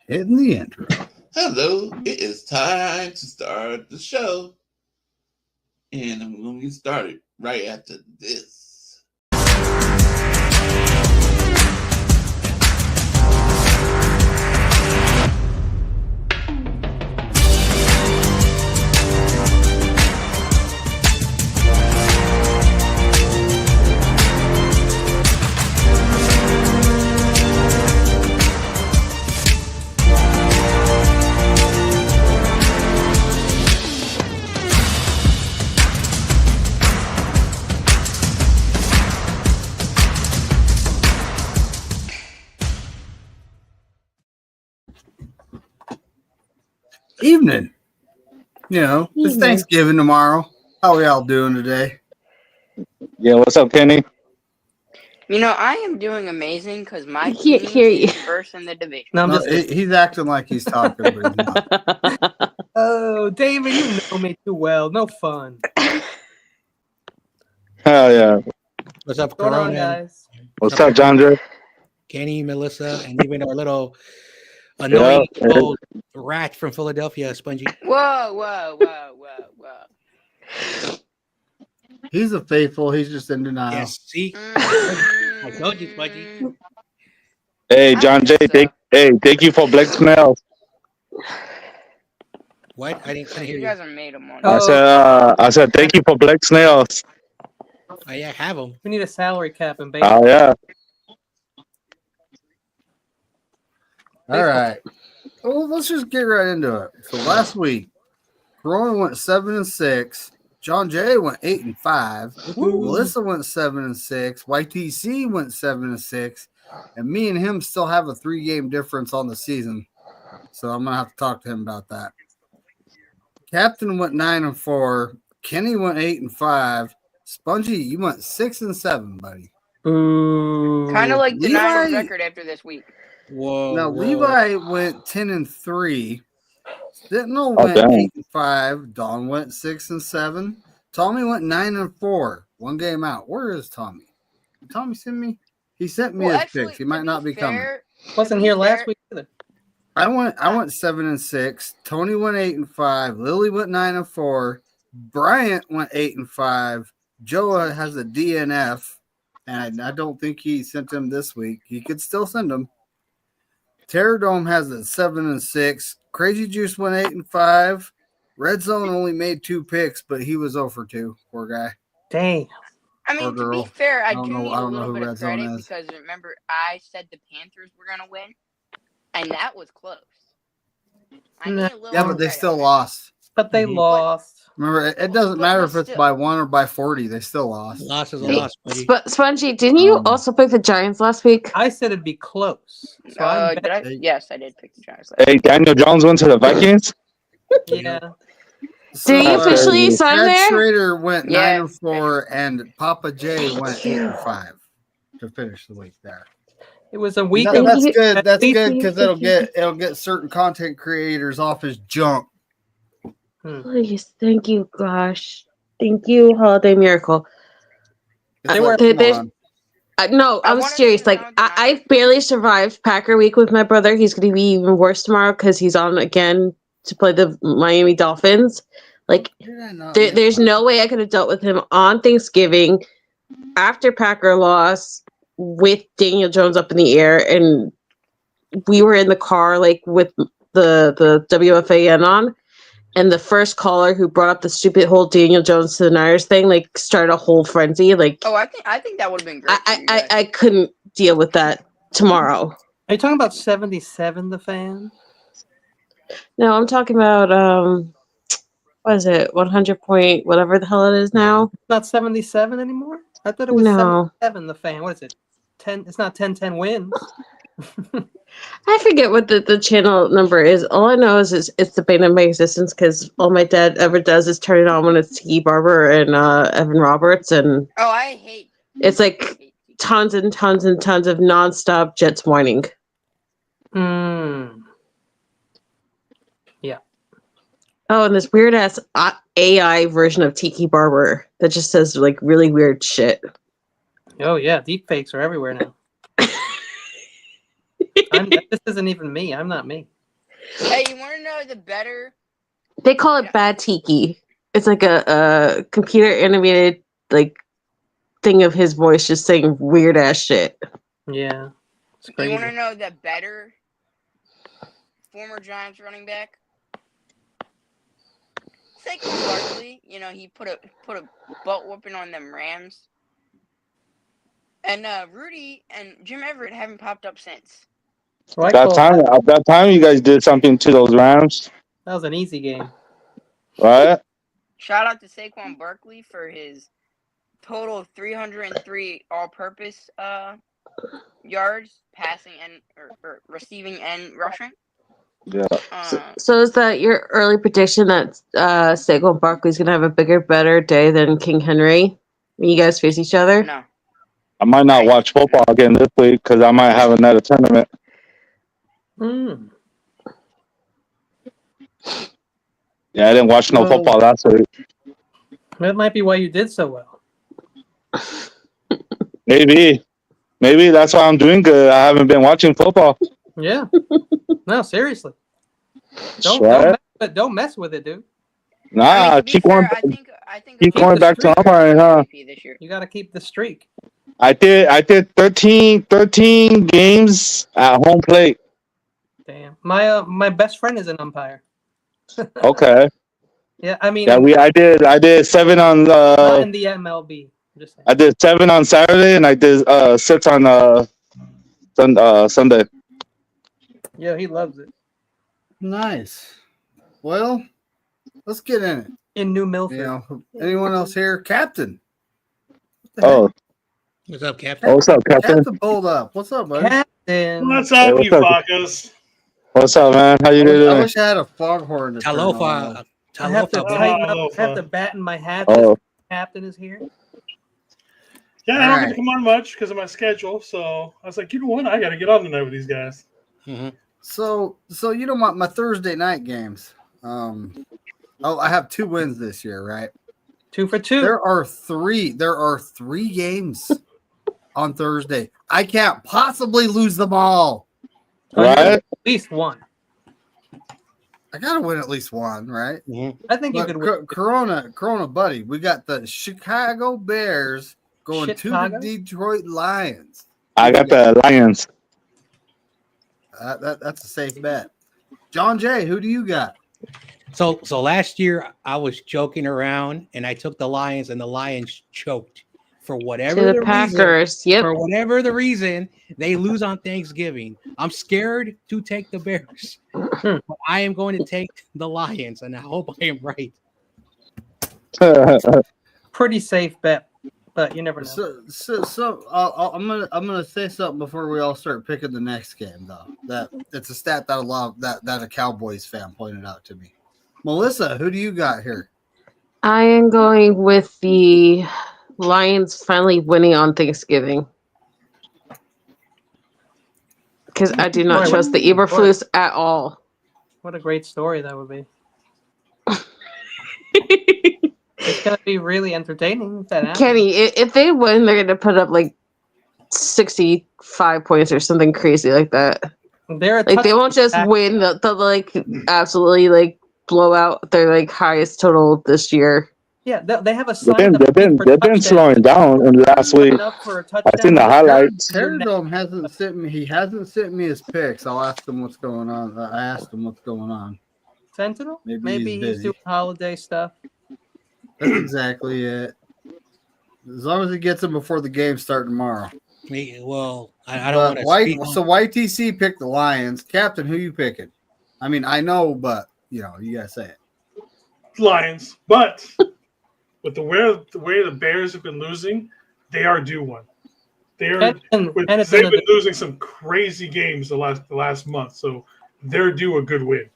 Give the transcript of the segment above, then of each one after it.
Hitting the intro. Hello, it is time to start the show. And I'm going to get started right after this. Evening. You know, it's Thanksgiving tomorrow. How are y'all doing today? Yeah, what's up, Kenny? You know, I am doing amazing because my team is first in the division. No, he's acting like he's talking, but he's not. Oh, David, you know me too well. No fun. Hell yeah. What's up, What's going on, Corona? guys? What's up, John Dre? Kenny, Melissa, and even our little annoying little rat from Philadelphia, Spongy. Whoa. He's a faithful. He's just in denial. Yes, see? I told you, Spongy. Hey, John J. Thank you for Black Snails. What? I didn't hear You you. guys are made them one. I said thank you for Black Snails. Oh, yeah, have them. We need a salary cap in baseball. Oh yeah. All right. Well, let's just get right into it. So last week, Corona went 7-6. John Jay went 8-5. Melissa went 7-6. YTC went 7-6. And me and him still have a 3-game difference on the season. So I'm gonna have to talk to him about that. Captain went 9-4. Kenny went 8-5. Spongy, you went 6-7, buddy. Kind of like denying the record after this week. Now Levi went 10-3. Sentinel went 8-5. Don went 6-7. Tommy went 9-4. 1 game out. Where is Tommy? Did Tommy send me? He sent me his picks. He might not be coming. Wasn't here last week either. I went 7-6. Tony went 8-5. Lily went 9-4. Bryant went 8-5. Joa has a DNF, and I don't think he sent him this week. He could still send him. Terror Dome has a 7-6. Crazy Juice went 8-5. Red Zone only made 2 picks, but he was 0-2. Poor guy. Dang. I mean, to be fair, I do need a little bit Red of Zone credit is. because remember, I said the Panthers were going to win, and that was close. I need a little Yeah, but they still lost. But they lost. Remember, it doesn't matter if it's by 1 or by 40. They still lost. Loss is a loss, buddy. Spongy, didn't you also pick the Giants last week? I said it'd be close. So did I? Yes, I did pick the Giants. Hey, Daniel Jones went to the Vikings. Yeah. Did he officially sign Chad there? Schrader went 9-4, and Papa J went 8-5 to finish the week there. It was a week. That's good. That's good because it'll get certain content creators off his junk. Please, thank you, gosh, thank you, Holiday Miracle. It's No, I was serious. Like I barely survived Packer week with my brother. He's going to be even worse tomorrow because he's on again to play the Miami Dolphins. Like there's no way I could have dealt with him on Thanksgiving after Packer loss with Daniel Jones up in the air, and we were in the car like with the WFAN on. And the first caller who brought up the stupid whole Daniel Jones to the Niners thing, like, started a whole frenzy. Like, I think that would have been great. I couldn't deal with that tomorrow. Are you talking about 77, the fan? No, I'm talking about what is it? 100 point, whatever the hell it is now. It's not 77 anymore. I thought it was No. 77, the fan. What is it? 10. It's not 10-10 wins. I forget what the channel number is. All I know is it's the bane of my existence because all my dad ever does is turn it on when it's Tiki Barber and Evan Roberts, and I hate. It's like tons and tons and tons of nonstop Jets whining. Yeah. Oh, and this weird ass AI version of Tiki Barber that just says like really weird shit. Oh yeah, deep fakes are everywhere now. This isn't even me. I'm not me. Hey, you want to know the better? They call it bad tiki. It's like a computer animated like thing of his voice just saying weird ass shit. Yeah, it's You crazy. want to know the better former Giants running back? Saquon Barkley. You know, he put a butt whooping on them Rams. And Rudy and Jim Everett haven't popped up since. So I call That time you guys did something to those Rams, that was an easy game. right? Shout out to Saquon Barkley for his total 303 all-purpose yards, passing and or receiving and rushing. Yeah. So is that your early prediction that Saquon Barkley's gonna have a bigger, better day than King Henry when you guys face each other? No. I might not watch football again this week because I might have another tournament. Mm. Yeah, I didn't watch no football last week. That might be why you did so well. Maybe that's why I'm doing good. I haven't been watching football. Yeah. No, seriously. Don't mess with it, dude. Nah, keep going. I think keep going back to umpiring, huh? You got to keep the streak. I did 13 games at home plate. Damn. My best friend is an umpire. Okay. Yeah, I mean. Yeah, I did 7 on not in the MLB. Just saying. I did 7 on Saturday and I did 6 on Sunday. Yeah, he loves it. Nice. Well, let's get in it. In New Milford. You know, anyone else here? Captain. Oh. What's up, Captain? Oh, what's up, Captain? Captain pulled up. What's up, buddy? Captain. What's up, you fuckers? What's up, man? How you doing? I wish I had a foghorn. Talofa. I have to tighten up. I have to batten my hat. Captain is here. Yeah, I don't get to come on much because of my schedule. So I was like, you know what? I got to get on tonight with these guys. Mm-hmm. So you know my Thursday night games. I have 2 wins this year, right? 2 for 2. There are 3 games on Thursday. I can't possibly lose them all. Right? At least one. I gotta win at least one, right? Mm-hmm. I think you could win. Corona, buddy. We got the Chicago Bears going to the Detroit Lions. I got the Lions. That's a safe bet. John Jay, who do you got? So last year I was joking around and I took the Lions and the Lions choked for whatever the Packers. Reason, for whatever the reason they lose on Thanksgiving. I'm scared to take the Bears. But I am going to take the Lions and I hope I am right. Pretty safe bet, but you never know. So I'm gonna say something before we all start picking the next game, though. That it's a stat that a Cowboys fan pointed out to me. Melissa, who do you got here? I am going with the Lions finally winning on Thanksgiving. Because I do not trust the Eberflus at all. What a great story that would be. It's going to be really entertaining if that happens. Kenny, if they win, they're going to put up like 65 points or something crazy like that. They won't just win. They'll like absolutely like blow out their like highest total this year. Yeah, they have a They've been slowing down in the last week. I've seen the highlights. Terradome hasn't sent me. He hasn't sent me his picks. I'll ask him what's going on. I asked him what's going on. Sentinel? Maybe he's doing holiday stuff. That's exactly it. As long as he gets them before the game start tomorrow. Well, I don't want to. So YTC picked the Lions. Captain, who you picking? I mean, I know, but you gotta say it. Lions, but with the way the Bears have been losing, they are due one. They've been losing some crazy games the last month, so they're due a good win.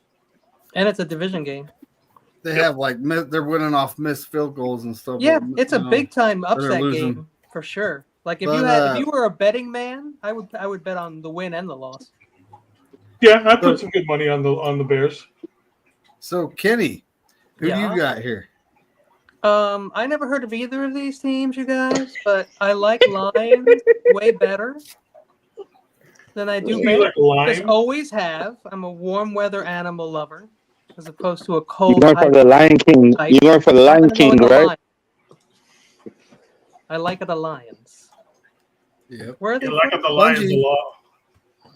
And it's a division game. They have they're winning off missed field goals and stuff. Yeah, it's a big time upset game for sure. Like if you were a betting man, I would bet on the win and the loss. Yeah, I put some good money on the Bears. So Kenny, who do you got here? I never heard of either of these teams, you guys, but I like Lions way better. than I do You bears. like lime? Just always have. I'm a warm weather animal lover, as opposed to a You're cold. going for the Lion King. type. You're going for the I'm Lion gonna go King, with the right? lion. I like the lions. Yep. Where are they You like from? the lions a lot.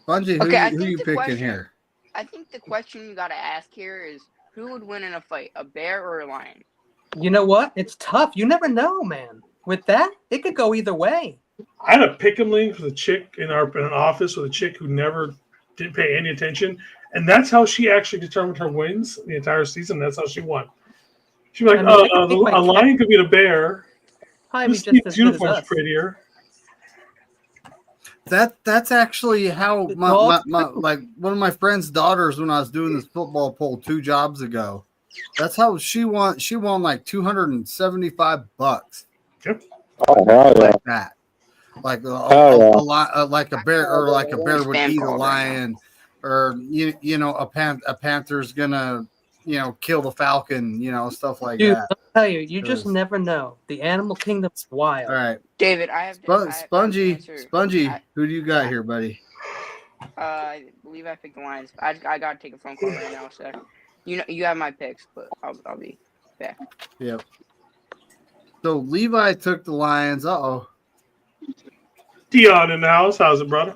Bungie, Okay, I who think you the picking question- here? I think the question you gotta ask here is who would win in a fight, a bear or a lion? You know what? It's tough. You never know, man. With that, it could go either way. I had a pick'em league with a chick in an office with a chick who never didn't pay any attention, and that's how she actually determined her wins the entire season. That's how she won. She was like, I mean, I can take my a lion could beat a bear. Probably This just as team's good as uniform's us. prettier. That's actually how The my like one of my friend's daughters, when I was doing this football poll 2 jobs ago, that's how she won. She won like $275 Oh, hell yeah. like that. Like like a bear, or like a bear would Spam eat a call right lion, or you know a panther's gonna kill the falcon, stuff like Dude, that. I'll tell you, you just never know. The animal kingdom's wild. All right, David, I have Spongy, answer. who do you got here, buddy? I believe I picked the Lions. I gotta take a phone call right now, so you have my picks, but I'll be back. Yep. So Levi took the Lions. Dion in the house. How's it, brother?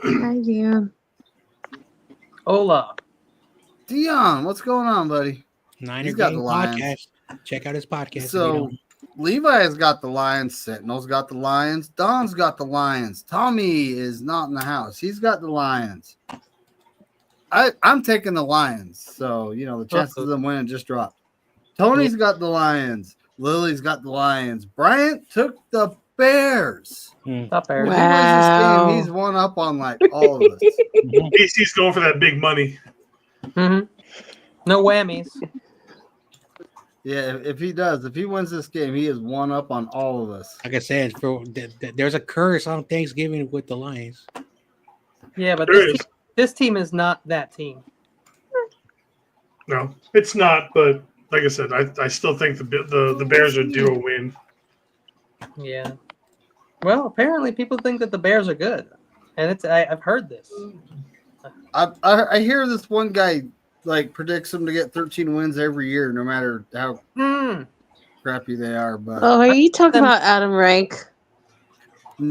Hi, Dion. Hola. Dion, what's going on, buddy? Niner He's got Gang the Lions. podcast. Check out his podcast. if you So don't. Levi's got the Lions. Sentinel's got the Lions. Don's got the Lions. Tommy is not in the house. He's got the Lions. I'm taking the Lions. So, the chances of them winning just dropped. Tony's got the Lions. Lily's got the Lions. Bryant took the Bears. Stop, Bears. If he wins this game, he's one up on like all of us. AC's going for that big money. Mm-hmm. No whammies. Yeah, if he wins this game, he is one up on all of us. Like I said, there's a curse on Thanksgiving with the Lions. Yeah, but There is. this team is not that team. No, it's not. But like I said, I still think the Bears are due a win. Yeah. Well, apparently people think that the Bears are good, and I've heard this. I hear this one guy like predicts them to get 13 wins every year, no matter how crappy they are. But Oh, are you talking about Adam Rank?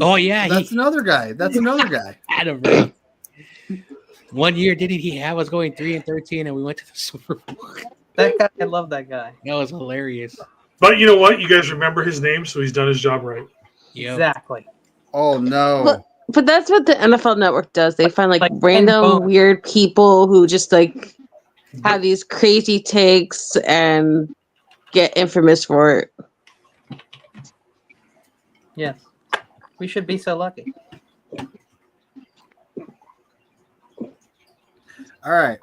Oh yeah, that's another guy. That's another guy. Adam Rank. One year, didn't he have us going 3-13, and we went to the Super Bowl? That guy, I love that guy. That was hilarious. But you know what? You guys remember his name, so he's done his job right. Yep. Exactly. Oh no. But that's what the NFL Network does. They find like Ken random Bone. weird people who just like have these crazy takes and get infamous for it. Yes. We should be so lucky. All right.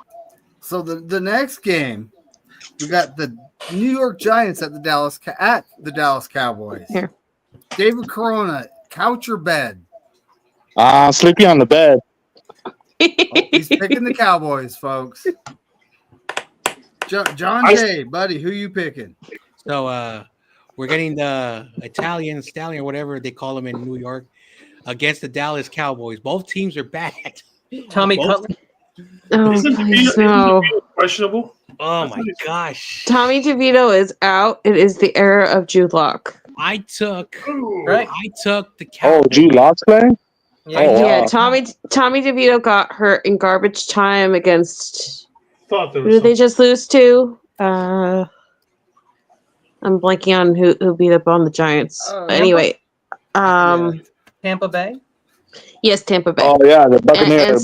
So the next game, we got the New York Giants at the Dallas Cowboys. Here. David Corona, couch or bed? Sleepy on the bed. He's picking the Cowboys, folks. John Jay, buddy, who you picking? So we're getting the Italian stallion, or whatever they call them in New York, against the Dallas Cowboys. Both teams are bad. Tommy Both- Cutler. Oh, please no. Questionable. Oh my gosh! Tommy DeVito is out. It is the era of Jude Lock. I took Right. the Oh, Cowboys. Jude Lock's playing? Yeah. Oh, wow. Yeah, Tommy DeVito got hurt in garbage time against. Thought there Who was did they just lose to? I'm blanking on who beat up on the Giants. Anyway, Tampa Bay. yes, Tampa Bay. Oh, yeah, the Buccaneers.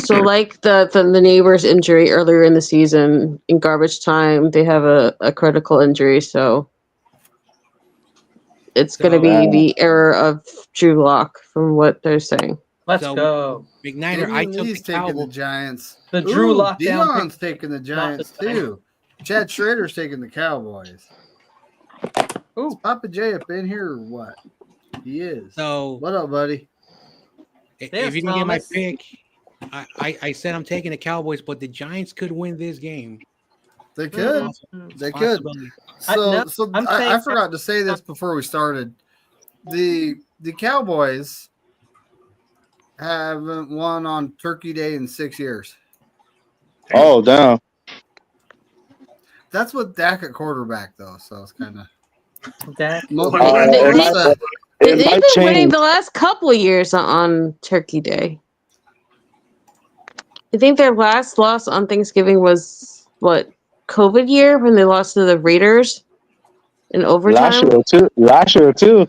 So like the neighbor's injury earlier in the season in garbage time, they have a critical injury, so it's going to be the era of Drew Lock from what they're saying. Let's So- go. McNiner, I took the He's taking the Cowboys. Giants. The Drew Ooh, lockdown Dion's pick- taking the Giants not the too. Chad Schrader's taking the Cowboys. Ooh. Is Papa J up in here or what? He is. So What up, buddy? if you can get my Thomas. pick, I said I'm taking the Cowboys, but the Giants could win this game. They could. They could. Possibility. I forgot to say this before we started. The Cowboys haven't won on Turkey Day in 6 years. Oh, damn. That's with Dak at quarterback, though, so it's kind of. Dak. They've been winning the last couple of years on Turkey Day. I think their last loss on Thanksgiving was COVID year when they lost to the Raiders in overtime. Last year too.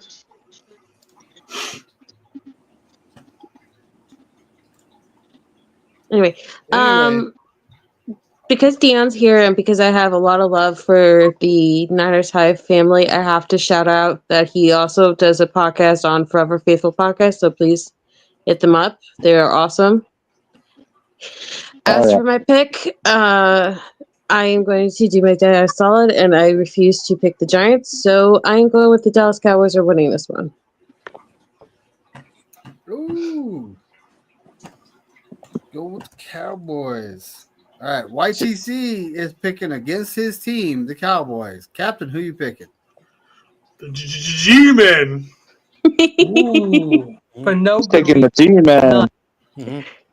Anyway, because Dion's here and because I have a lot of love for the Niners Hive family, I have to shout out that he also does a podcast on Forever Faithful podcast. So please hit them up. They're awesome. As for my pick, I am going to do my dad solid, and I refuse to pick the Giants. So I am going with the Dallas Cowboys are winning this one. Ooh. Go with the Cowboys. All right. YTC is picking against his team, the Cowboys. Captain, who you picking? The G-Men. For no He's taking the G-Man.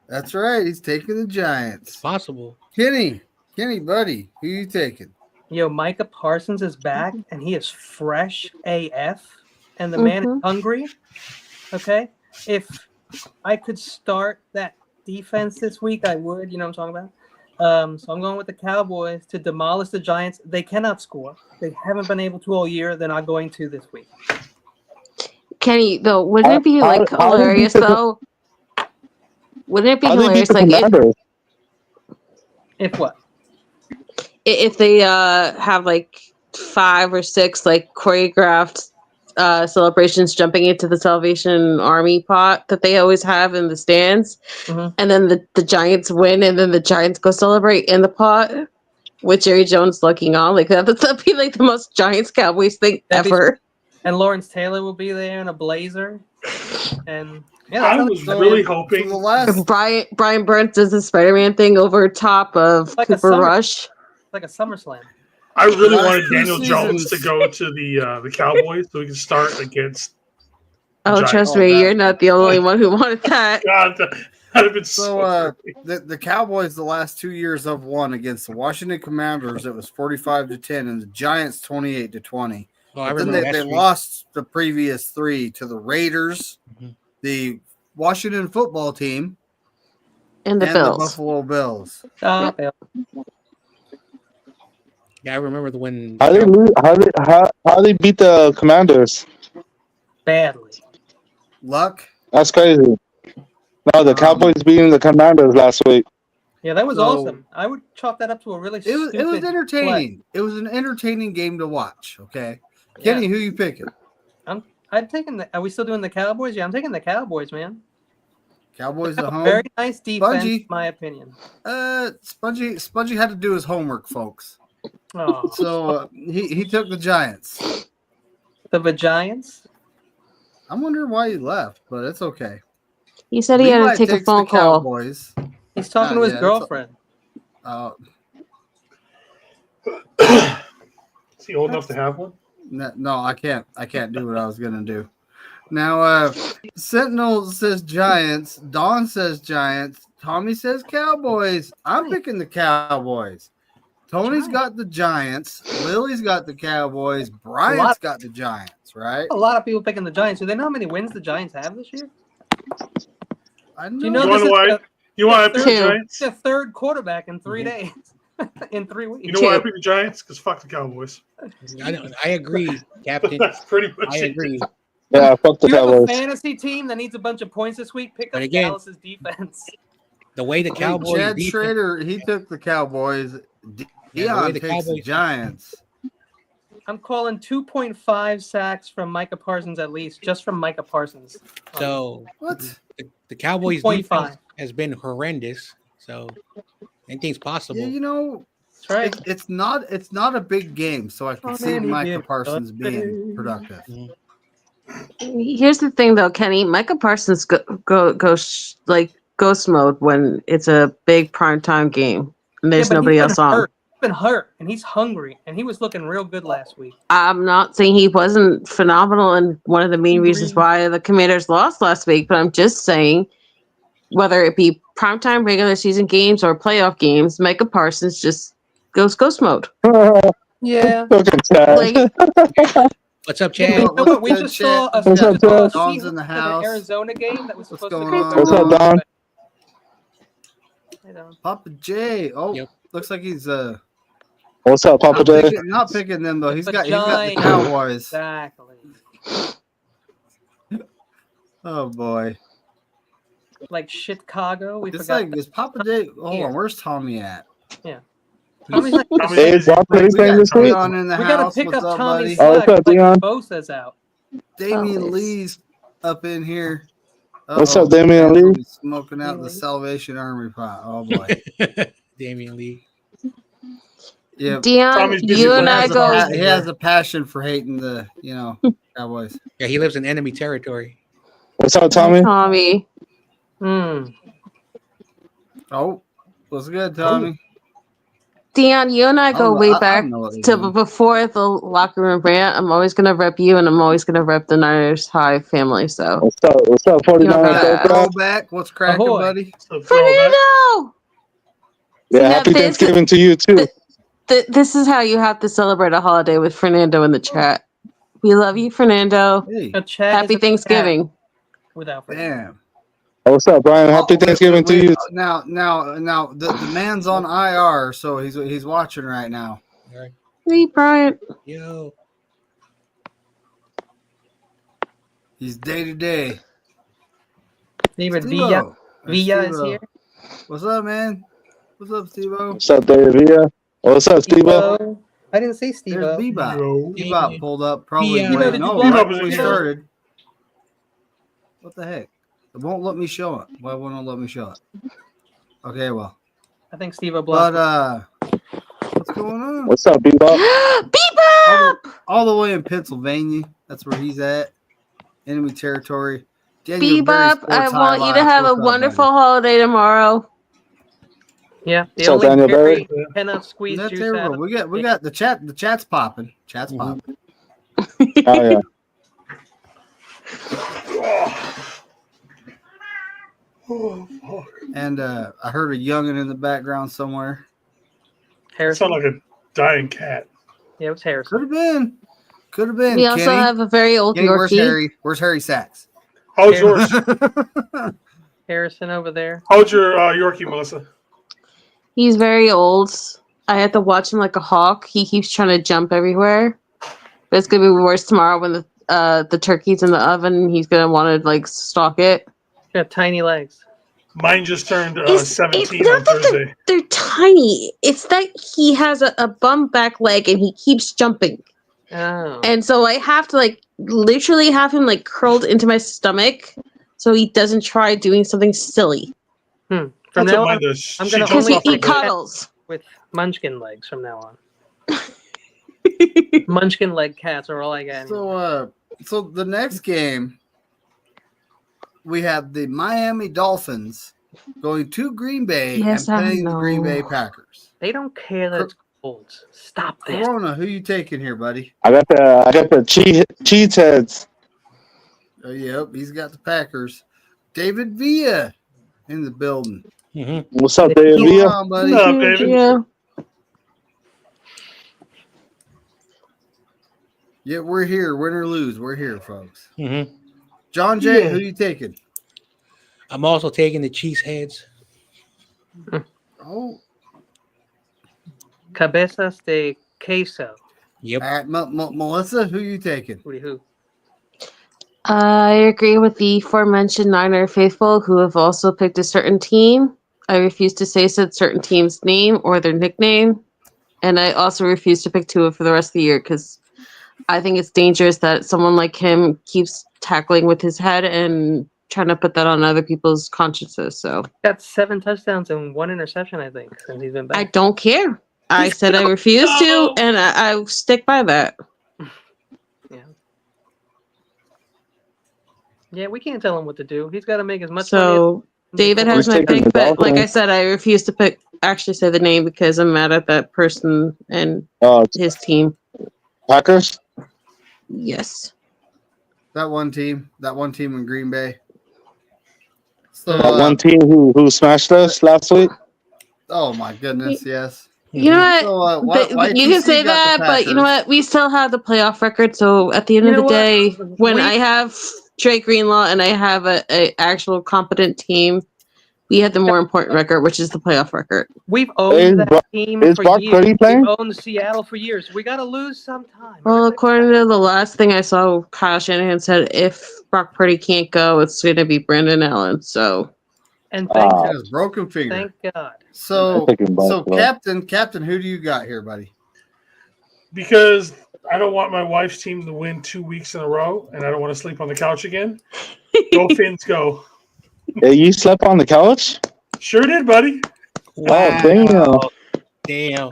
That's right. He's taking the Giants. It's possible. Kenny, buddy, who you taking? Yo, Micah Parsons is back, and he is fresh AF, and the man is hungry. Okay? If I could start that defense this week, I would. You know what I'm talking about? So I'm going with the Cowboys to demolish the Giants. They cannot score. They haven't been able to all year. They're not going to this week. Kenny, though, wouldn't it be hilarious though? Wouldn't it be hilarious if what? If they have 5 or 6 choreographed celebrations jumping into the Salvation Army pot that they always have in the stands, and then the Giants win, and then the Giants go celebrate in the pot with Jerry Jones looking on that'd be the most Giants Cowboys thing ever. And Lawrence Taylor will be there in a blazer, and I was really hoping Brian Burns does the Spider-Man thing over top of Cooper Rush, like a SummerSlam. I really wanted Daniel Jones to go to the Cowboys so we can start against. Trust me, you're not the only one who wanted that. God, that'd have been the Cowboys the last 2 years have won against the Washington Commanders. It was 45-10, and the Giants 28-20. Oh, then they lost the previous 3 to the Raiders, the Washington football team, and the Buffalo Bills. Yeah, I remember when. How they beat the Commanders? Badly. Luck. That's crazy. No, the Cowboys beating the Commanders last week. Yeah, that was awesome. I would chalk that up to a really. It was entertaining. Play. It was an entertaining game to watch. Okay, Kenny, who you picking? I'm taking the. Are we still doing the Cowboys? Yeah, I'm taking the Cowboys, man. Cowboys at home. Very nice defense, Spongy. in my opinion. Spongy had to do his homework, folks. Oh. So he took the Giants. The Giants? I'm wondering why he left, but it's okay. He said he had to take a phone call. Cowboys. He's talking to his girlfriend. Is he old enough to have one? No, I can't. I can't do what I was gonna do. Now, Sentinel says Giants. Dawn says Giants. Tommy says Cowboys. I'm picking the Cowboys. Tony's got the Giants. Lily's got the Cowboys. Brian's got the Giants, right? A lot of people picking the Giants. Do they know how many wins the Giants have this year? I know. Do you know you want to pick the Giants? The third quarterback in 3 days. In 3 weeks. You know why I pick the Giants? Because fuck the Cowboys. I agree, Captain. That's pretty much I agree. Yeah, fuck the you Cowboys. have a fantasy team that needs a bunch of points this week. Pick up Dallas's defense. The way the Cowboys. Chad Schrader, he took the Cowboys. Dion takes the Giants. I'm calling 2.5 sacks from Micah Parsons at least, just from Micah Parsons. So what? The Cowboys' defense has been horrendous. So anything's possible. Yeah, you know, that's right. It's not a big game, so I can see Micah Parsons being productive. Here's the thing, though, Kenny. Micah Parsons goes ghost mode when it's a big primetime game and there's nobody else on. Been hurt and he's hungry and he was looking real good last week. I'm not saying he wasn't phenomenal and one of the main reasons why the Commanders lost last week, but I'm just saying whether it be primetime, regular season games, or playoff games, Micah Parsons just goes ghost mode. Yeah. Look at Chad. Like, What's up, Chad? Well, what's We good, just saw a, What's up, Chad? Dawn's in the Seahawks house. Arizona game that was What's supposed to going go. on? What's up, Don? Hey, Don. Papa J. Oh, Yep. looks like he's What's up, Papa J? not picking them though. He's The got the Giants. Cowboys. Exactly. Oh boy. Like Chicago. We It's forgot. like is Papa J. Hold Here. on, where's Tommy at? Tommy's like, Hey, Brock, We anything got this week? Dion in the we gotta house. pick What's up up, Tommy's buddy? Oh, what's slack. up, Like Dion? Bosa's out. Damian Oh, Lee's up in here. What's Uh-oh, up, Damian Man's Lee? be smoking out the Salvation Army pot. Oh boy. Damian Lee. Yeah. Dion, Tommy's busy you and playing I with go. the He has a passion for hating the, Cowboys. Yeah, he lives in enemy territory. What's up, Tommy? Tommy. Oh, what's good, Tommy? Dion, you and I I go don't know- way I don't back know what they're to doing. before the locker room rant. I'm always gonna rep you, and I'm always gonna rep the Niners High family. So, What's up? What's up, 49 You know, Throwback. What's cracking, Ahoy. buddy? So throwback. Fernando. Yeah, See, happy this- Thanksgiving to you too. This is how you have to celebrate a holiday with Fernando in the chat. We love you, Fernando. Hey, A chat Happy is a Thanksgiving. chat without Fernando. damn. What's up, Brian? Happy Thanksgiving to you. Now, the man's on IR, so he's watching right now. Hey, Brian. Yo. He's day to day. David Steve-O. Villa is Steve-O. here. What's up, man? What's up, Steve-O? What's up, David Villa? What's up, Steve? Steve-O. I didn't say There's Steve-O. Bebop. Yo. Bebop pulled up probably Steve-O, way. did you No, block right me? when we Bebop. started. What the heck? It won't let me show it. Why won't it let me show it? Okay, well. I think Steve-O blocked. But what's going on? What's up, Bebop? Bebop! All the way in Pennsylvania. That's where he's at. Enemy territory. Daniel Berry Bebop, Sports I want you to Highlights. have a What's up, wonderful buddy? holiday tomorrow. Yeah, the So, only Daniel Barry Berry? cannot squeeze Isn't that juice out terrible? of We got the chat. The chat's popping. Chat's Mhm. popping. Oh yeah. Oh, fuck. And I heard a youngin in the background somewhere. That Harrison. sound like a dying cat. Yeah, it was Harrison. Could have been. Could have been. We also Kenny. have a very old Kenny, where's Yorkie. Harry? Where's Harry Sachs? How's yours? Harrison over there. How's your Yorkie, Melissa? He's very old. I have to watch him like a hawk. He keeps trying to jump everywhere. But it's gonna be worse tomorrow when the turkey's in the oven. He's gonna want to like stalk it. Got tiny legs. Mine just turned It's 17 not on that Thursday. they're tiny. It's that he has a bum back leg and he keeps jumping. Oh. And so I have to like literally have him like curled into my stomach so he doesn't try doing something silly. From That's now what mine on, does. I'm She gonna jumps Because he, off her he bed. cuddles. with munchkin legs from now on. Munchkin leg cats are all I got. So the next game, we have the Miami Dolphins going to Green Bay Yes, and I playing the Green know. Bay Packers. They don't care that it's cold. Stop this. Corona, who you taking here, buddy? I got the cheese heads. Oh, yep, he's got the Packers. David Villa in the building. Mm-hmm. What's up, David What's going Villa? on, buddy? What up, David? Yeah. Yeah, we're here. Win or lose, we're here, folks. Mm-hmm. John Jay, Yeah. who you taking? I'm also taking the cheeseheads. Oh, Cabezas de queso. Yep. all right, Melissa, who you taking? Who? I agree with the aforementioned Niner faithful who have also picked a certain team. I refuse to say said certain team's name or their nickname. And I also refuse to pick Tua for the rest of the year because I think it's dangerous that someone like him keeps tackling with his head and trying to put that on other people's consciences. So Got 7 touchdowns and 1 interception, I think, since he's been I back. don't care. I said I refuse to, and I stick by that. Yeah, we can't tell him what to do. He's got to make as much So David has Who's my taking pick, the but like I Dolphins? said, I refuse to actually say the name because I'm mad at that person and his team. Packers. Yes. That one team in Green Bay. So That one team who smashed us last week. oh my goodness, yes. You know So, what? You can say that, but you know what? We still have the playoff record. So at the end of the day, when I have Drake Greenlaw and I have a actual competent team, we have the more important record, which is the playoff record. We've owned that team for years. We've owned Seattle for years. We got to lose sometime. Well, according to the last thing I saw, Kyle Shanahan said if Brock Purdy can't go, it's going to be Brandon Allen. So, and thank God. His broken finger. Thank God. So Captain, who do you got here, buddy? Because I don't want my wife's team to win 2 weeks in a row, and I don't want to sleep on the couch again. Go Fins, go! Hey, you slept on the couch? Sure did, buddy. Wow, damn.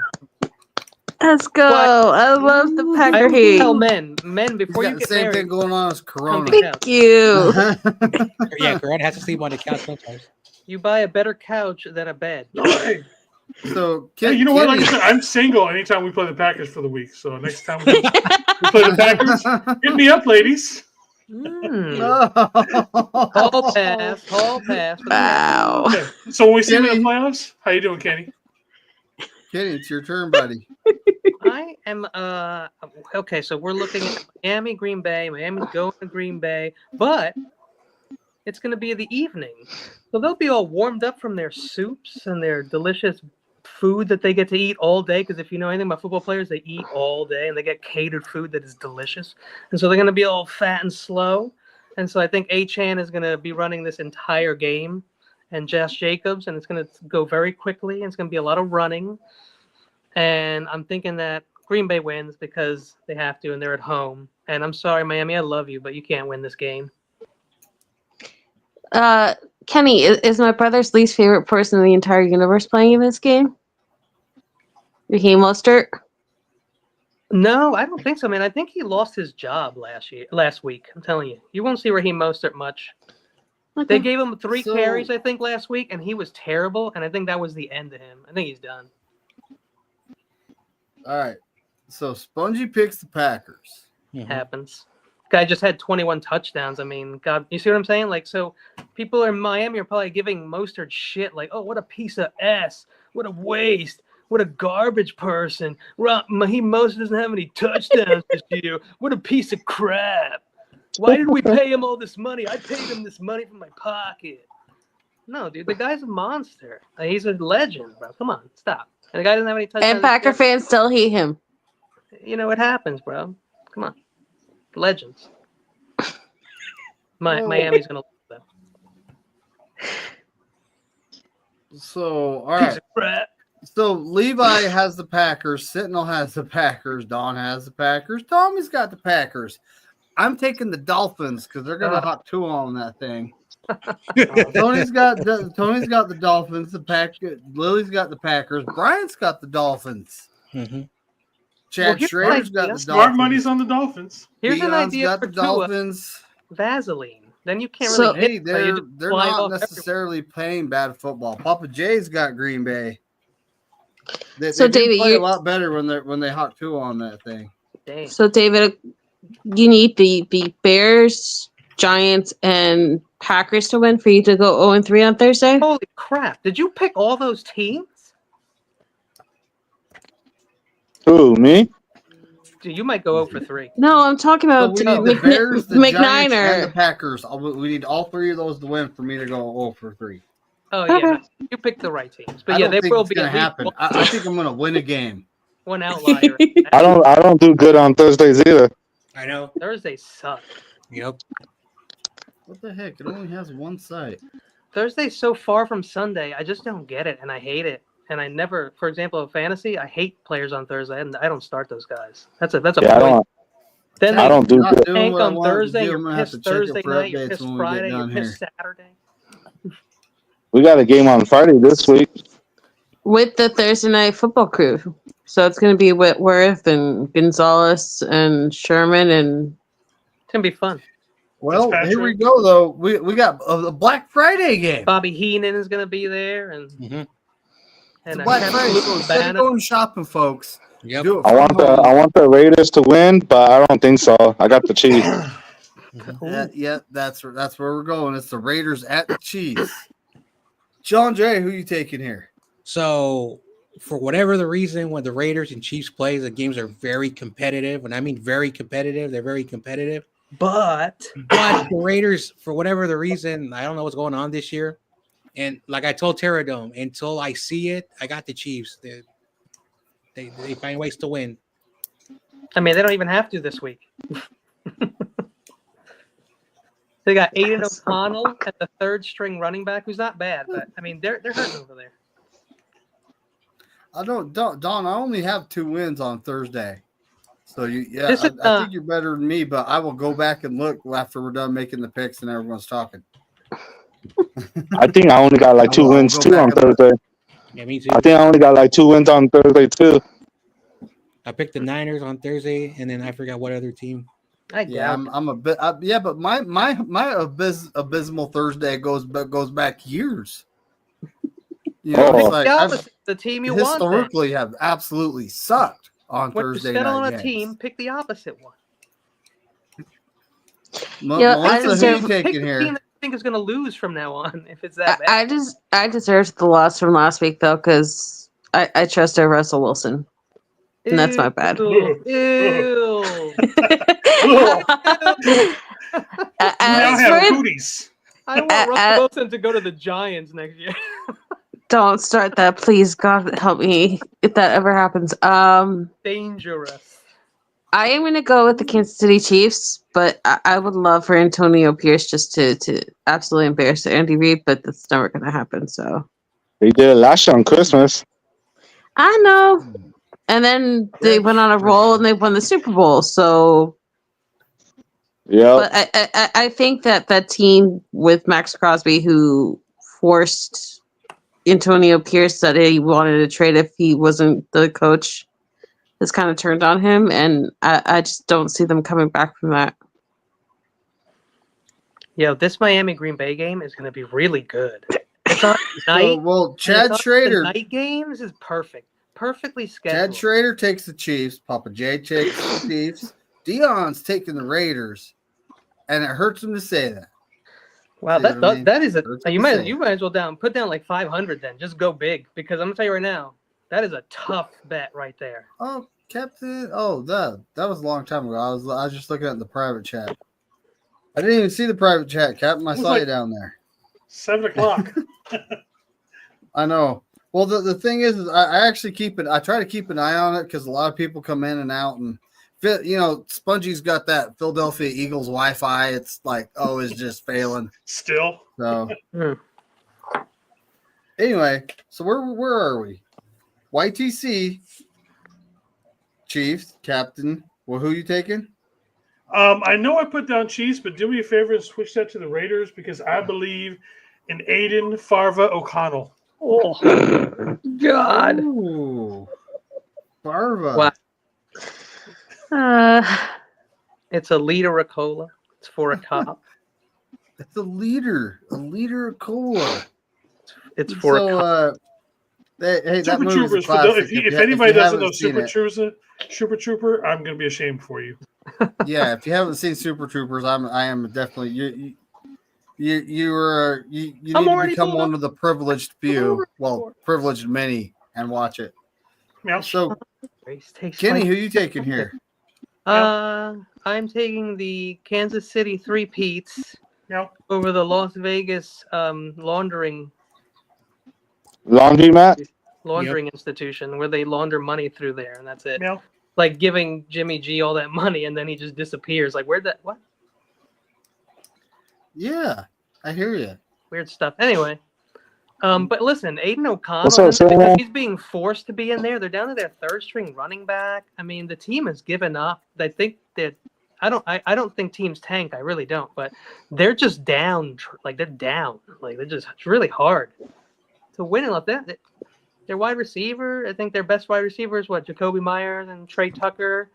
Let's go. I love the Packer hate. Tell men before you get the same married, thing going on as Corona. Thank you. Yeah, Corona has to sleep on the couch sometimes. You buy a better couch than a bed. So, hey, you know what? Like I said, I'm single anytime we play the Packers for the week. So next time we play the Packers, hit me up, ladies. Hall pass. Wow. Okay. So when we see them in the playoffs, how you doing, Kenny? Kenny, it's your turn, buddy. I am okay. So we're looking at Miami, Green Bay. Miami's going to Green Bay, but it's going to be the evening, so they'll be all warmed up from their soups and their delicious food that they get to eat all day. Because if you know anything about football players, they eat all day and they get catered food that is delicious, and so they're going to be all fat and slow. And so I think Achan is going to be running this entire game, and Josh Jacobs, and it's going to go very quickly. And it's going to be a lot of running. And I'm thinking that Green Bay wins because they have to, and they're at home. And I'm sorry, Miami, I love you, but you can't win this game. Kenny, is my brother's least favorite person in the entire universe playing in this game? Raheem Mostert? No, I don't think so, man. I think he lost his job last week. I'm telling you. You won't see Raheem Mostert much. Okay. They gave him 3 carries, I think, last week, and he was terrible, and I think that was the end of him. I think he's done. All right. So Spongy picks the Packers. Happens. Guy just had 21 touchdowns. I mean, God, you see what I'm saying? Like, so people in Miami are probably giving Mostert shit. Like, oh, what a piece of ass. What a waste. What a garbage person. Raheem Mostert doesn't have any touchdowns this year. What a piece of crap. Why did we pay him all this money? I paid him this money from my pocket. No, dude, the guy's a monster. He's a legend, bro. Come on, stop. And the guy doesn't have any touchdowns. And Packer fans still hate him. You know, it happens, bro. Come on. Legends. Miami's going to lose, though. So, all right. So, Levi has the Packers. Sentinel has the Packers. Don has the Packers. Tommy's got the Packers. I'm taking the Dolphins because they're going to hot 2 on that thing. Tony's got the Dolphins. Lily's got the Packers. Brian's got the Dolphins. Mm-hmm. Chad Schrader's got the Dolphins. Smart money's on the Dolphins. Here's an idea got for the Dolphins. Vaseline. Then you can't really. They're not necessarily playing bad football. Papa J's got Green Bay. They David, play a lot better when they hot 2 on that thing. Dang. So David, you need the Bears, Giants, and Packers to win for you to go 0-3 on Thursday. Holy crap! Did you pick all those teams? Who, me? Dude, you might go 0-3. No, I'm talking about the Bears, the Giants, and the Packers. We need all 3 of those to win for me to go 0-3. Oh yeah, no, you picked the right teams, but they will be going to happen. I think I'm going to win a game. One outlier. I don't do good on Thursdays either. I know. Thursdays suck. Yep. What the heck? It only has one site. Thursday's so far from Sunday. I just don't get it, and I hate it. And I never, for example, in fantasy, I hate players on Thursday, and I don't start those guys. That's a point. Then I don't do good. Tank on Thursday. You're pissed Thursday night. You're pissed Friday. You're pissed Saturday. We got a game on Friday this week with the Thursday night football crew. So it's going to be Whitworth and Gonzalez and Sherman, and it's going to be fun. Well, here we go, though. We got a Black Friday game. Bobby Heenan is going to be there, and and Black Friday. So instead of going shopping, folks. Yep. I want the Raiders to win, but I don't think so. I got the Chiefs. That's where we're going. It's the Raiders at the Chiefs. John Jay, who you taking here? So, for whatever the reason, when the Raiders and Chiefs play, the games are very competitive. When I mean very competitive, they're very competitive. But the Raiders, for whatever the reason, I don't know what's going on this year. And like I told Terradome, until I see it, I got the Chiefs. They find ways to win. I mean, they don't even have to this week. They got Aiden O'Connell at the third string running back, who's not bad, but I mean they're hurting over there. I don't Don. I only have 2 wins on Thursday, so I think you're better than me. But I will go back and look after we're done making the picks and everyone's talking. I think I only got like 2 wins too on Thursday. Yeah, me too. I think I only got like 2 wins on Thursday too. I picked the Niners on Thursday, and then I forgot what other team. I'm a bit. But my abysmal Thursday goes back years. You know, it's like the team you historically have absolutely sucked on Thursday night. On a team, pick the opposite one. Melissa, who you taking here? Team that I think is going to lose from now on if it's that bad. I deserved the loss from last week though because I trusted Russell Wilson. And that's my bad. Ew. I want Russell Wilson to go to the Giants next year. Don't start that, please. God help me if that ever happens. Dangerous. I am going to go with the Kansas City Chiefs, but I would love for Antonio Pierce just to absolutely embarrass Andy Reid, but that's never going to happen. So they did it last year on Christmas. I know. And then they went on a roll and they won the Super Bowl. So, yeah. But I think that team with Max Crosby, who forced Antonio Pierce that he wanted to trade if he wasn't the coach, has kind of turned on him, and I just don't see them coming back from that. Yeah, this Miami Green Bay game is going to be really good. It's on night. Well, Chad Schrader. The night game. This is perfect. Perfectly scheduled. Chad Schrader takes the Chiefs. Papa J takes the Chiefs. Dion's taking the Raiders, and it hurts him to say that. Wow, that is you might as well put down like 500 then. Just go big because I'm gonna tell you right now, that is a tough bet right there. Oh, Captain. Oh, that was a long time ago. I was just looking at the private chat. I didn't even see the private chat, Captain. I saw you down there. 7:00. I know. Well, the thing is I actually I try to keep an eye on it because a lot of people come in and out, and Spongy's got that Philadelphia Eagles Wi-Fi. It's like it's just failing still. So anyway, so where are we? YTC Chiefs Captain. Well, who are you taking? I know I put down Chiefs, but do me a favor and switch that to the Raiders because I believe in Aiden Farva O'Connell. Oh, God. Ooh. Farva. Wow. It's a liter of cola. It's for a cop. It's a liter of cola. It's for a cop. Hey, Super Troopers. If anybody doesn't know Super Trooper, I'm going to be ashamed for you. Yeah, if you haven't seen Super Troopers, I am definitely you need to become one of the privileged few, privileged many, and watch it. Yeah. So, Kenny, who you taking here? I'm taking the Kansas City three-peats over the Las Vegas laundering institution where they launder money through there, and that's it. Yeah. Like giving Jimmy G all that money, and then he just disappears. Like, where'd that? What? Yeah, I hear you. Weird stuff. Anyway, but listen, Aiden O'Connell, he's being forced to be in there. They're down to their third string running back. I mean, the team has given up. They think that I don't think teams tank. I really don't. But they're just down. Like they're down. Like it's really hard to win like that. Their wide receiver, I think their best wide receiver is Jacoby Myers and Trey Tucker.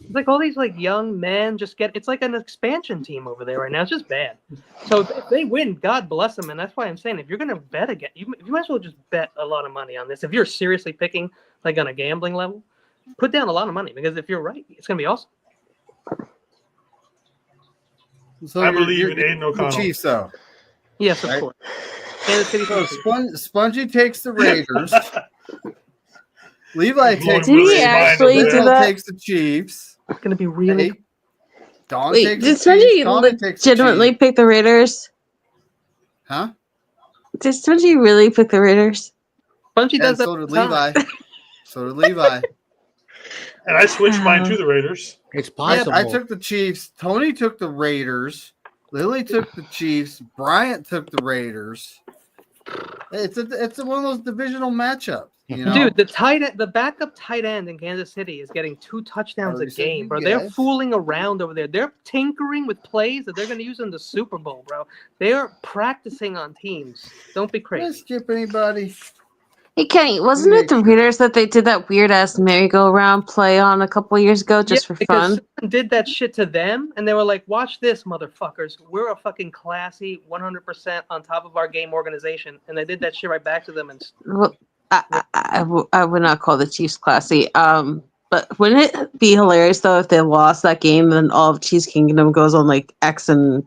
It's like all these like young men it's like an expansion team over there right now. It's just bad. So if they win, God bless them. And that's why I'm saying if you're going to bet again, you might as well just bet a lot of money on this. If you're seriously picking like on a gambling level, put down a lot of money because if you're right, it's going to be awesome. So I believe in Aiden the O'Connell. Chiefs, though. Yes, of Right. course. Kansas City. So Spongy takes the Raiders. Levi takes Did the he Raiders. actually do Daniel that? takes the Chiefs. It's gonna be really. Hey, Don Wait, takes did the Chiefs. Spengy Tony takes the legitimately Chiefs. pick the Raiders? Huh? Did Spengy really pick the Raiders? Spongy does And that. so did all the time. Levi. So did Levi. And I switched mine to the Raiders. It's I possible. took the Chiefs. Tony took the Raiders. Lily took the Chiefs. Bryant took the Raiders. It's one of those divisional matchups, you know. Dude, the backup tight end in Kansas City is getting 2 touchdowns a game, bro. They're fooling around over there. They're tinkering with plays that they're going to use in the Super Bowl, bro. They are practicing on teams. Don't be Did I crazy. skip anybody? Hey Kenny, wasn't it the Raiders that they did that weird ass merry-go-round play on a couple years ago just for because fun? someone did that shit to them, and they were like, "Watch this, motherfuckers. We're a fucking classy, 100% on top of our game organization," and they did that shit right back to them. And Well, I would not call the Chiefs classy. But wouldn't it be hilarious though if they lost that game and all of Chiefs Kingdom goes on like X and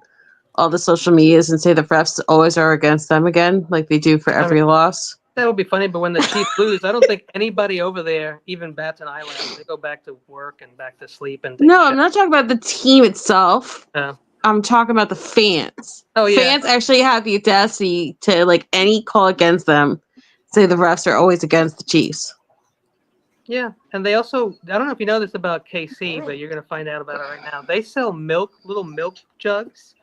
all the social medias and say the refs always are against them again, like they do for every loss? that would be funny, but when the Chiefs lose, I don't think anybody over there even bats an eyelash. They go back to work and back to sleep. And No, I'm not talking about the team itself. Oh. I'm talking about the fans. Oh, yeah. Fans actually have the audacity to, like, any call against them, say the refs are always against the Chiefs. Yeah, and they also, I don't know if you know this about KC, but you're going to find out about it right now. They sell little milk jugs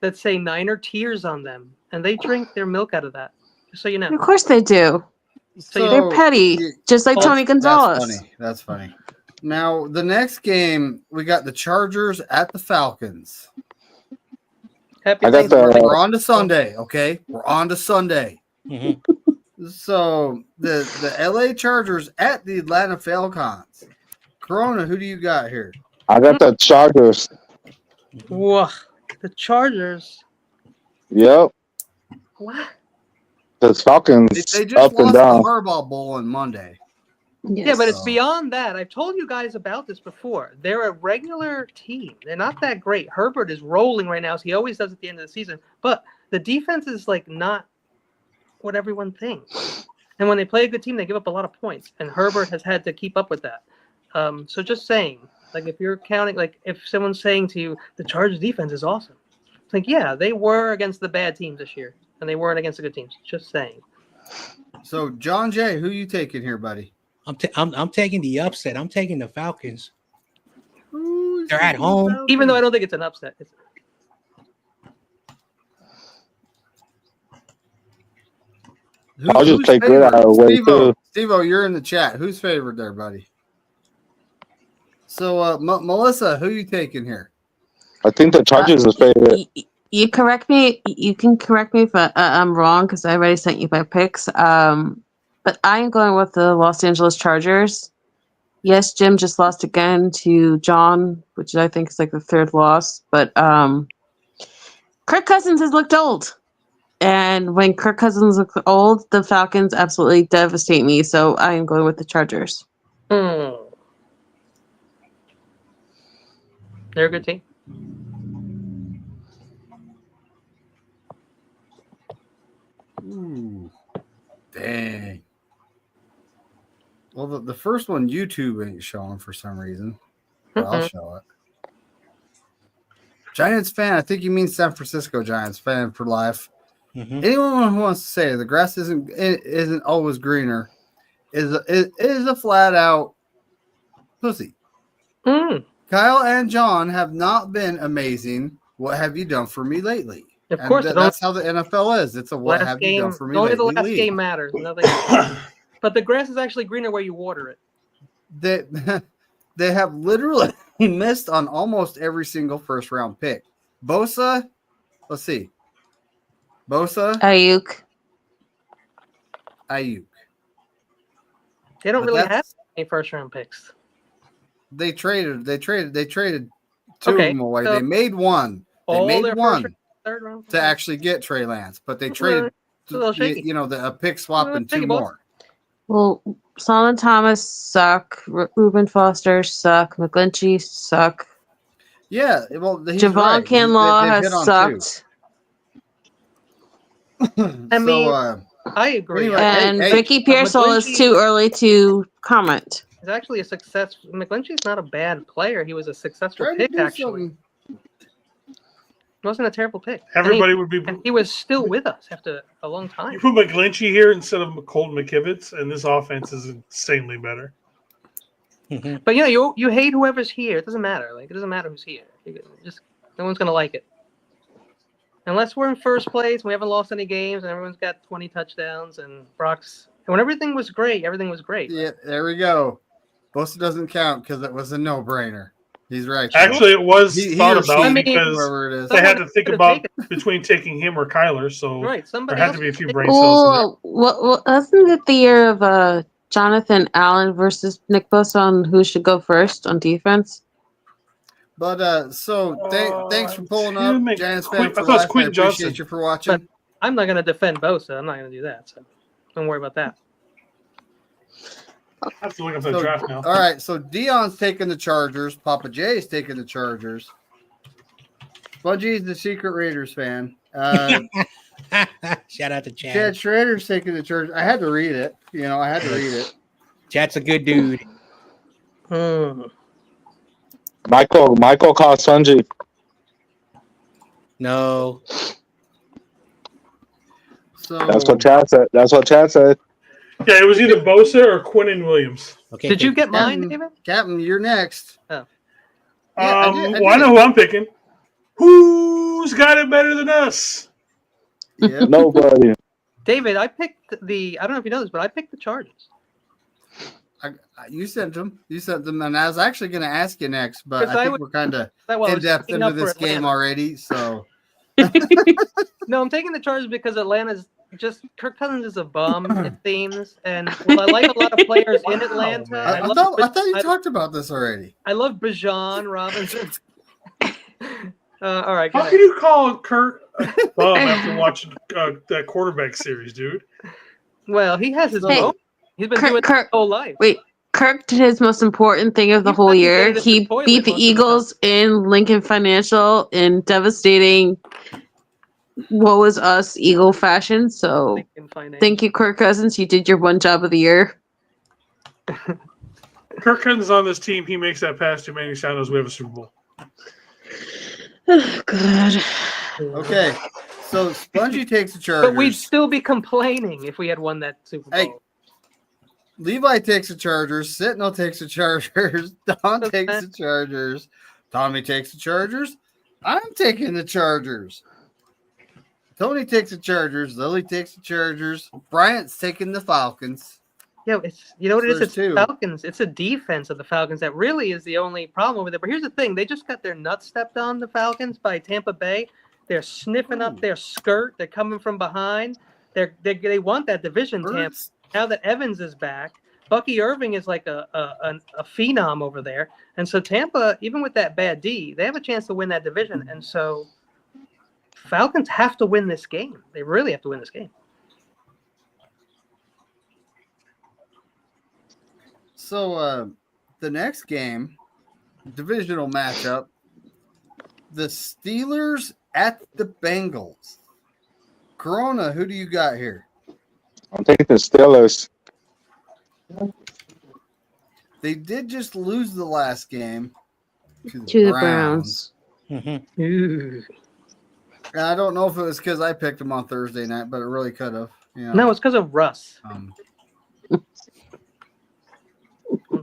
that say Niner Tears on them, and they drink their milk out of that. Just so you know. Of course they do. They're petty, just like Tony Gonzalez. That's funny. Now, the next game, we got the Chargers at the Falcons. We're on to Sunday, okay? We're on to Sunday. Mm-hmm. So, the LA Chargers at the Atlanta Falcons. Corona, who do you got here? I got the Chargers. Whoa, the Chargers. Yep. What? The Falcons They just up lost and down. the Harbaugh Bowl on Monday. Yes. Yeah, but it's beyond that. I've told you guys about this before. They're a regular team. They're not that great. Herbert is rolling right now, as he always does at the end of the season. But the defense is like not what everyone thinks. And when they play a good team, they give up a lot of points. And Herbert has had to keep up with that. So just saying, like if you're counting, like if someone's saying to you, the Chargers defense is awesome. It's like, yeah, they were against the bad teams this year. And they weren't against the good teams. Just saying. So, John Jay, who you taking here, buddy? I'm taking the upset. I'm taking the Falcons. Who's They're at home. Even though I don't think it's an upset. I'll just play good out of the way, too. Steve-O, you're in the chat. Who's favored there, buddy? So, Melissa, who you taking here? I think the Chargers is favorite. You correct me. You can correct me if I'm wrong because I already sent you my picks. But I am going with the Los Angeles Chargers. Yes, Jim just lost again to John, which I think is like the third loss. But Kirk Cousins has looked old. And when Kirk Cousins looks old, the Falcons absolutely devastate me. So I am going with the Chargers. They're a good team. Ooh, dang. Well, the first one YouTube ain't showing for some reason. But I'll show it. Giants fan, I think you mean San Francisco Giants fan for life. Mm-hmm. Anyone who wants to say the grass isn't always greener is a flat out pussy. Kyle and John have not been amazing. What have you done for me lately? Of course, that's how the NFL is. It's a what have you done for me only lately? the last game matters. Nothing else. But the grass is actually greener where you water it. They have literally missed on almost every single first round pick. Bosa, let's see. Bosa, Ayuk. They don't really have any first round picks. They traded two of them away. So they made one. They made one third round to actually get Trey Lance, but they traded a pick swap and two more. Well, Solomon Thomas suck. Reuben Foster suck. McGlinchey suck. Yeah, well, he's Javon right. Kinlaw They've has hit on sucked. two. I mean, So, I agree. anyway, And hey, Ricky Pearsall is McGlinchey too early to comment. is actually a success. McGlinchey's not a bad player. He was a successful try to pick, do actually. something. It wasn't a terrible pick. Everybody would be. And he was still with us after a long time. You put McGlinchey here instead of Colton McKivitz, and this offense is insanely better. But you know, you hate whoever's here. It doesn't matter. Like, it doesn't matter who's here. Just no one's gonna like it. Unless we're in first place, we haven't lost any games, and everyone's got 20 touchdowns, and Brock's. And when everything was great, everything was great. Yeah, there we go. Bosa doesn't count because it was a no-brainer. He's right. Actually, it was He thought or she, about whoever because it is. they had to think about Could've between taking him or Kyler, so Right. there Somebody had else to be a few could brain cells. Well, wasn't it the year of Jonathan Allen versus Nick Bosa on who should go first on defense? But so thanks for pulling Tim up, and Giants Quinn- fan for I thought it was life. I Quentin appreciate Johnson. you for watching. I'm not gonna defend Bosa. I'm not gonna do that. So don't worry about that. I have to look up the draft now. All right, so Dion's taking the Chargers. Papa Jay's taking the Chargers. Spongy's the secret Raiders fan. Shout out to Chad. Chad Schrader's taking the Chargers. I had to read it. I had to read it. Chad's a good dude. Michael called Sunji. No. So That's what Chad said. Yeah, it was either Bosa or Quinnen Williams. Okay. Did you get mine, Captain, David? Captain, you're next. Oh. Yeah, I Well, I know who I'm picking. Who's got it better than us? Yeah. Nobody. David, I picked I don't know if you know this, but I picked the Chargers. You sent them. And I was actually going to ask you next, but I think we're kind of in depth into this game already. So No, I'm taking the Chargers because Atlanta's just Kirk Cousins is a bum, it seems, and I like a lot of players in Atlanta. I thought you talked about this already. I love Bijan Robinson. All right. How can you call Kirk a bum after watching that quarterback series, dude? Well, he has his Hey, own. He's been doing it his whole life. Wait, Kirk did his most important thing of the whole year. He beat the Eagles in Lincoln Financial in devastating what was us Eagle fashion. So thank you, Kirk Cousins. You did your one job of the year. Kirk Cousins is on this team. He makes that pass to Manny Santos. We have a Super Bowl. Oh, God. Okay. So Spongy takes the Chargers. But we'd still be complaining if we had won that Super Bowl. Hey, Levi takes the Chargers. Sentinel takes the Chargers. Don takes the Chargers. Tommy takes the Chargers. I'm taking the Chargers. Tony takes the Chargers. Lily takes the Chargers. Bryant's taking the Falcons. Yo, it's what it is. It's two. Falcons. It's a defense of the Falcons that really is the only problem over there. But here's the thing: they just got their nuts stepped on, the Falcons, by Tampa Bay. They're sniffing up their skirt. They're coming from behind. They want that division. Tampa. Now that Evans is back, Bucky Irving is like a phenom over there, and so Tampa, even with that bad D, they have a chance to win that division. And so Falcons have to win this game. They really have to win this game. So the next game, divisional matchup, the Steelers at the Bengals. Corona, who do you got here? I'm taking the Steelers. They did just lose the last game to the Browns. Mm-hmm. And I don't know if it was because I picked them on Thursday night, but it really could have. No, it's because of Russ.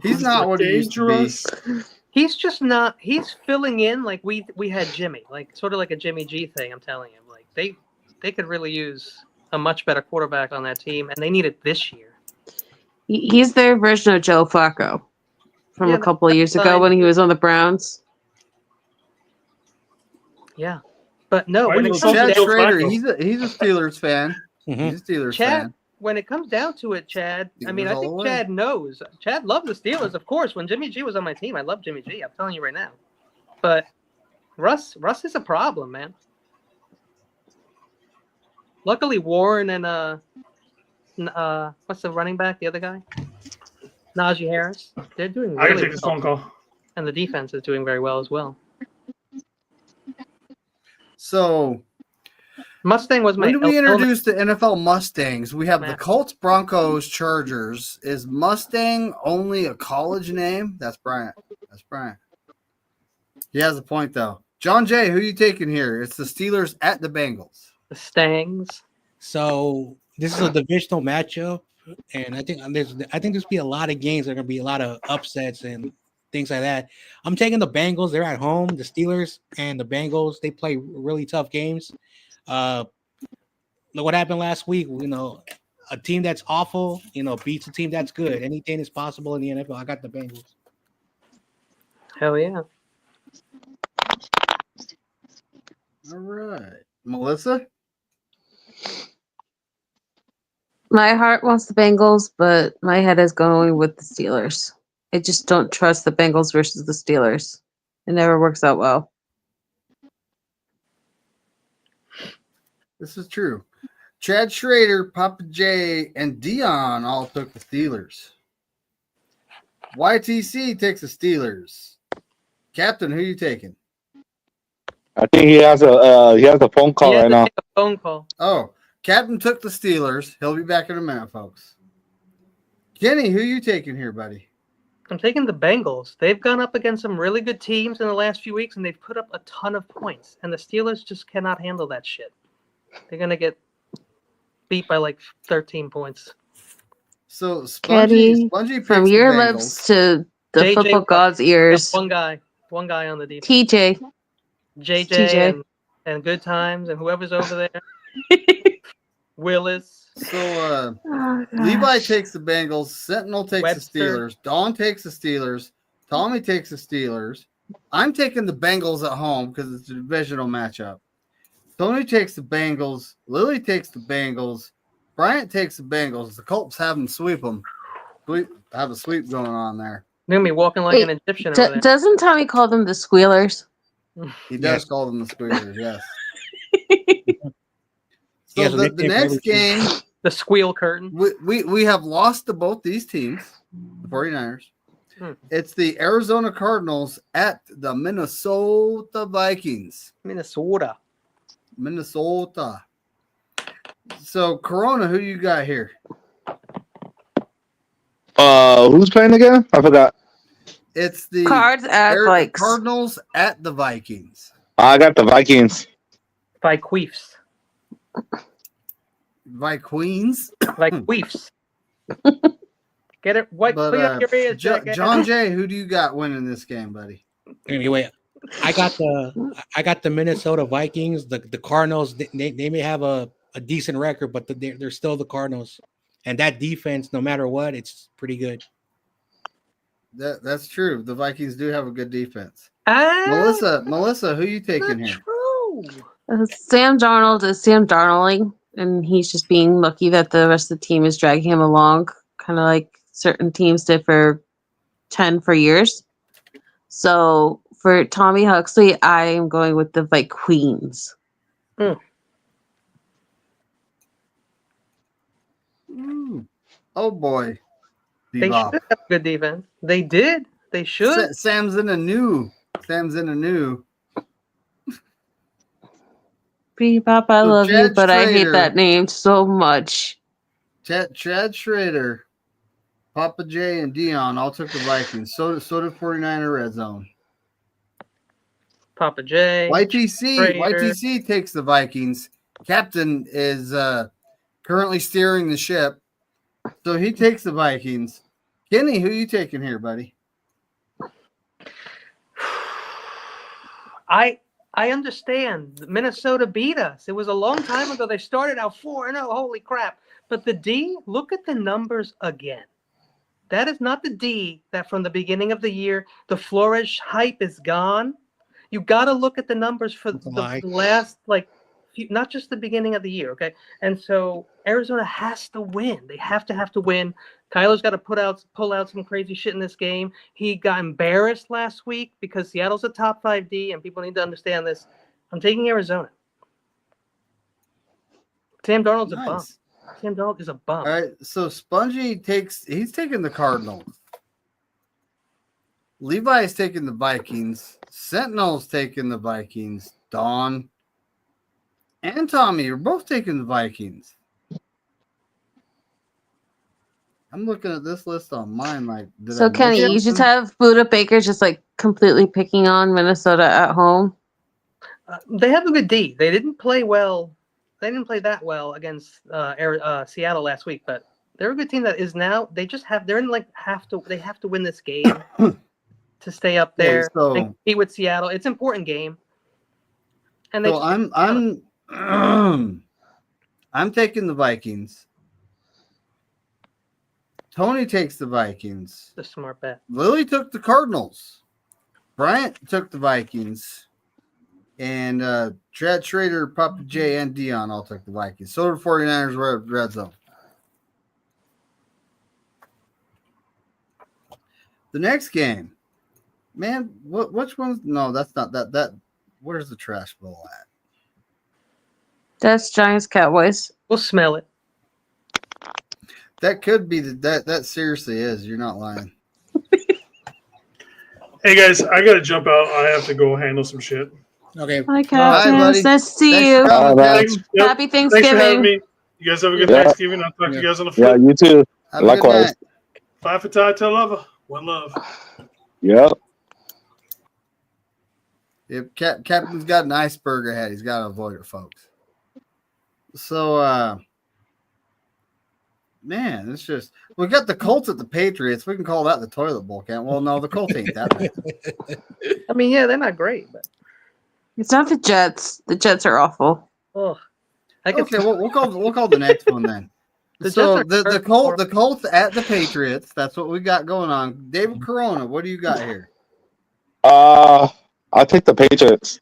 He's not what he used to be. He's just not. He's filling in like we had Jimmy, like sort of like a Jimmy G thing. I'm telling you, like they could really use a much better quarterback on that team, and they need it this year. He's their version of Joe Flacco from a couple of years ago when he was on the Browns. Yeah, but no, when it comes Chad down, Schrader, he's a Steelers fan. He's a Steelers fan. When it comes down to it, Chad, I mean, Steelers I all think the way. Chad knows. Chad loved the Steelers, of course. When Jimmy G was on my team, I love Jimmy G. I'm telling you right now. But Russ is a problem, man. Luckily, Warren and what's the running back? The other guy, Najee Harris. They're doing I can really take this phone call. and the defense is doing very well as well. So Mustang was my. when do we introduce the NFL Mustangs? We have the Man. Colts, Broncos, Chargers. Is Mustang only a college name? That's Bryant. That's Bryant. He has a point though. John Jay, who you taking here? It's the Steelers at the Bengals. The Stangs. So this is a divisional matchup, and I think there's be a lot of games. There are gonna be a lot of upsets and things like that. I'm taking the Bengals. They're at home. The Steelers and the Bengals, they play really tough games. Look what happened last week. You know, a team that's awful, beats a team that's good. Anything is possible in the NFL. I got the Bengals. Hell yeah. All right. Melissa? My heart wants the Bengals, but my head is going with the Steelers. I just don't trust the Bengals versus the Steelers. It never works out well. This is true. Chad Schrader, Papa J, and Dion all took the Steelers. YTC takes the Steelers. Captain, who you taking? I think he has a phone call He had right to now. take a phone call. Oh, Captain took the Steelers. He'll be back in a minute, folks. Kenny, who you taking here, buddy? I'm taking the Bengals. They've gone up against some really good teams in the last few weeks, and they've put up a ton of points. And the Steelers just cannot handle that shit. They're gonna get beat by like 13 points. So Kenny, Spongy picks from the your Bengals. lips to the JJ football god's ears. One guy on the defense. TJ. JJ TJ. and Good Times and whoever's over there. Willis. So Oh, gosh. Levi takes the Bengals. Sentinel takes Webster. the Steelers. Dawn takes the Steelers. Tommy takes the Steelers. I'm taking the Bengals at home because it's a divisional matchup. Tony takes the Bengals. Lily takes the Bengals. Bryant takes the Bengals. The Colts have them sweep them. Have a sweep going on there. They're gonna be walking like an Egyptian over there. Doesn't Tommy call them the Squealers? He does Yes. call them the Squealers, yes. He has So a the nickname for next every team. game, The squeal curtain. we have lost to both these teams, the 49ers. It's the Arizona Cardinals at the Minnesota Vikings. Minnesota. So Corona, who you got here? Who's playing again? I forgot. It's the Cards at Vikes. Cardinals at the Vikings. I got the Vikings. By queefs. Vikings. Like queefs. Get it? What? But Clean up your ears, John Jay, who do you got winning this game, buddy? Anyway, I got the Minnesota Vikings. The Cardinals, they may have a decent record, but they're still the Cardinals. And that defense, no matter what, it's pretty good. That's true. The Vikings do have a good defense. Ah, Melissa, who you taking not here? true. Sam Darnold is Sam Darnolding, and he's just being lucky that the rest of the team is dragging him along, kind of like certain teams did for years. So for Tommy Huxley, I am going with the Vikings. Oh boy. They Bebop. should have good defense. They did. They should. Sam's in a new. Bebop, I So love you, Chad but I hate Schrader- that name so much. Chad Schrader, Papa J, and Dion all took the Vikings. So did 49er Red Zone. Papa J. YTC takes the Vikings. Captain is currently steering the ship, so he takes the Vikings. Kenny, who you taking here, buddy? I understand. Minnesota beat us. It was a long time ago. They started out 4-0. Holy crap. But the D, look at the numbers again. That is not the D that from the beginning of the year, the Flores hype is gone. You got to look at the numbers for the last, not just the beginning of the year, okay? And so Arizona has to win. They have to win. Kyler's got to pull out some crazy shit in this game. He got embarrassed last week because Seattle's a top 5 D, and people need to understand this. I'm taking Arizona. Sam Darnold's a bum. Sam Darnold is a bum. All right, so Spongy he's taking the Cardinals. Levi's taking the Vikings. Sentinel's taking the Vikings. Dawn, and Tommy, you're both taking the Vikings. I'm looking at this list on mine. Like, So Kenny, you just have Buda Baker just like completely picking on Minnesota at home. They have a good D. They didn't play well. They didn't play that well against Seattle last week, but they're a good team that is now. They just have. They're in like They have to win this game to stay up there and compete with Seattle. It's an important game. And so I'm taking the Vikings. Tony takes the Vikings. The smart bet. Lily took the Cardinals. Bryant took the Vikings. And Chad Schrader, Papa J, and Dion all took the Vikings. So did 49ers were red zone. The next game. Man, which one's no, that's not that. Where's the trash bowl at? That's Giants Cowboys. We'll smell it. That could be that seriously is. You're not lying. Hey guys, I gotta jump out. I have to go handle some shit. Okay. Hi, Captain. Nice to see you. Happy Thanksgiving. Thanks for having me. You guys have a good Thanksgiving. I'll talk to you guys on the flip. Yeah, you too. Likewise. Bye for Ty. Tell lover. One love. Yep. If Captain's got an iceberg ahead, he's got to avoid it, folks. So, man, it's just we got the Colts at the Patriots. We can call that the toilet bowl, can't we? Well, no, the Colts ain't that bad. I mean, yeah, they're not great, but it's not the Jets. The Jets are awful. Oh, okay. We'll call the next one then. The Colts at the Patriots. That's what we got going on. David Corona, what do you got here? I take the Patriots.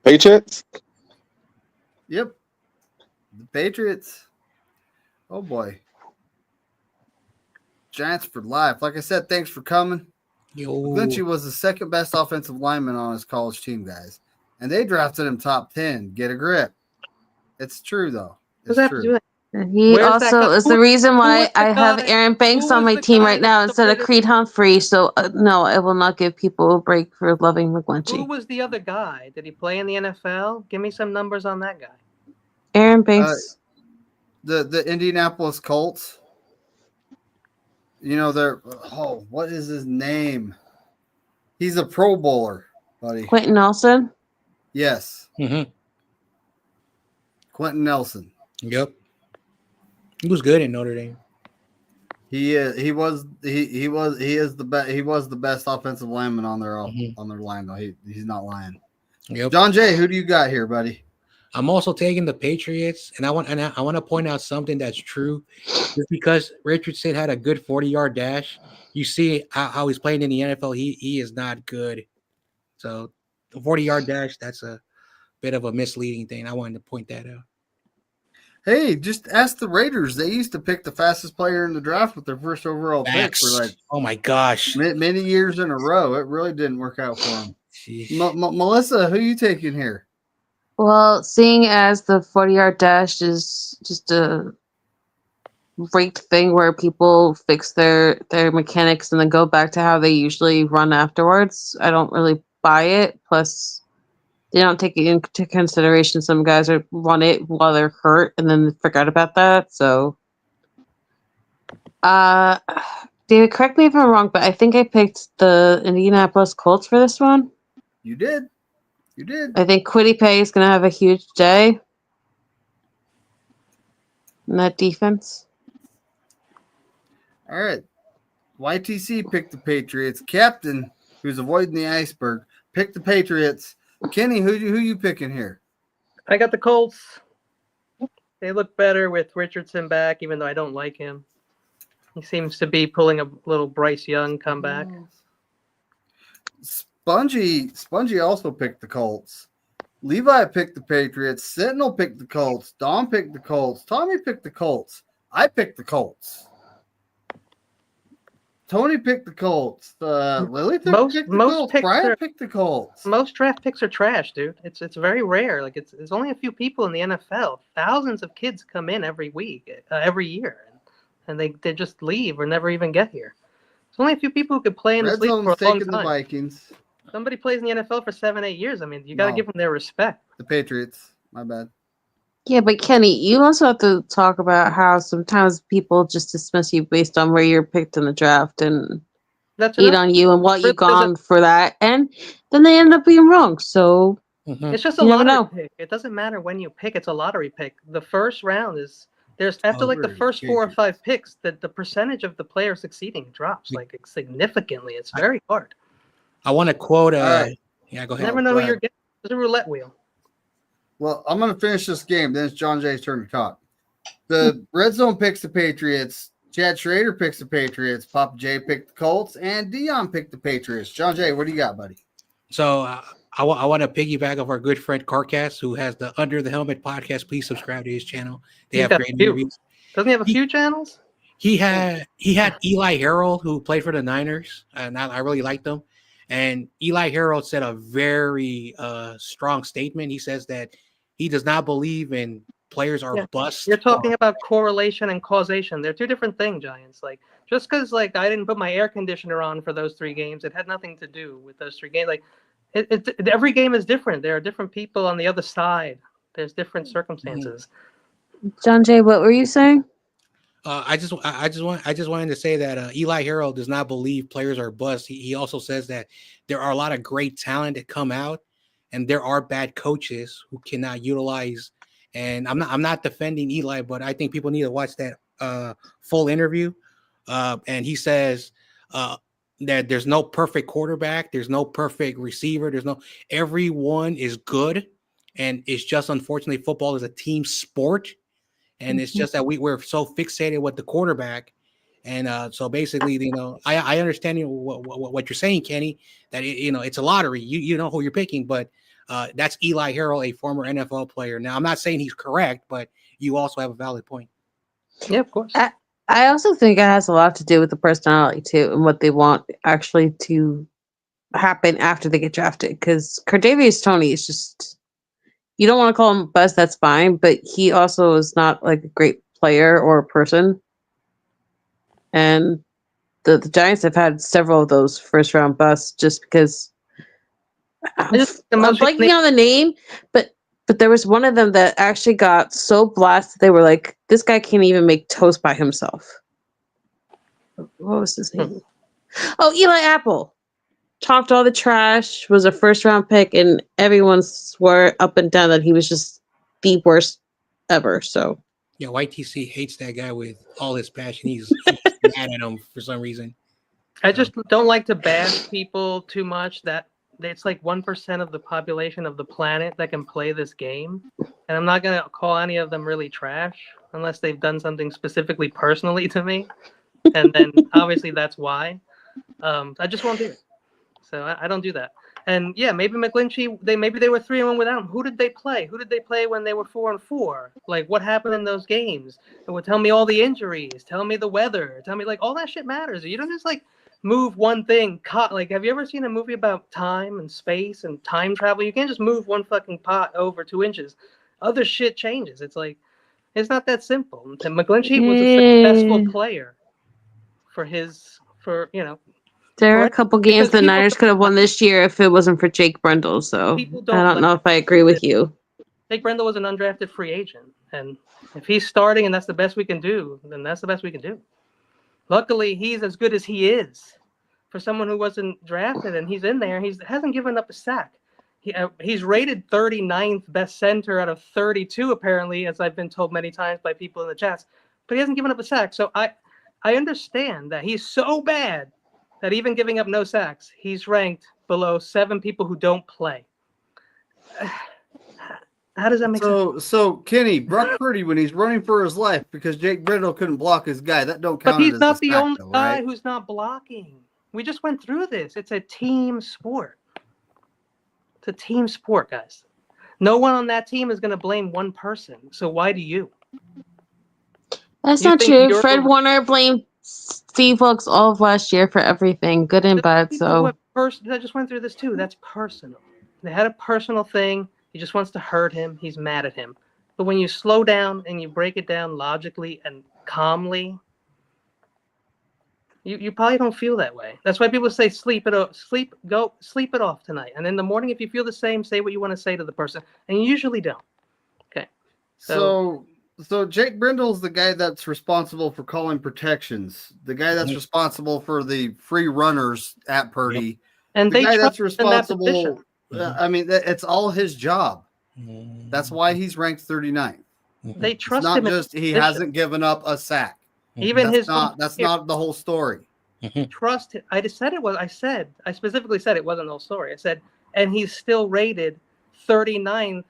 Patriots? Yep. The Patriots. Oh boy. Giants for life. Like I said, thanks for coming. Vinci was the second best offensive lineman on his college team, guys. And they drafted him top 10. Get a grip. It's true, though. It's true. He also is the reason why I have Aaron Banks on my team right now instead of Creed Humphrey. So, no, I will not give people a break for loving McGlinchey. Who was the other guy? Did he play in the NFL? Give me some numbers on that guy. Aaron Banks. The Indianapolis Colts. You know, what is his name? He's a Pro Bowler, buddy. Quentin Nelson? Yes. Mm-hmm. Quentin Nelson. Yep. He was good in Notre Dame. He was the best offensive lineman on their line though. He's not lying. Yep. John Jay, who do you got here, buddy? I'm also taking the Patriots, and I want to point out something that's true. Just because Richardson had a good 40-yard dash, you see how he's playing in the NFL. He is not good. So the 40-yard dash, that's a bit of a misleading thing. I wanted to point that out. Hey, just ask the Raiders. They used to pick the fastest player in the draft with their first overall pick for like, oh my gosh, many years in a row. It really didn't work out for them. Melissa, who are you taking here? Well, seeing as the 40-yard dash is just a rigged thing where people fix their mechanics and then go back to how they usually run afterwards, I don't really buy it. Plus, they don't take it into consideration. Some guys run it while they're hurt and then forget about that. So, David, correct me if I'm wrong, but I think I picked the Indianapolis Colts for this one. You did. You did. I think Kwity Paye is going to have a huge day in that defense. All right. YTC picked the Patriots. Captain, who's avoiding the iceberg, picked the Patriots. Kenny, who you picking here? I got the Colts. They look better with Richardson back, even though I don't like him. He seems to be pulling a little Bryce Young comeback. Spongy also picked the Colts. Levi picked the Patriots. Sentinel picked the Colts. Dom picked the Colts. Tommy picked the Colts. I picked the Colts. Tony picked the Colts. Lily picked the Colts. Brian picked the Colts. Most draft picks are trash, dude. It's very rare. Like there's only a few people in the NFL. Thousands of kids come in every week, every year, and they just leave or never even get here. There's only a few people who could play in this league for a long time. The Vikings. Somebody plays in the NFL for 7-8 years. I mean, you got to No. give them their respect. The Patriots. My bad. Yeah, but Kenny, you also have to talk about how sometimes people just dismiss you based on where you're picked in the draft and That's eat enough. on you and what Really you've gone for that, and then they end up being wrong. So It's just a you never lottery know. pick. It doesn't matter when you pick. It's a lottery pick. The first round is there's after like the Agree. first 4 or 5 picks that the percentage of the player succeeding drops like significantly. It's very hard. I want to quote. All right. Yeah, go You ahead. never know go who ahead. you're getting. It's a roulette wheel. Well, I'm going to finish this game. Then it's John Jay's turn to talk. The Red Zone picks the Patriots. Chad Schrader picks the Patriots. Papa J picked the Colts. And Dion picked the Patriots. John Jay, what do you got, buddy? So I want to piggyback off our good friend Carcast, who has the Under the Helmet podcast. Please subscribe to his channel. They He's have got great a few. interviews. Doesn't he have a few channels? He had Eli Harold, who played for the Niners, and I really liked him. And Eli Harold said a very strong statement. He says that he does not believe in players are bust. You're talking about correlation and causation. They're two different things, Giants. Like just because like I didn't put my air conditioner on for those 3 games, it had nothing to do with those 3 games. Like every game is different. There are different people on the other side. There's different circumstances. John Jay, what were you saying? I just wanted to say that Eli Harold does not believe players are bust. He also says that there are a lot of great talent that come out, and there are bad coaches who cannot utilize. And I'm not defending Eli, but I think people need to watch that full interview. And he says that there's no perfect quarterback, there's no perfect receiver, everyone is good, and it's just unfortunately football is a team sport. And it's just that we're so fixated with the quarterback. And so basically, I understand what you're saying, Kenny, that it's a lottery. You know who you're picking, but that's Eli Harold, a former NFL player. Now, I'm not saying he's correct, but you also have a valid point. Yeah, of course. I also think it has a lot to do with the personality too, and what they want actually to happen after they get drafted. Because Kadarius Toney is just, you don't want to call him bust, that's fine, but he also is not like a great player or a person. And the Giants have had several of those first round busts just because I'm blanking on the name, but there was one of them that actually got so blasted they were like, this guy can't even make toast by himself. What was his name? Oh, Eli Apple. Talked all the trash, was a first round pick, and everyone swore up and down that he was just the worst ever. So yeah, YTC hates that guy with all his passion. He's mad at him for some reason. I just don't like to bash people too much. That it's like 1% of the population of the planet that can play this game, and I'm not gonna call any of them really trash unless they've done something specifically personally to me, and then obviously that's why. I just won't do it. So I don't do that. And yeah, maybe McGlinchey, maybe they were 3-1 without him. Who did they play? Who did they play when they were 4-4? Like what happened in those games? It would tell me all the injuries, tell me the weather, tell me like all that shit matters. You don't just like move one thing. Like have you ever seen a movie about time and space and time travel? You can't just move one fucking pot over 2 inches. Other shit changes. It's like it's not that simple. And McGlinchey was a successful player for there are a couple games the Niners could have won this year if it wasn't for Jake Brendel. So I don't know if I agree with you. Jake Brendel was an undrafted free agent, and if he's starting and that's the best we can do, then that's the best we can do. Luckily, he's as good as he is for someone who wasn't drafted, and he's in there. He hasn't given up a sack. He's rated 39th best center out of 32, apparently, as I've been told many times by people in the chats. But he hasn't given up a sack. So I understand that he's so bad that even giving up no sacks, he's ranked below 7 people who don't play. How does that make sense? So Kenny, Brock Purdy, when he's running for his life because Jake Brendel couldn't block his guy, that don't count. But he's not the only guy right? who's not blocking. We just went through this. It's a team sport. It's a team sport, guys. No one on that team is going to blame one person. So why do you? That's not true. Fred Warner blamed Steve Wilkes all of last year for everything, good and bad. So I just went through this too. That's personal. They had a personal thing. He just wants to hurt him. He's mad at him. But when you slow down and you break it down logically and calmly, You probably don't feel that way. That's why people say sleep it off tonight. And in the morning, if you feel the same, say what you want to say to the person. And you usually don't. Okay. So Jake Brindle's the guy that's responsible for calling protections. The guy that's responsible for the free runners at Purdy. Yep. And the guy that's responsible. I mean, it's all his job. That's why he's ranked 39th. They trust it's not him. Just he hasn't given up a sack. Even that's not the whole story. Trust him. I specifically said it wasn't the whole story. I said, and he's still rated 39th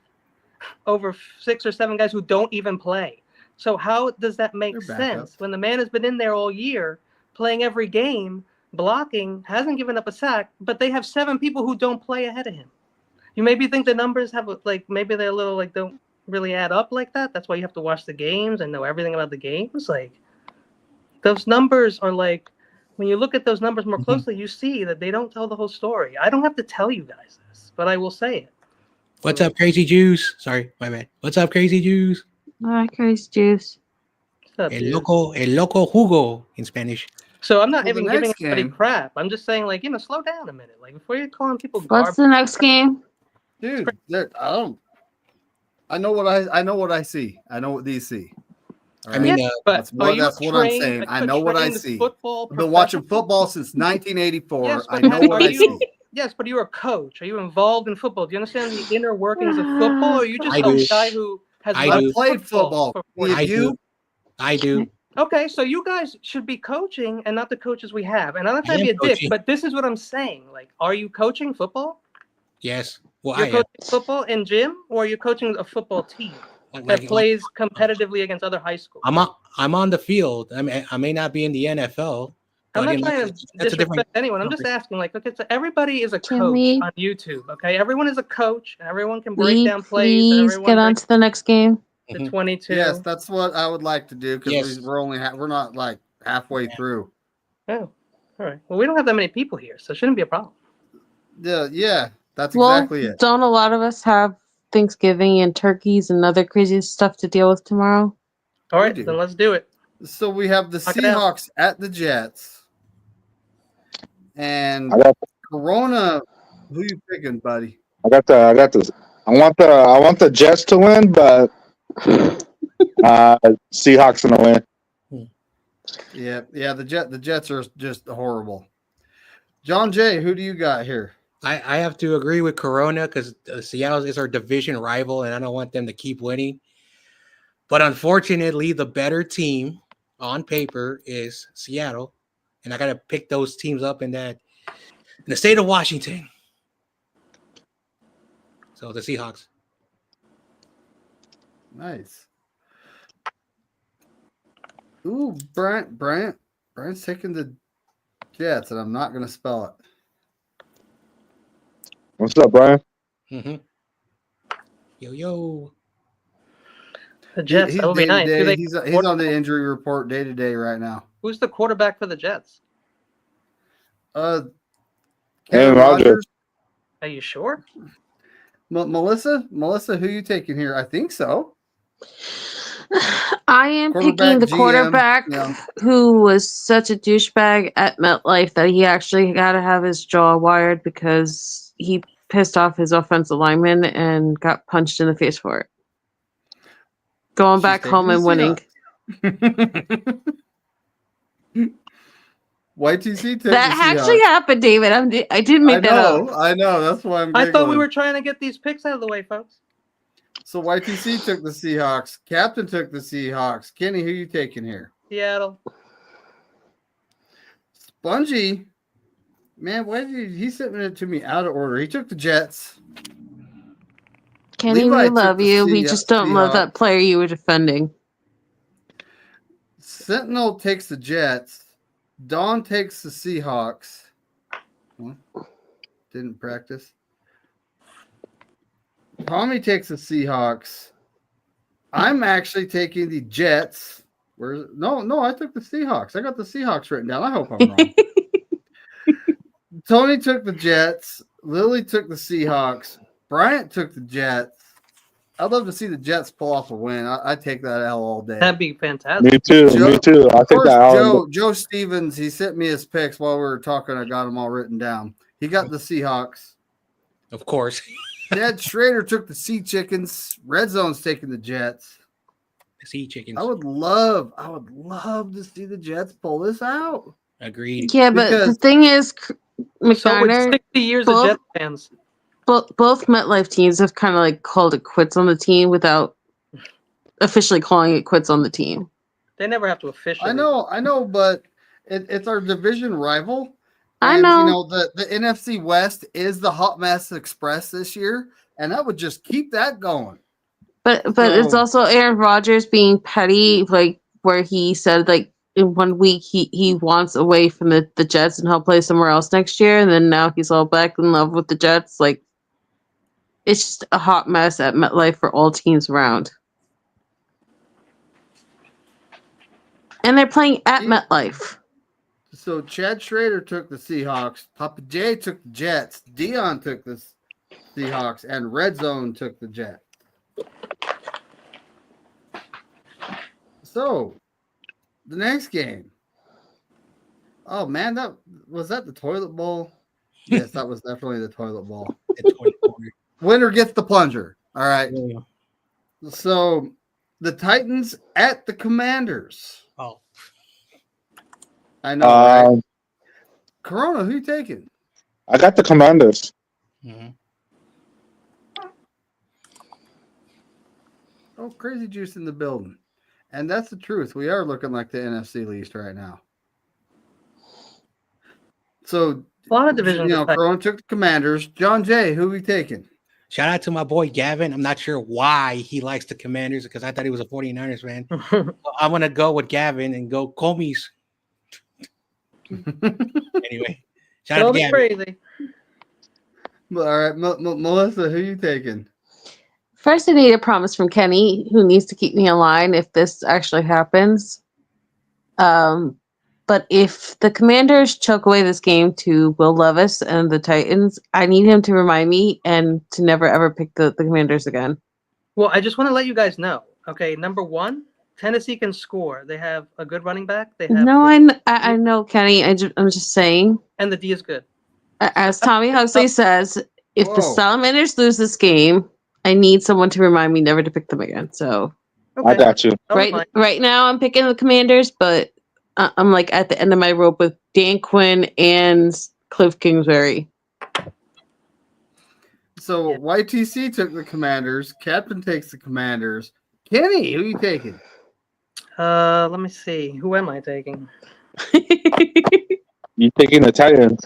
over 6 or 7 guys who don't even play. So how does that make sense when the man has been in there all year, playing every game, blocking, hasn't given up a sack, but they have 7 people who don't play ahead of him? You maybe think the numbers have maybe they're a little don't really add up like that. That's why you have to watch the games and know everything about the games. Those numbers are when you look at those numbers more closely, you see that they don't tell the whole story. I don't have to tell you guys this, but I will say it. What's up, Crazy Jews? Sorry, my bad. What's up, Crazy Jews? Hi, Crazy Jews. El loco jugo in Spanish. So I'm not even giving anybody crap. I'm just saying, slow down a minute. Before you're calling people garbage. What's the next game? Dude, I know what I see. I know what these see. Right? I mean, that's what I'm saying. I know what I see. I've been watching football since 1984. Yes, I know what I see. Yes, but you're a coach. Are you involved in football? Do you understand the inner workings of football? Or are you just a guy who has played football? I do. Okay, so you guys should be coaching and not the coaches we have. And I'm not trying to be a dick, but this is what I'm saying. Are you coaching football? Yes. Well, you're coaching football in gym, or are you coaching a football team that plays competitively against other high schools? I'm on the field. I may not be in the NFL. I'm not trying to disrespect anyone. I'm just asking, everybody is a coach on YouTube, okay? Everyone is a coach, and everyone can break down plays. Please get on to the next game. The 22. Yes, that's what I would like to do because we're not halfway through. Oh, all right. Well, we don't have that many people here, so it shouldn't be a problem. Yeah, that's exactly it. Don't a lot of us have Thanksgiving and turkeys and other crazy stuff to deal with tomorrow? All right, then let's do it. So we have the Seahawks at the Jets. And Corona, who you picking, buddy? I got this. I want the Jets to win, but Seahawks gonna win. Yeah. The Jets are just horrible. John Jay, who do you got here? I have to agree with Corona because Seattle is our division rival, and I don't want them to keep winning. But unfortunately, the better team on paper is Seattle, and I got to pick those teams up in the state of Washington. So the Seahawks. Nice. Ooh, Brian's taking the Jets, and I'm not going to spell it. What's up, Brian? Mm-hmm. Yo. The Jets, that would be nice. He's on the injury report day to day right now. Who's the quarterback for the Jets? Aaron Rodgers. Are you sure? Melissa, who you taking here? I think so. I am picking the quarterback who was such a douchebag at MetLife that he actually got to have his jaw wired because he pissed off his offensive lineman and got punched in the face for it. Going back home and winning. YTC took that actually happened, David. I didn't make that up. I know. That's why I'm. I thought we were trying to get these picks out of the way, folks. So YTC took the Seahawks. Captain took the Seahawks. Kenny, who you taking here? Seattle. Spongy, man, he's sending it to me out of order. He took the Jets. Kenny, we love you. We just don't love that player you were defending. Sentinel takes the Jets. Dawn takes the Seahawks. Didn't practice. Tommy takes the Seahawks. I'm actually taking the Jets. No, I took the Seahawks. I got the Seahawks written down. I hope I'm wrong. Tony took the Jets. Lily took the Seahawks. Bryant took the Jets. I'd love to see the Jets pull off a win. I'd take that L all day. That'd be fantastic. Me too. Joe- Me too. I Of think course, that. Joe Stevens, he sent me his picks while we were talking. I got them all written down. He got the Seahawks. Of course. Chad Schrader took the Sea Chickens. Red Zone's taking the Jets. Sea chickens. I would love to see the Jets pull this out. Agreed. Yeah, but the Because- thing is, So with McNair, 60 years both- of Jets fans. both MetLife teams have kind of like called it quits on the team without officially calling it quits on the team. They never have to officially. I know, but it's our division rival. I And, know. You know, the NFC West is the Hot Mess Express this year, and I would just keep that going. But it's also Aaron Rodgers being petty, like where he said like in 1 week he wants away from the Jets and he'll play somewhere else next year, and then now he's all back in love with the Jets. Like it's just a hot mess at MetLife for all teams around. And they're playing at MetLife. So Chad Schrader took the Seahawks, Papa J took the Jets, Dion took the Seahawks, and Red Zone took the Jets. So the next game. Oh man, was that the toilet bowl? Yes, that was definitely the toilet bowl. Winner gets the plunger. All right. Yeah. So the Titans at the Commanders. Oh. I know, right? Corona, who you taking? I got the Commanders. Mm-hmm. Oh, crazy juice in the building. And that's the truth. We are looking like the NFC least right now. So, A lot of divisions. you know, Corona took the Commanders. John Jay, who we taking? Shout out to my boy Gavin. I'm not sure why he likes the Commanders because I thought he was a 49ers fan. So I'm going to go with Gavin and go Comies. Anyway, shout out to Gavin. Crazy. All right, Melissa, who you taking? First, I need a promise from Kenny, who needs to keep me in line if this actually happens. But if the Commanders choke away this game to Will Levis and the Titans, I need him to remind me and to never ever pick the Commanders again. Well, I just want to let you guys know. Okay, number one, Tennessee can score. They have a good running back. They have No, I know, Kenny. I'm just saying. And the D is good. As Tommy Huxley says, if the Whoa. Salamanders lose this game, I need someone to remind me never to pick them again. So I got you. That was mine. right now, I'm picking the Commanders, but I'm like at the end of my rope with Dan Quinn and Cliff Kingsbury. So YTC took the Commanders. Captain takes the Commanders. Kenny, who you taking? Let me see. Who am I taking? You taking the Titans?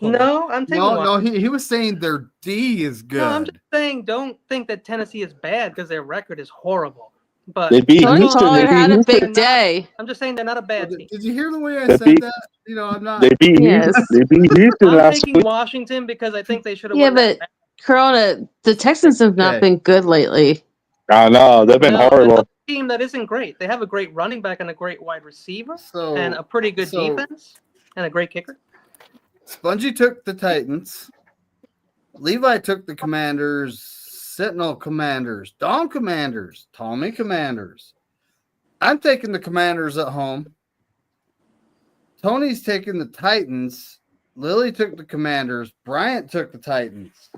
No, I'm taking. No, he was saying their D is good. No, I'm just saying. Don't think that Tennessee is bad because their record is horrible. But They beat Tony Houston. Pollard They beat had a Houston. big day. I'm just saying they're not a bad team. Did you hear the way I They said beat- that? You know, I'm not. They beat Yes. Houston. They beat Houston I'm last taking week. Washington because I think they should have. Yeah, won that but Corona, the Texans have not Okay. been good lately. I know they've been No, horrible. another team that isn't great. They have a great running back and a great wide receiver So and a pretty good defense and a great kicker. Spongy took the Titans. Levi took the Commanders. Sentinel Commanders. Dom Commanders. Tommy Commanders. I'm taking the Commanders at home. Tony's taking the Titans. Lily took the Commanders. Bryant took the Titans.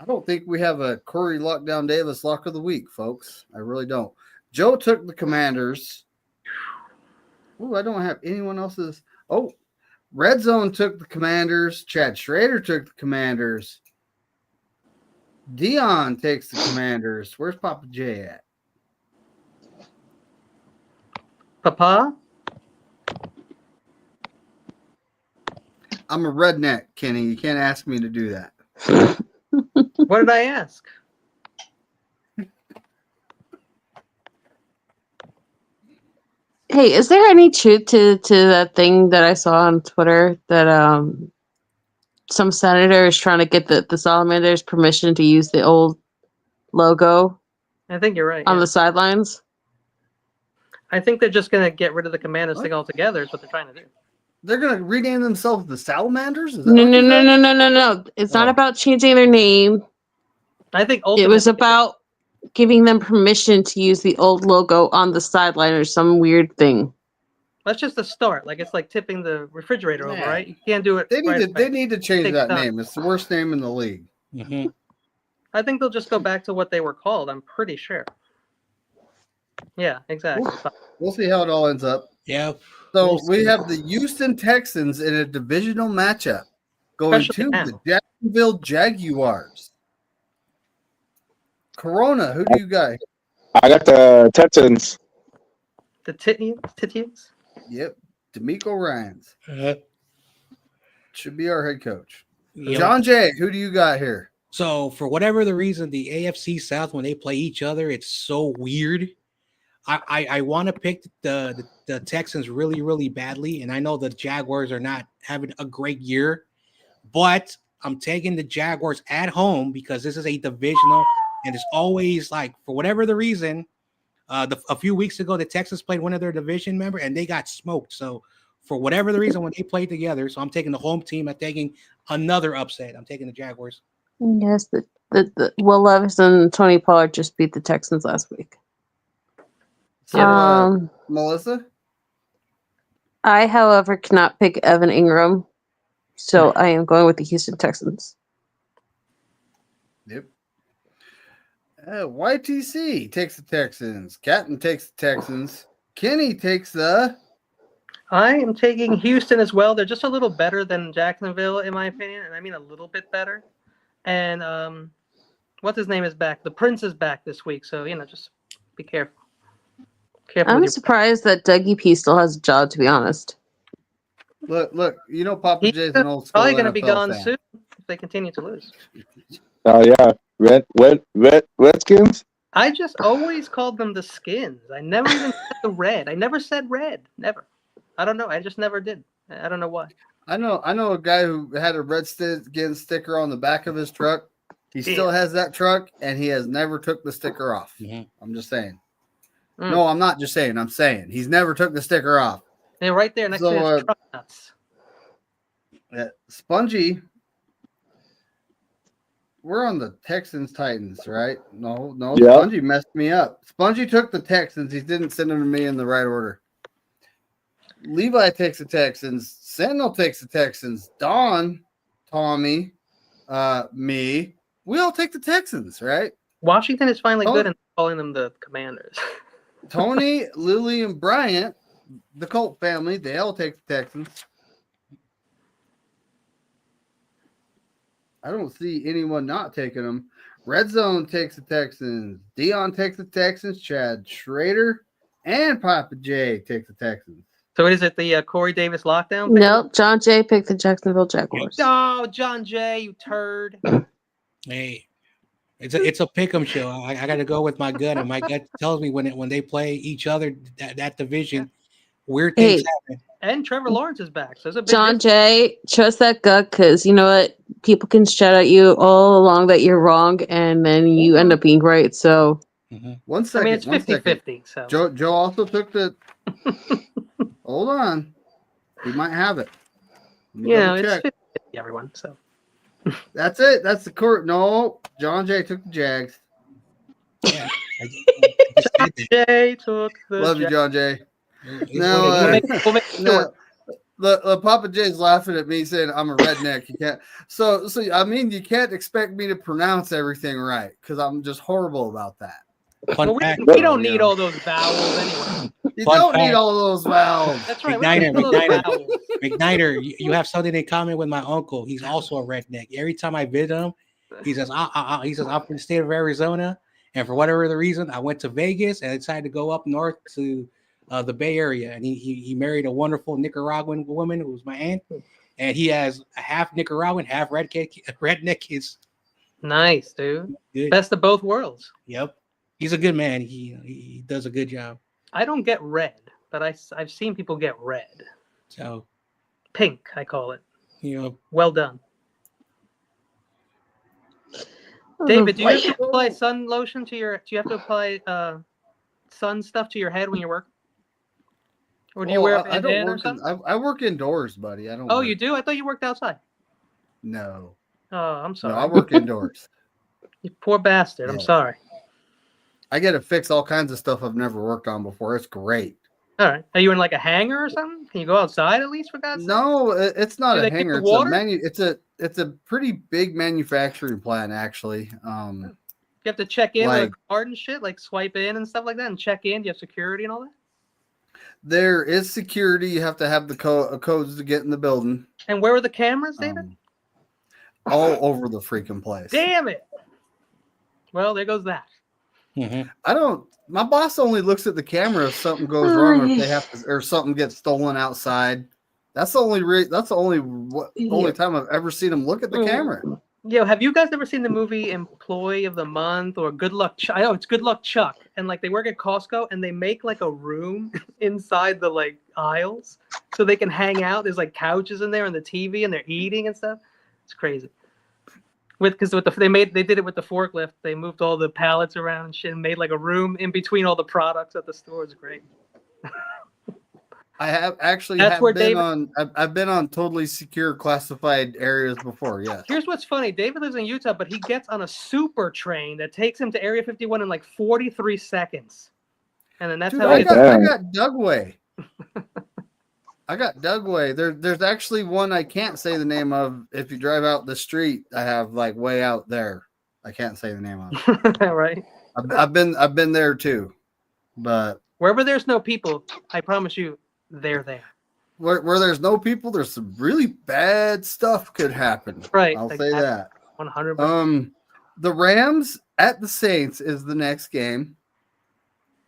I don't think we have a Corey Lockdown Davis lock of the week, folks. I really don't. Joe took the Commanders. Oh, I don't have anyone else's. Oh, Red Zone took the Commanders. Chad Schrader took the Commanders. Dion takes the Commanders. Where's Papa J at? Papa? I'm a redneck, Kenny. You can't ask me to do that. What did I ask? Hey, is there any truth to that thing that I saw on Twitter that some senator is trying to get the Salamanders permission to use the old logo I think you're right. on yeah. the sidelines? I think they're just going to get rid of the Commanders thing altogether is what they're trying to do. They're going to rename themselves the Salamanders? Is that No, what no, you no, said? no, no, no, no. It's not Oh. about changing their name. I think It was ultimately- about giving them permission to use the old logo on the sideline or some weird thing. That's just a start. Like it's like tipping the refrigerator over, right? You can't do it. They need right to. away. They need to change Takes that time. name. It's the worst name in the league. Mm-hmm. I think they'll just go back to what they were called. I'm pretty sure. Yeah, exactly. We'll see how it all ends up. Yeah. So we have the Houston Texans in a divisional matchup going Especially to now. the Jacksonville Jaguars. Corona, who do you got? I got the Texans. The Titians? Yep, D'Amico Ryans should be our head coach. Yep. John Jay, who do you got here? So for whatever the reason, the AFC South, when they play each other, it's so weird. I want to pick the Texans really, really badly, and I know the Jaguars are not having a great year, but I'm taking the Jaguars at home because this is a divisional, and it's always like, for whatever the reason, a few weeks ago, the Texans played one of their division members, and they got smoked. So for whatever the reason, when they played together, so I'm taking the home team. I'm taking another upset. I'm taking the Jaguars. Yes, the Will Levis and Tony Pollard just beat the Texans last week. So, Melissa? I, however, cannot pick Evan Ingram, so I am going with the Houston Texans. Yep. YTC takes the Texans. Catton takes the Texans. Kenny takes the... I am taking Houston as well. They're just a little better than Jacksonville, in my opinion, and I mean a little bit better. And what's his name is back. The Prince is back this week, so just be careful. I'm surprised that Dougie P still has a job, to be honest. Look, Papa J's an old school probably going to NFL be gone fan. soon if they continue to lose. Oh yeah, Redskins. I just always called them the Skins. I never even said the red. I never said red. Never. I don't know. I just never did. I don't know why. I know a guy who had a Redskin sticker on the back of his truck. He still has that truck, and he has never took the sticker off. Mm-hmm. I'm just saying. No, I'm not just saying. I'm saying he's never took the sticker off. Yeah, right there next to his truck nuts. Spongy. We're on the Texans Titans, right? No. Yep. Spongy messed me up. Spongy took the Texans. He didn't send them to me in the right order. Levi takes the Texans. Sentinel takes the Texans. Don, Tommy, me. We all take the Texans, right? Washington is finally good at calling them the Commanders. Tony, Lily, and Bryant, the Colt family, they all take the Texans. I don't see anyone not taking them. Red Zone takes the Texans. Dion takes the Texans. Chad Schrader and Papa J take the Texans. So is it the Corey Davis lockdown? Nope, John Jay picked the Jacksonville Jaguars. Oh, John Jay, you turd. Hey, it's a pick'em show. I got to go with my gut, and my gut tells me when they play each other, that division, weird things happen. And Trevor Lawrence is back. So John Jay, trust that gut, because you know what? People can shout at you all along that you're wrong, and then you end up being right. So, 1 second. I mean, it's 50-50. So Joe also took the. Hold on, he might have it. It's 50-50, everyone. So that's it. That's the court. No, John Jay took the Jags. Yeah, John Jay took the. Love you, John Jay. Now, we'll make sure. the Papa J's laughing at me saying I'm a redneck. You can't. So I mean, you can't expect me to pronounce everything right because I'm just horrible about that. Well, we don't need all those vowels anyway. You don't need all those vowels. That's right. McNider, you have something in common with my uncle. He's also a redneck. Every time I visit him, he says, I'm from the state of Arizona, and for whatever the reason, I went to Vegas and I decided to go up north to the Bay Area, and he married a wonderful Nicaraguan woman who was my aunt, and he has a half Nicaraguan, half redneck kids. Nice, dude. Good. Best of both worlds. Yep. He's a good man. He does a good job. I don't get red, but I've seen people get red. So pink, I call it. Well done. David, do you have to apply sun lotion to your? Do you have to apply sun stuff to your head when you work? Or do you wear a bandana or something? I work indoors, buddy. I don't. Oh, you do? I thought you worked outside. No. Oh, I'm sorry. No, I work indoors. You poor bastard. I'm sorry. I get to fix all kinds of stuff I've never worked on before. It's great. All right. Are you in like a hangar or something? Can you go outside at least for God's sake? No, it's not Do a they give hangar. you It's water? it's a pretty big manufacturing plant actually. You have to check in with like- a card and shit, like swipe in and stuff like that, and check in. Do you have security and all that? There is security. You have to have the codes to get in the building. And where are the cameras, David? All over the freaking place. Damn it! Well, there goes that. I don't. My boss only looks at the camera if something goes wrong, or if they have to, or something gets stolen outside. That's the only time I've ever seen him look at the camera. Yo, have you guys ever seen the movie Employee of the Month or Good Luck Chuck? I know it's Good Luck Chuck, and like they work at Costco and they make like a room inside the like aisles so they can hang out. There's like couches in there and the TV, and they're eating and stuff. It's crazy. They did it with the forklift. They moved all the pallets around and shit and made like a room in between all the products at the store. It's great. I have actually I've been on totally secure classified areas before. Yeah. Here's what's funny. David lives in Utah, but he gets on a super train that takes him to Area 51 in like 43 seconds. And then that's Dude, how I he gets. got Dugway. I got Dugway. There's actually one I can't say the name of. If you drive out the street, I have like way out there. I can't say the name of. Right. I've been there too, but wherever there's no people, I promise you, they're there. Where there's no people, there's some really bad stuff could happen. Right. I'll say that. 100%. The Rams at the Saints is the next game.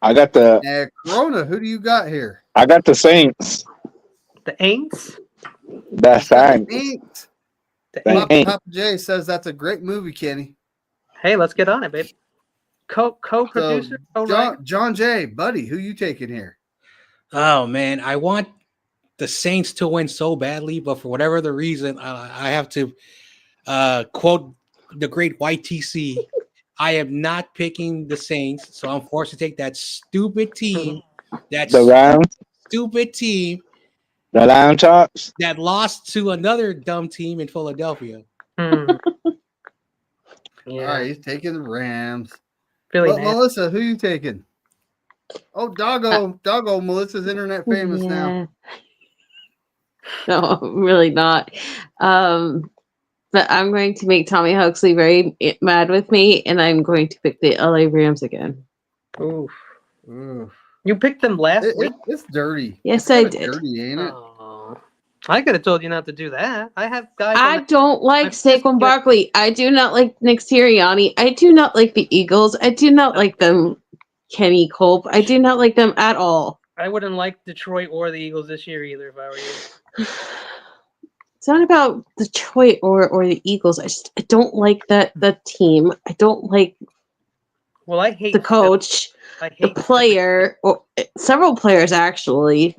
I got the Corona. Who do you got here? I got the Saints. The Aints? The Saints. Papa J says that's a great movie, Kenny. Hey, let's get on it, babe. Co-producer, John J, buddy, who you taking here? Oh man, I want the Saints to win so badly, but for whatever the reason, I have to quote the great YTC. I am not picking the Saints, so I'm forced to take that stupid team. The Rams. Stupid team. The Lamb Chops that lost to another dumb team in Philadelphia. Yeah. All right, he's taking the Rams. Philly, Melissa, who you taking? Oh, Doggo, Melissa's internet famous now. No, I'm really not. But I'm going to make Tommy Huxley very mad with me, and I'm going to pick the LA Rams again. Oof. You picked them last week? It's dirty. Yes, I did. Dirty, ain't it? I could have told you not to do that. I have guys. I don't like Saquon Barkley. I do not like Nick Sirianni. I do not like the Eagles. I do not like them, Kenny Culp. I do not like them at all. I wouldn't like Detroit or the Eagles this year either if I were you. It's not about Detroit or the Eagles. I don't like that team. I don't like. Well, I hate the coach. I hate the player, or several players actually.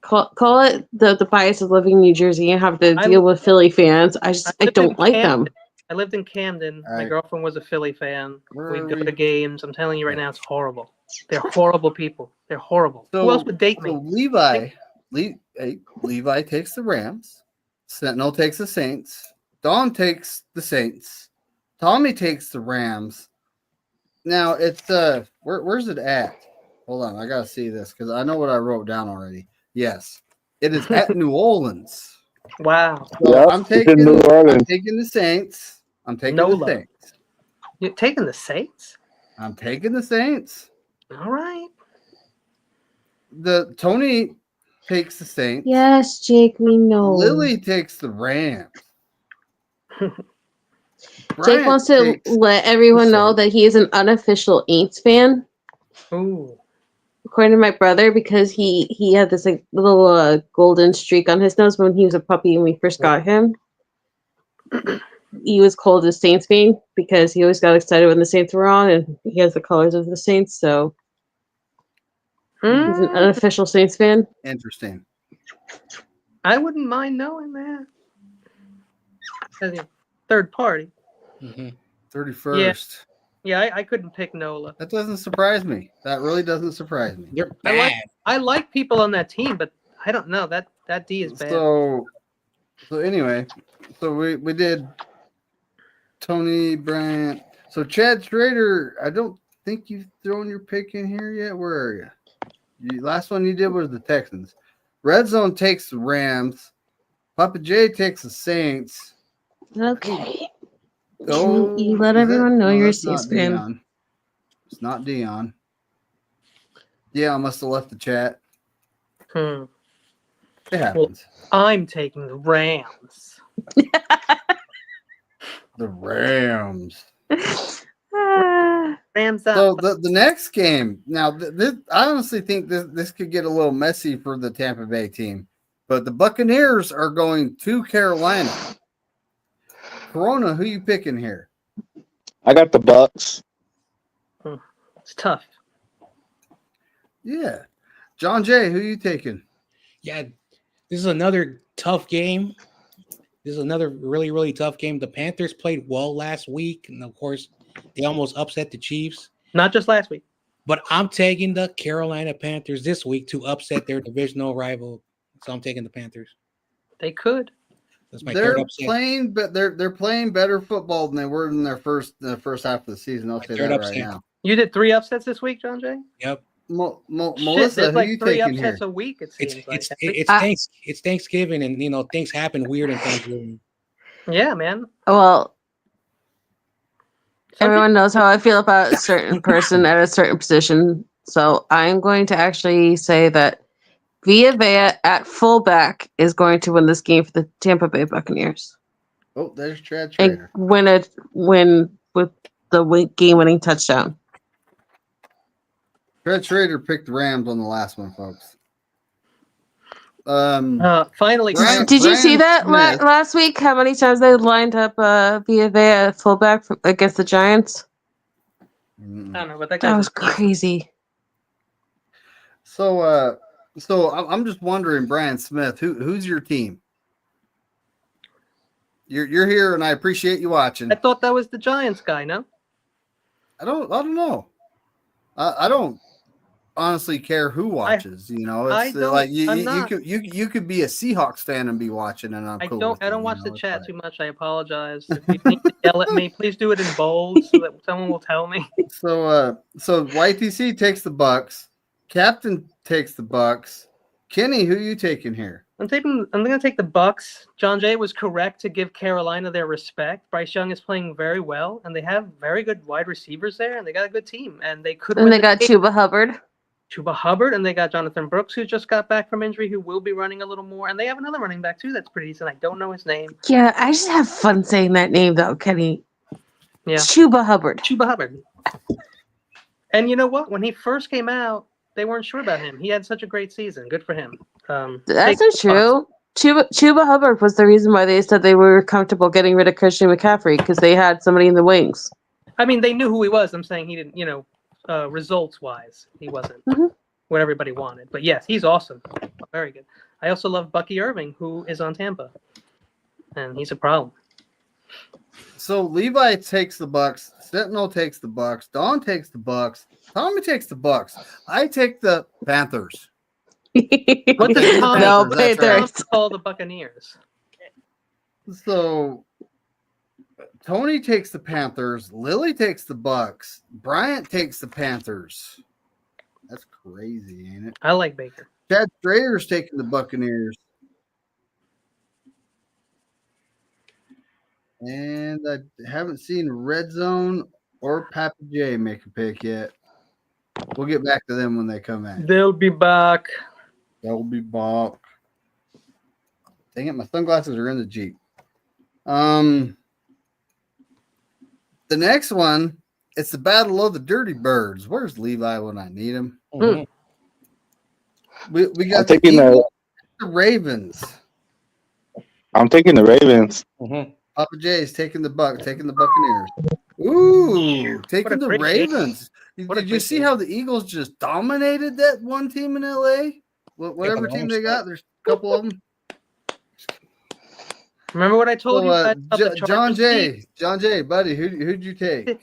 Call it the bias of living in New Jersey and have to deal with Philly fans. I don't like them. I lived in Camden. All right. My girlfriend was a Philly fan. Where We'd go to games. I'm telling you right now, it's horrible. They're horrible people. They're horrible. So, who else would date me? So Levi takes the Rams. Sentinel takes the Saints. Don takes the Saints. Tommy takes the Rams. Now it's where's it at? Hold on, I gotta see this because I know what I wrote down already. Yes, it is at New Orleans. Wow. So Yep, I'm taking New Orleans. I'm taking the Saints. I'm taking the Saints. You're taking the Saints? I'm taking the Saints. All right. The Tony takes the Saints. Yes, Jake, we know. Lily takes the Rams. Jake wants to let everyone know that he is an unofficial Aints fan. Ooh. According to my brother, because he had this like little golden streak on his nose when he was a puppy when we first got him. He was called a Saints fan because he always got excited when the Saints were on, and he has the colors of the Saints, so he's an unofficial Saints fan. Interesting. I wouldn't mind knowing that. As a third party. 31st. Yeah, I couldn't pick Nola. That doesn't surprise me. That really doesn't surprise me. They're bad. I like people on that team, but I don't know. That D is bad. So anyway, so we did Tony Bryant. So Chad Schrader, I don't think you've thrown your pick in here yet. Where are you? Last one you did was the Texans. Red Zone takes the Rams. Papa J takes the Saints. Okay. Oh, you let everyone know you're a Saints fan. Dion. It's not Dion. Yeah, I must have left the chat. It happens. Well, I'm taking the Rams. The Rams. Rams up. So the next game, now I honestly think this could get a little messy for the Tampa Bay team, but the Buccaneers are going to Carolina. Corona, who you picking here? I got the Bucks. It's tough. Yeah. John Jay, who you taking? Yeah, this is another tough game. This is another really, really tough game. The Panthers played well last week, and of course, they almost upset the Chiefs. Not just last week. But I'm taking the Carolina Panthers this week to upset their divisional rival. So I'm taking the Panthers. They could. That's my They're third upset. playing, but they're playing better football than they were in the first half of the season. I'll say that right now. You did 3 upsets this week, John Jay? Yep. Melissa, who like you 3 taking upsets here? a week. It seems it's Thanksgiving, and things happen weird in Thanksgiving. Yeah, man. Well, everyone knows how I feel about a certain person at a certain position. So I'm going to actually say that Villa at fullback is going to win this game for the Tampa Bay Buccaneers. Oh, there's Chad Schrader. And win with the game-winning touchdown. Chad Schrader picked the Rams on the last one, folks. Finally, did you see that last week? How many times they lined up Villa at fullback against the Giants? I don't know, but that was crazy. So I'm just wondering, Brian Smith, who's your team? You're here, and I appreciate you watching. I thought that was the Giants guy. No, I don't know. I don't honestly care who watches. It's like you could be a Seahawks fan and be watching, and I'm cool. I don't watch the chat too much. I apologize. If you need to yell at me, please do it in bold so that someone will tell me. So YTC takes the Bucks. Captain takes the Bucks. Kenny, who you taking here? I'm going to take the Bucks. John Jay was correct to give Carolina their respect. Bryce Young is playing very well, and they have very good wide receivers there, and they got a good team, and they could. And they got Chuba Hubbard, and they got Jonathan Brooks, who just got back from injury, who will be running a little more, and they have another running back too that's pretty decent. I don't know his name. Yeah, I just have fun saying that name though, Kenny. Yeah, Chuba Hubbard. And you know what? When he first came out, they weren't sure about him. He had such a great season. Good for him. That's not true. Chuba Hubbard was the reason why they said they were comfortable getting rid of Christian McCaffrey because they had somebody in the wings. I mean, they knew who he was. I'm saying he didn't, results-wise, he wasn't what everybody wanted. But yes, he's awesome. Very good. I also love Bucky Irving, who is on Tampa. And he's a problem. So Levi takes the Bucks. Sentinel takes the Bucks. Don takes the Bucks. Tommy takes the Bucks. I take the Panthers. What does Tom Panthers call the Buccaneers? So Tony takes the Panthers. Lily takes the Bucks. Bryant takes the Panthers. That's crazy, ain't it? I like Baker. Chad Strader's taking the Buccaneers. And I haven't seen Red Zone or Papa J make a pick yet. We'll get back to them when they come in. They'll be back. They'll be back. Dang it, my sunglasses are in the Jeep. The next one, it's the Battle of the Dirty Birds. Where's Levi when I need him? Mm-hmm. We got the Ravens. I'm taking the Ravens. Mm-hmm. Papa J is taking the Buccaneers. Ooh, taking the Ravens. Did you see how the Eagles just dominated that one team in LA? Whatever team they got, there's a couple of them. Remember what I told you? John Jay, buddy, who'd you take?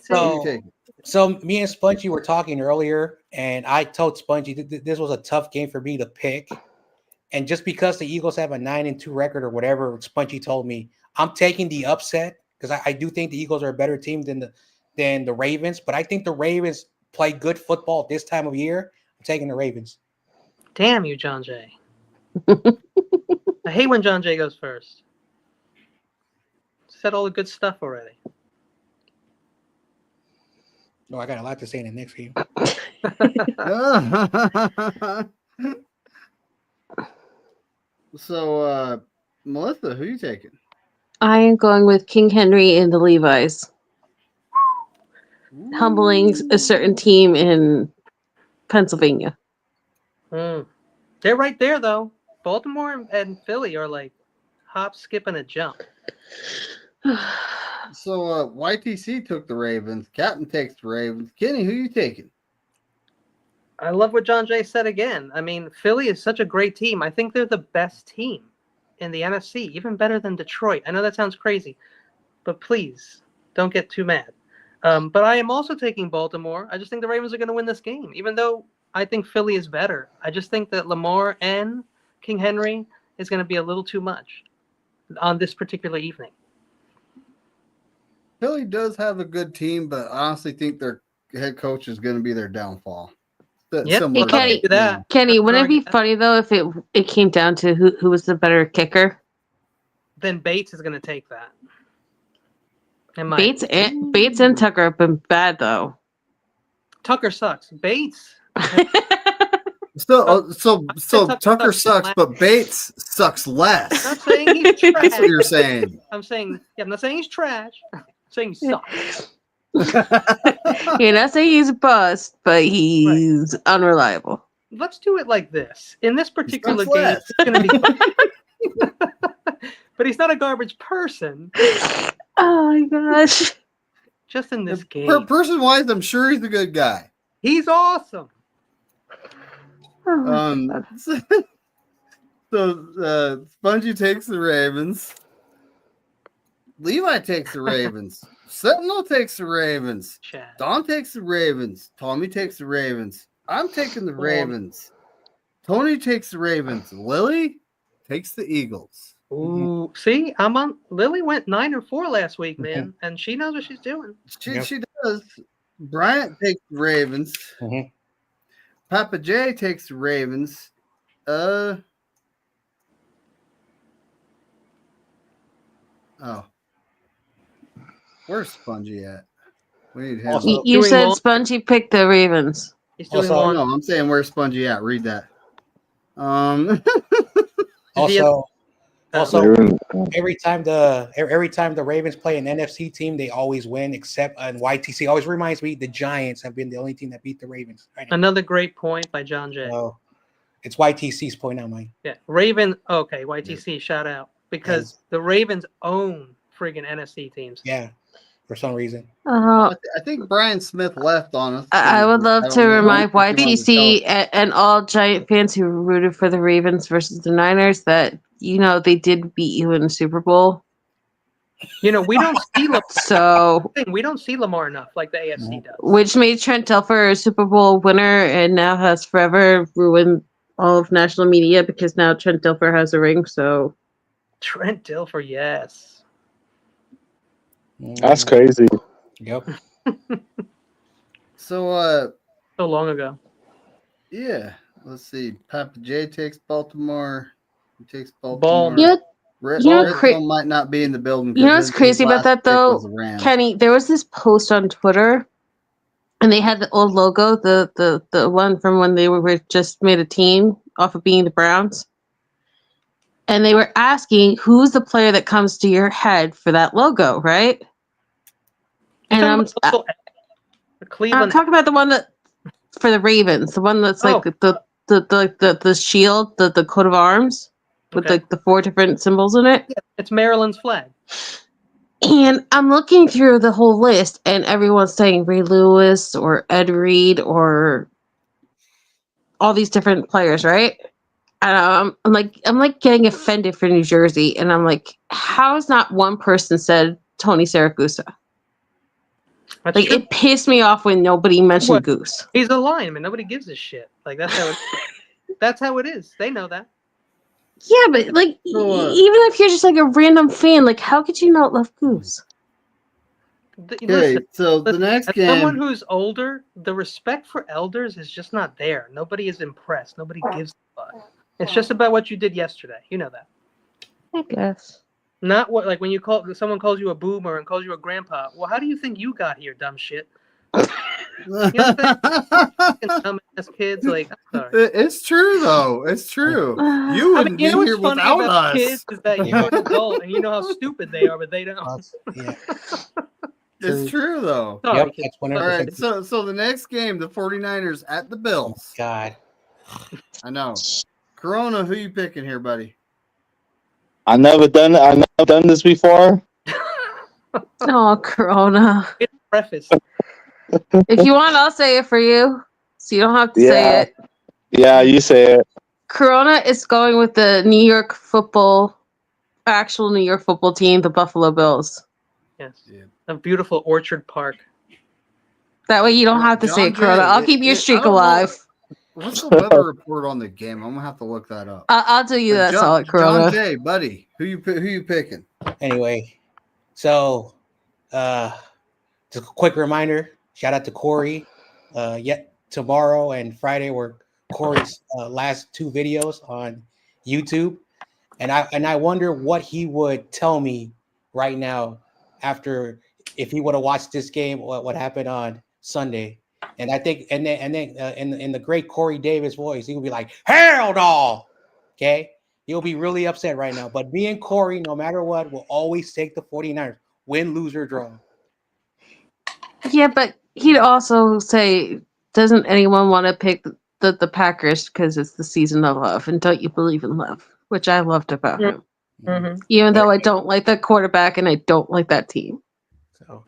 So me and Spongy were talking earlier, and I told Spongy this was a tough game for me to pick. And just because the Eagles have a 9-2 record or whatever, Spongy told me, I'm taking the upset because I do think the Eagles are a better team than than the Ravens, but I think the Ravens play good football this time of year. I'm taking the Ravens. Damn you, John Jay. I hate when John Jay goes first. Said all the good stuff already. Oh, I got a lot to say in the next game. So, Melissa, who are you taking? I am going with King Henry and the Levi's. Humbling a certain team in Pennsylvania. They're right there, though. Baltimore and Philly are like hop, skip, and a jump. So, YTC took the Ravens. Captain takes the Ravens. Kenny, who are you taking? I love what John Jay said again. I mean, Philly is such a great team. I think they're the best team in the NFC, even better than Detroit. I know that sounds crazy, but please don't get too mad. But I am also taking Baltimore. I just think the Ravens are going to win this game, even though I think Philly is better. I just think that Lamar and King Henry is going to be a little too much on this particular evening. Philly does have a good team, but I honestly think their head coach is going to be their downfall. Yep. Hey, Kenny, wouldn't it be funny though if it came down to who was the better kicker? Then Bates is going to take that. Bates and Tucker have been bad though. Tucker sucks. Bates. So Tucker sucks, but Bates sucks less. I'm not saying he's trash. That's what you're saying. I'm not saying he's trash. I'm saying he sucks. You're not saying he's a bust, but he's unreliable. Let's do it like this. In this particular game, it's going to be. But he's not a garbage person. Oh my gosh! Just in this game, person-wise, I'm sure he's a good guy. He's awesome. So Spongy takes the Ravens. Levi takes the Ravens. Sentinel takes the Ravens. Don takes the Ravens. Tommy takes the Ravens. I'm taking the Ravens. Tony takes the Ravens. Lily takes the Eagles. Ooh, see, I'm on. Lily went 9-4 last week, man, and she knows what she's doing. She does. Bryant takes the Ravens. Papa J takes the Ravens. Where's Spongy at? We need him. You said Spongy picked the Ravens. He's doing no, I'm saying where's Spongy at? Read that. Also, every time the Ravens play an NFC team, they always win. Except YTC always reminds me the Giants have been the only team that beat the Ravens. Another great point by John Jay. It's YTC's point, not mine. Yeah, Raven. Okay, YTC. Shout out because the Ravens own friggin' NFC teams. Yeah, for some reason. I think Brian Smith left on us. I would love to remind YTC and all Giant fans who rooted for the Ravens versus the Niners that they did beat you in the Super Bowl. We don't see Lamar. So we don't see Lamar enough like the AFC does. Which made Trent Dilfer a Super Bowl winner and now has forever ruined all of national media because now Trent Dilfer has a ring. So Trent Dilfer, yes. That's crazy. Yep. So long ago. Yeah. Let's see. Papa J takes Baltimore. He takes Baltimore. Red might not be in the building. You know what's crazy about that though, Kenny? There was this post on Twitter, and they had the old logo, the one from when they were just made a team off of being the Browns, and they were asking who's the player that comes to your head for that logo, right? And I'm talking about the one that for the Ravens, the one that's like the shield, the coat of arms. With the 4 different symbols in it. Yeah, it's Maryland's flag. And I'm looking through the whole list, and everyone's saying Ray Lewis or Ed Reed or all these different players, right? And I'm like getting offended for New Jersey, and I'm like, how has not one person said Tony Siragusa? It pissed me off when nobody mentioned Goose. He's a lineman. Nobody gives a shit. That's how it is. They know that. Yeah, but even if you're just like a random fan, how could you not love Goose? Okay, Listen, so the next as someone game. who's older, the respect for elders is just not there. Nobody is impressed. Nobody gives a fuck. It's just about what you did yesterday. You know that. I guess. Not what, like when someone calls you a boomer and calls you a grandpa. Well, how do you think you got here, dumb shit? You know what I'm saying? Dumbass kids, like, I'm sorry. It's true though. It's true. You I wouldn't mean, you know be what's here funny without about us. kids is that you're an adult and you know how stupid they are, but they don't. Yeah. It's true though. Sorry, Yep, kids. that's All 100%. right, so the next game, the 49ers at the Bills. God. I know. Corona, who you picking here, buddy? I've never done this before. Oh, Corona. It's preface. If you want, I'll say it for you, so you don't have to say it. Yeah, you say it. Corona is going with the actual New York football team, the Buffalo Bills. Yes. Yeah. A beautiful Orchard Park. That way you don't have to say it, Corona. I'll keep your streak alive. What's the weather report on the game? I'm gonna have to look that up. I'll do you that solid, John Corona. Jay, buddy, who you picking? Anyway, so just a quick reminder, shout out to Korey. Yet tomorrow and Friday were Korey's last 2 videos on YouTube. And I wonder what he would tell me right now after if he would have watched this game, what happened on Sunday. And I think and then in the great Corey Davis voice, he would be like, "Hell no!" Okay, he'll be really upset right now. But me and Corey, no matter what, will always take the 49ers, win, lose, or draw. Yeah, but he'd also say, doesn't anyone want to pick the Packers because it's the season of love? And don't you believe in love? Which I loved about him. Mm-hmm. Even though I don't like that quarterback and I don't like that team. So,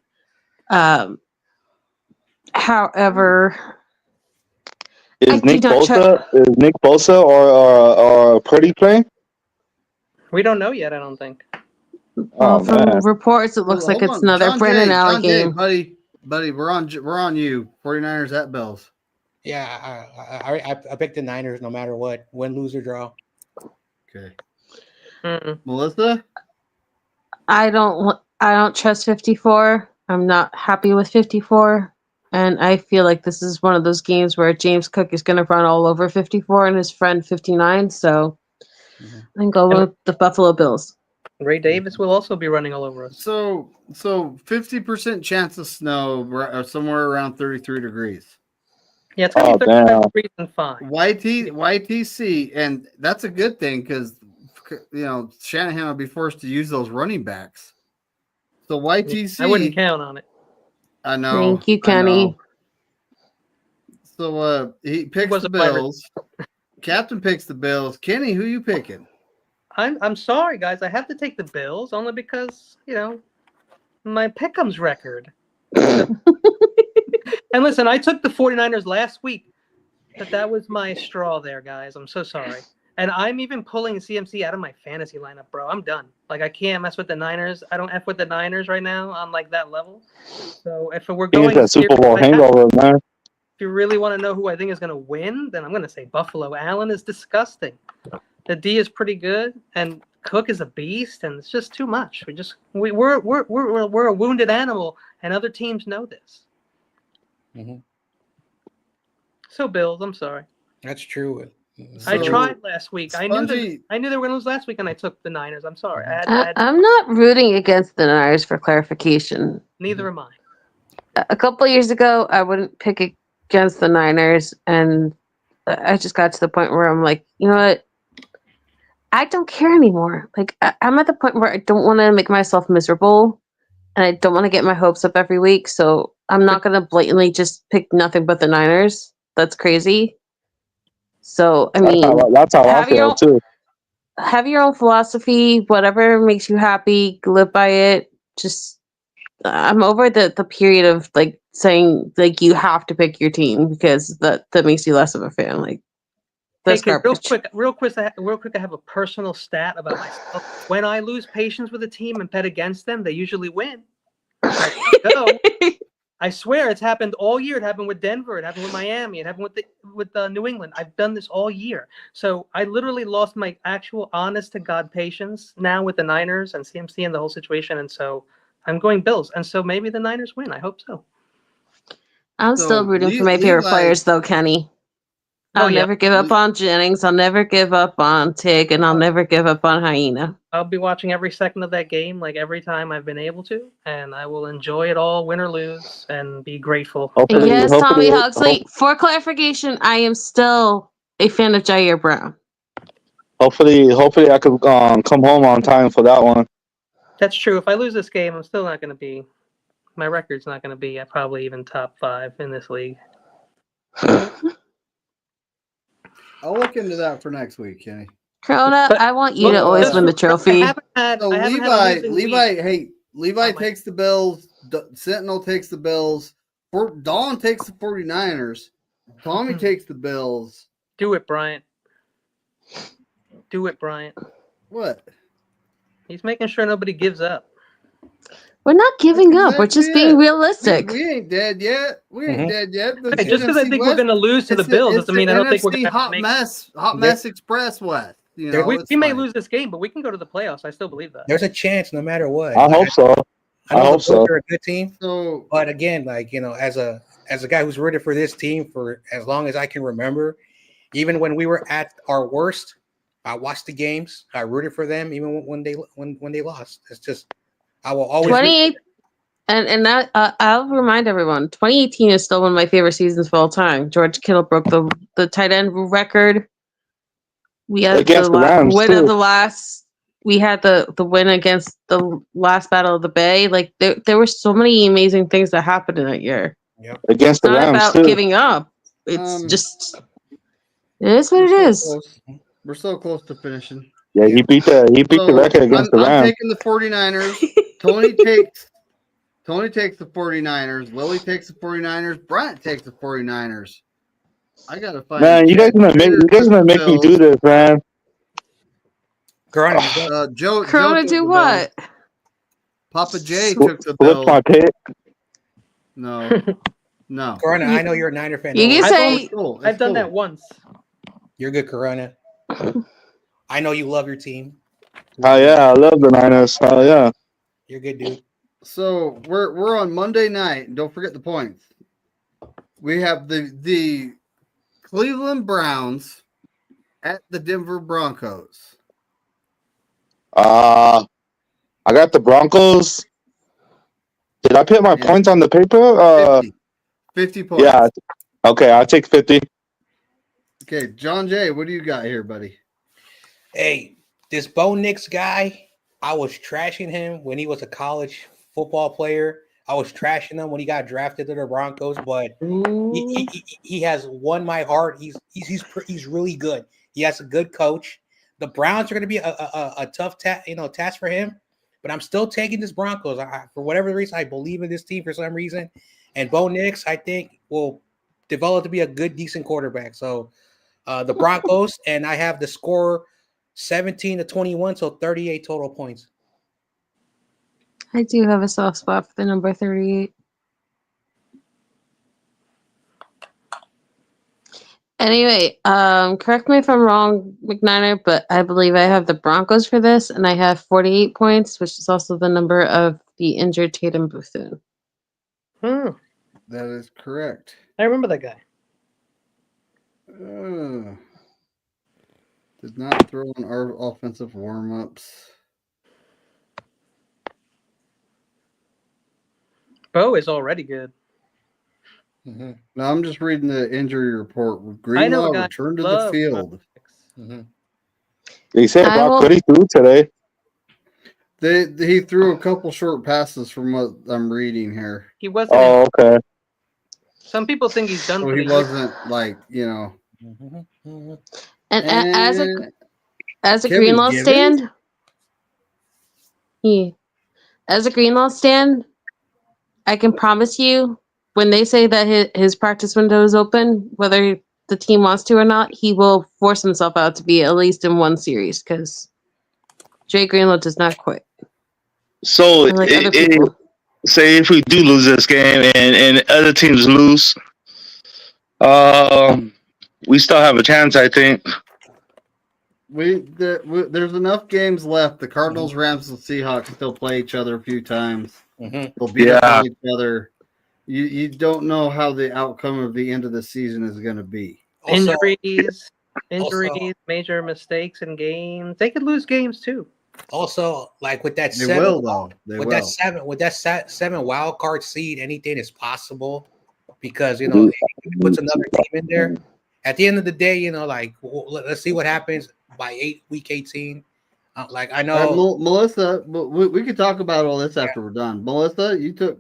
however, Is Nick Bosa or Purdy playing? We don't know yet, I don't think. Well, from reports, it looks like it's another John Brennan Jay, Allen game. Buddy, we're on you. 49ers at Bills. yeah, I picked the Niners no matter what, win, lose, or draw. Okay. Mm-mm. Melissa? I don't trust 54. I'm not happy with 54. And I feel like this is one of those games where James Cook is going to run all over 54 and his friend 59. So I'm going with the Buffalo Bills. Ray Davis will also be running all over us. So 50% chance of snow, somewhere around 33 degrees. Yeah, it's going to be 35 degrees and fine. YTC, and that's a good thing because Shanahan will be forced to use those running backs. So YTC, I wouldn't count on it. I know. Thank you, Kenny. So he picks the Bills. Captain picks the Bills. Kenny, who you picking? I'm sorry, guys. I have to take the Bills only because my Pick'em's record. And listen, I took the 49ers last week, but that was my straw there, guys. I'm so sorry. And I'm even pulling CMC out of my fantasy lineup, bro. I'm done. Like, I can't mess with the Niners. I don't F with the Niners right now on, like, that level. So if we're going that Super Bowl hangover, man. If you really want to know who I think is going to win, then I'm going to say Buffalo. Allen is disgusting. The D is pretty good, and Cook is a beast, and it's just too much. We're a wounded animal, and other teams know this. Mm-hmm. So Bills, I'm sorry. That's true. I tried last week. I knew they were going to lose last week, and I took the Niners. I'm sorry. I'm not rooting against the Niners for clarification. Neither am I. A couple of years ago, I wouldn't pick against the Niners, and I just got to the point where I'm like, you know what? I don't care anymore. Like, I'm at the point where I don't want to make myself miserable, and I don't want to get my hopes up every week, so I'm not going to blatantly just pick nothing but the Niners. That's crazy. So, I mean, that's how I feel, too. Have your own philosophy. Whatever makes you happy, live by it. Just, I'm over the period of, like, saying, like, you have to pick your team because that makes you less of a fan. Like, hey, kid, real quick, I have a personal stat about myself. When I lose patience with a team and bet against them, they usually win. I swear it's happened all year. It happened with Denver. It happened with Miami. It happened with New England. I've done this all year. So I literally lost my actual honest to God patience now with the Niners and CMC and the whole situation. And so I'm going Bills, and so maybe the Niners win. I hope so. I'm So, still rooting for my Levi- favorite players, though, Kenny. I'll yeah. never give up on Jennings. I'll never give up on Tig, and I'll never give up on Hyena. I'll be watching every second of that game, like every time I've been able to, and I will enjoy it all, win or lose, and be grateful. Hopefully, Yes, hopefully, Tommy Huxley. For clarification, I am still a fan of Jair Brown. hopefully, I could come home on time for that one. That's true. If I lose this game, I'm still not going to be. My record's not going to be probably even top 5 in this league. I'll look into that for next week, Kenny. Corona, But- I want you to Well, always just win the I trophy. haven't had. So I haven't had a losing week. Levi Oh, my- takes the Bills. Sentinel takes the Bills. Dawn takes the 49ers. Tommy takes the Bills. Do it, Bryant. Do it, Bryant. What? He's making sure nobody gives up. We're not giving That's up. We're exactly just being it. realistic. We ain't dead yet. We ain't dead yet. The Hey, just because I NFC think we're West- going to lose to the it's Bills it's doesn't mean I don't think we're going to hot make. mess express West. You know, We may fine. lose this game, but we can go to the playoffs. I still believe that. There's a chance, no matter what. I hope so. I know I the hope Bills so. are a good team, So but again, like as a guy who's rooted for this team for as long as I can remember, even when we were at our worst, I watched the games. I rooted for them, even when they lost. It's just I will always. 28 and that I'll remind everyone, 2018 is still one of my favorite seasons of all time. George Kittle broke the tight end record. We had Against the Rams, win too. of the last. We had the win against the last Battle of the Bay. Like there were so many amazing things that happened in that year. Against It's the not Rams about too. giving up. It's just it is what it we're is. so close. We're so close to finishing. Yeah, he beat the record against the I'm Rams. taking the 49ers. Tony takes the 49ers. Lily takes the 49ers. Bryant takes the 49ers. I gotta find. Man, you guys gonna make me do this, man. Corona, Joe Corona took do the what? Bills. Papa J Flip took the Bills. my pick. No. Corona, I know you're a Niner fan. You Don't can worry. say I've done that once. You're good, Corona. I know you love your team. Oh yeah, I love the Niners. Oh yeah. You're good, dude. So we're on Monday night. Don't forget the points. We have the Cleveland Browns at the Denver Broncos. I got the Broncos. Did I put my points on the paper? 50 points. Yeah. Okay, I'll take 50. Okay, John Jay, what do you got here, buddy? Hey, this Bo Nix guy, I was trashing him when he was a college football player. I was trashing him when he got drafted to the Broncos, but he has won my heart. He's really good. He has a good coach. The Browns are going to be a tough task for him, but I'm still taking this Broncos. For whatever reason, I believe in this team for some reason, and Bo Nix, I think, will develop to be a good, decent quarterback. So the Broncos, and I have the score 17-21, so 38 total points. I do have a soft spot for the number 38. Anyway, correct me if I'm wrong, McNiner, but I believe I have the Broncos for this, and I have 48 points, which is also the number of the injured Tatum Bethune. That is correct. I remember that guy. Did not throw in our offensive warm-ups. Bo is already good. Mm-hmm. No, I'm just reading the injury report. I know Greenlaw a guy returned to who the loves field. Mm-hmm. They said I Brock will- Purdy threw today. He threw a couple short passes from what I'm reading here. He wasn't. Oh, okay. Some people think he's done. So for he the year. wasn't like, And And as a Kevin Greenlaw Givens? stand, as a Greenlaw stand, I can promise you, when they say that his practice window is open, whether the team wants to or not, he will force himself out to be at least in one series because Jay Greenlaw does not quit. So Unlike other people. say if we do lose this game and other teams lose, we still have a chance, I think. there's enough games left. The Cardinals, Rams, and Seahawks still play each other a few times. They'll beat up on each other. You don't know how the outcome of the end of the season is going to be. Injuries, major mistakes in games. They could lose games too. Also, like with that They seven, will though. with that seven wild card seed, anything is possible because if he puts another team in there. At the end of the day, let's see what happens by week 18. I know Melissa, we could talk about all this after we're done. Melissa, you took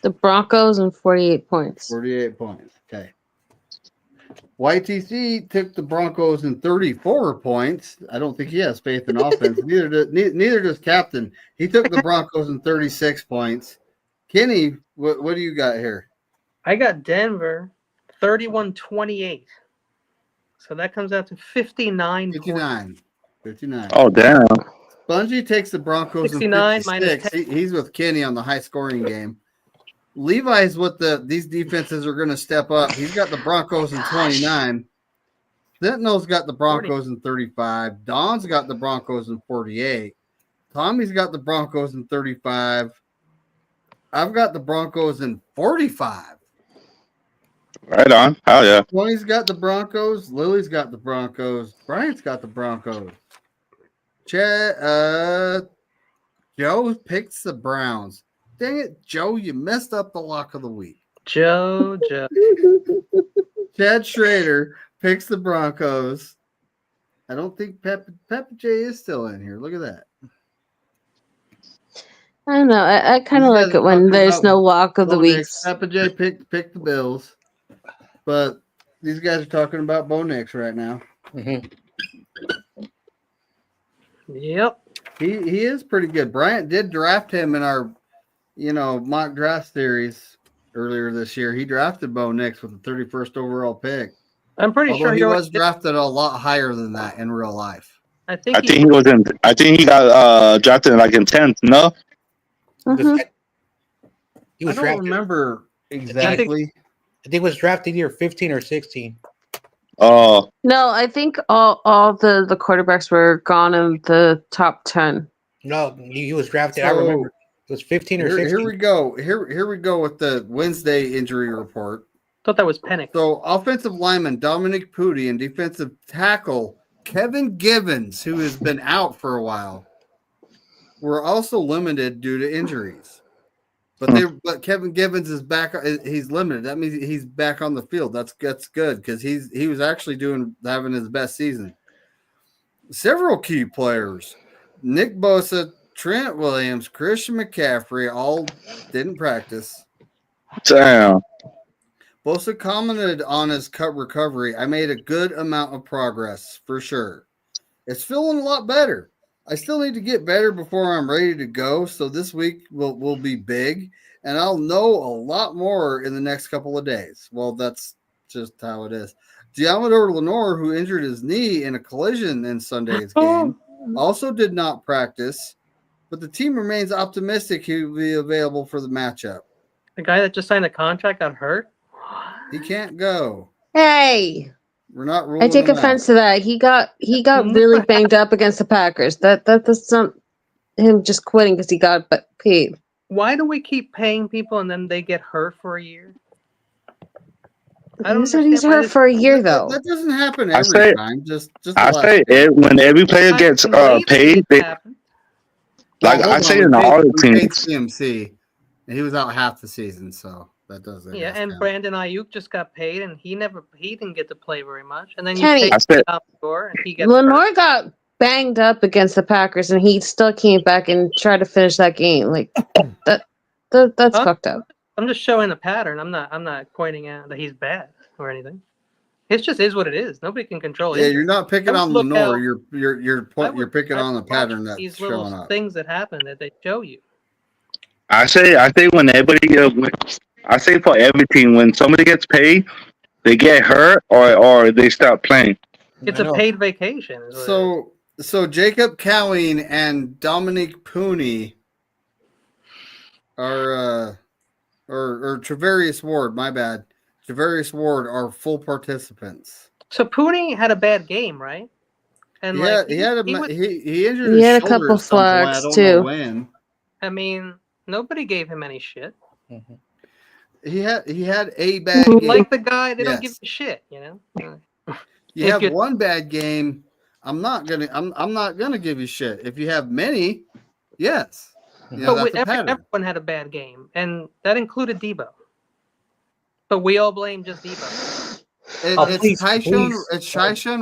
the Broncos and 48 points. 48 points. Okay. YTC took the Broncos in 34 points. I don't think he has faith in offense. Neither does Captain. He took the Broncos in 36 points. Kenny, what do you got here? I got Denver 31-28. So that comes out to 59 points. 59. Oh, damn. Spongy takes the Broncos 69 in 56. He's with Kenny on the high scoring game. Levi's with these defenses are going to step up. He's got the Broncos in 29. Sentinel's got the Broncos in 35. Don's got the Broncos in 48. Tommy's got the Broncos in 35. I've got the Broncos in 45. Right on. Hell yeah. Tony's got the Broncos. Lily's got the Broncos. Bryant's got the Broncos. Joe picks the Browns. Dang it, Joe, you messed up the lock of the week. Joe. Chad Schrader picks the Broncos. I don't think Peppa J is still in here. Look at that. I don't know. I kind of like it when there's no lock of the weeks. Peppa J picked the Bills. But these guys are talking about Bo Nix right now. Yep. He is pretty good. Bryant did draft him in our mock draft series earlier this year. He drafted Bo Nix with the 31st overall pick. I'm pretty sure he was drafted a lot higher than that in real life. I think he got drafted in 10th. No, he was I don't remember exactly. I think it was drafted either 15 or 16. Oh no, I think all the quarterbacks were gone in the top 10. No, he was drafted. I remember it was 15 or 16. Here we go. Here we go with the Wednesday injury report. Thought that was Penix. So offensive lineman Dominic Pudi and defensive tackle Kevin Givens, who has been out for a while, were also limited due to injuries. But Kevin Givens is back. He's limited. That means he's back on the field. That's good because he was actually having his best season. Several key players: Nick Bosa, Trent Williams, Christian McCaffrey, all didn't practice. Damn. Bosa commented on his cut recovery. I made a good amount of progress for sure. It's feeling a lot better. I still need to get better before I'm ready to go. So this week will be big, and I'll know a lot more in the next couple of days. Well, that's just how it is. Diamador Lenore, who injured his knee in a collision in Sunday's game, also did not practice, but the team remains optimistic he will be available for the matchup. The guy that just signed a contract got hurt? He can't go. Hey. We're not ruling I take him offense out. to that. He got really banged up against the Packers. That's not him just quitting because he got paid. Why do we keep paying people and then they get hurt for a year? He's hurt for a year though. That doesn't happen every time. Just I say it when every player gets paid. I say in all the teams. CMC, and he was out half the season, so that doesn't. Yeah, and Brandon Ayuk just got paid, and he didn't get to play very much. And then Kenny, you take and he gets Lenore hurt. got banged up against the Packers, and he still came back and tried to finish that game. Like that's fucked up. I'm just showing a pattern. I'm not pointing out that he's bad or anything. It just is what it is. Nobody can control it. Yeah, you're not picking on Lenore. You're picking on the pattern that's these showing little up. Things that happen that they show you. I say when everybody. I say for every team, when somebody gets paid, they get hurt or they stop playing. It's a paid vacation. So Jacob Cowing and Dominic Pooney are or Travarius Ward, my bad. Travarius Ward are full participants. So Pooney had a bad game, right? And yeah, he injured his he had a shoulder couple flags too. I mean, Nobody gave him any shit. Mhm. He had a bad game. Like the guy, they don't give Yes. a shit, you know. You If have you- one bad game, I'm not gonna give you shit. If you have many, yes. You know, But that's a pattern. everyone had a bad game, and that included Debo. But we all blame just Debo. It's Tyshon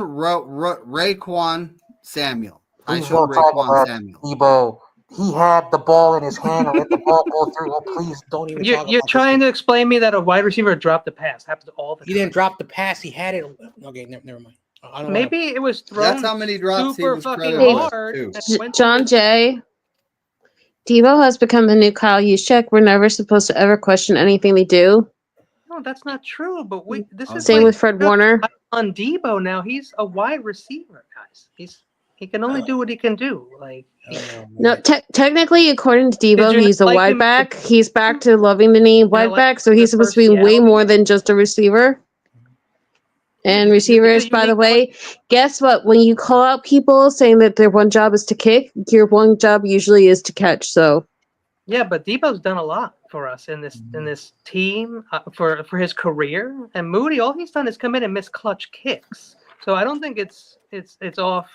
Raekwon Samuel. Tyshon Raekwon Samuel. Debo. He had the ball in his hand and let the ball go through. Oh, please don't even talk You're about trying this. to explain me that a wide receiver dropped the pass. Happens all the time. He didn't drop the pass. He had it. Okay, never mind. I don't Maybe it was thrown That's how many drops he super was fucking credited with, hard. too. and went John to- Jay. Debo has become the new Kyle Juszczyk. We're never supposed to ever question anything they do. No, that's not true. But this is Same like with Fred Warner. on Debo now. He's a wide receiver, guys. He can only do what he can do. Like No, technically, according to Debo, you he's a like wide him- back. He's back to loving the name wide like back, so the he's supposed to be first way Seattle more game? than just a receiver. And He's a receivers, by the unique way, guess what? When you call out people saying that their one job is to kick, your one job usually is to catch. So Yeah, but Debo's done a lot for us in this team for his career. And Moody, all he's done is come in and miss clutch kicks. So I don't think it's off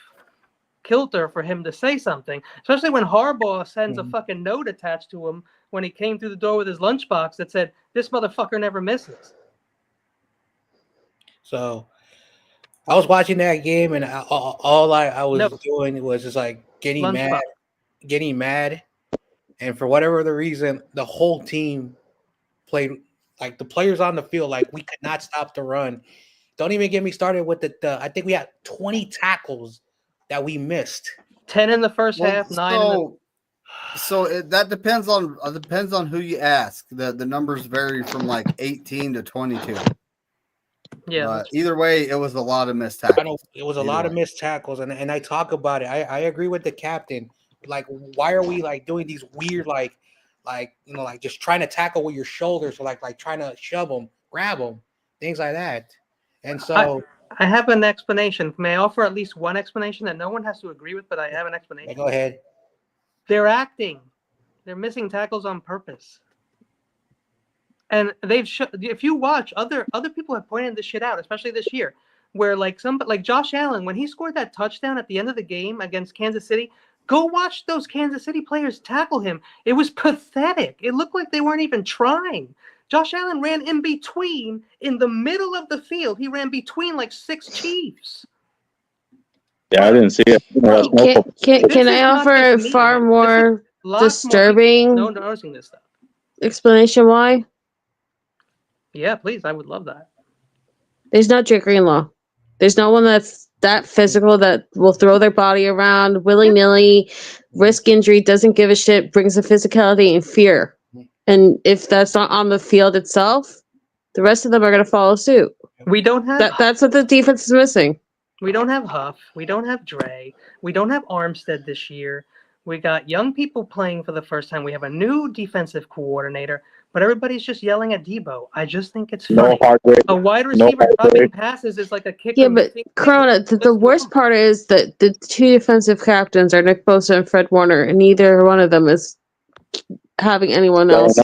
kilter for him to say something, especially when Harbaugh sends a fucking note attached to him when he came through the door with his lunchbox that said, "This motherfucker never misses." So I was watching that game, and all I was doing was just like getting mad, and for whatever the reason, the whole team played like the players on the field. Like we could not stop the run. Don't even get me started with the I think we had 20 tackles that we missed. 10 in the first half, 9 in the. So that depends on who you ask. The numbers vary from like 18 to 22. Yeah. But either way, it was a lot of missed tackles. I know it was a lot of missed tackles, and I talk about it. I agree with the captain. Like, why are we like doing these weird like just trying to tackle with your shoulders, or like trying to shove them, grab them, things like that. And so I have an explanation. May I offer at least one explanation that no one has to agree with, but I have an explanation. Go ahead. They're acting. They're missing tackles on purpose. And if you watch, other people have pointed this shit out, especially this year, where like Josh Allen, when he scored that touchdown at the end of the game against Kansas City, go watch those Kansas City players tackle him. It was pathetic. It looked like they weren't even trying. Josh Allen ran in the middle of the field. He ran between like 6 Chiefs. Yeah, I didn't see it. Can I offer a far more disturbing noticing this stuff. Explanation why? Yeah, please. I would love that. There's no Drake Greenlaw. There's no one that's that physical that will throw their body around willy-nilly, risk injury, doesn't give a shit, brings the physicality and fear. And if that's not on the field itself, the rest of them are going to follow suit. We don't have that's what the defense is missing. We don't have Huff. We don't have Dre. We don't have Armstead this year. We got young people playing for the first time. We have a new defensive coordinator, but everybody's just yelling at Debo. I just think it's funny. A wide receiver dropping passes is like a kicker. Yeah, but Corona, the worst part is that the two defensive captains are Nick Bosa and Fred Warner, and neither one of them is having anyone else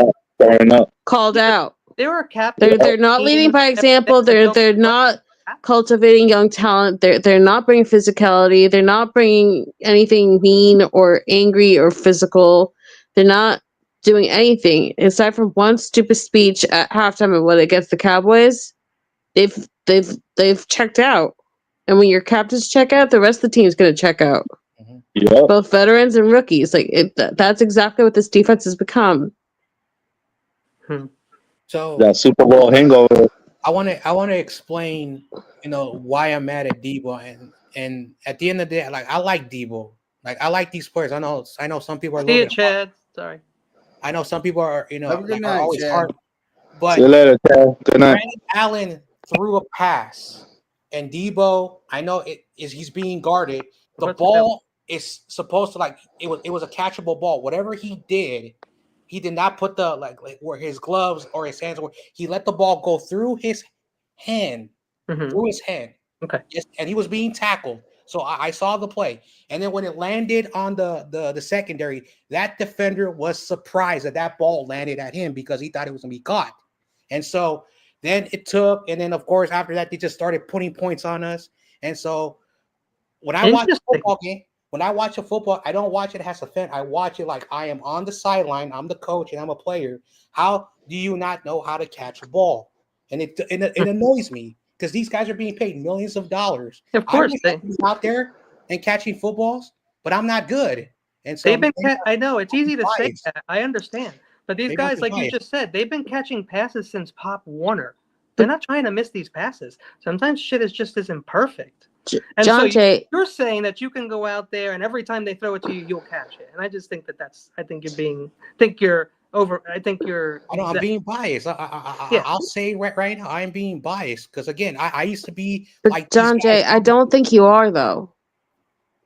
called out. There are captains. They're not leading by example. They're not cultivating young talent. They're not bringing physicality. They're not bringing anything mean or angry or physical. They're not doing anything aside from one stupid speech at halftime of what against the Cowboys. They've checked out, and when your captains check out, the rest of the team is going to check out. Yeah. Both veterans and rookies. That's exactly what this defense has become. So that Super Bowl hangover. I want to explain, why I'm mad at Debo, and at the end of the day, like I like Debo, like I like these players. I know some people are. See you, Chad. Sorry. I know some people are, Have a good night, are always Chad. hard. But See you later, Chad. Good night. Brandon Allen threw a pass, and Debo, I know he's being guarded. The ball is supposed to it was a catchable ball. Whatever he did not put the like where his gloves or his hands were. He let the ball go through his hand, Mm-hmm. Okay. Yes, and he was being tackled. So I saw the play, and then when it landed on the secondary, that defender was surprised that ball landed at him because he thought it was gonna be caught. And so then it took, and then of course after that they just started putting points on us. And so when I watch a football game, I don't watch it as a fan. I watch it like I am on the sideline. I'm the coach and I'm a player. How do you not know how to catch a ball? And it annoys me because these guys are being paid millions of dollars. Of course, I wish I was out there and catching footballs, but I'm not good. And so I know it's easy to say that. I understand. But these guys, like you biased. just said, they've been catching passes since Pop Warner. They're not trying to miss these passes. Sometimes shit is just as imperfect. And John so Jay, you're saying that you can go out there and every time they throw it to you, you'll catch it. And I just think I think you're I'm being biased. I'll say right now, I'm being biased because again, I used to be but like John Jay, I don't think you are though.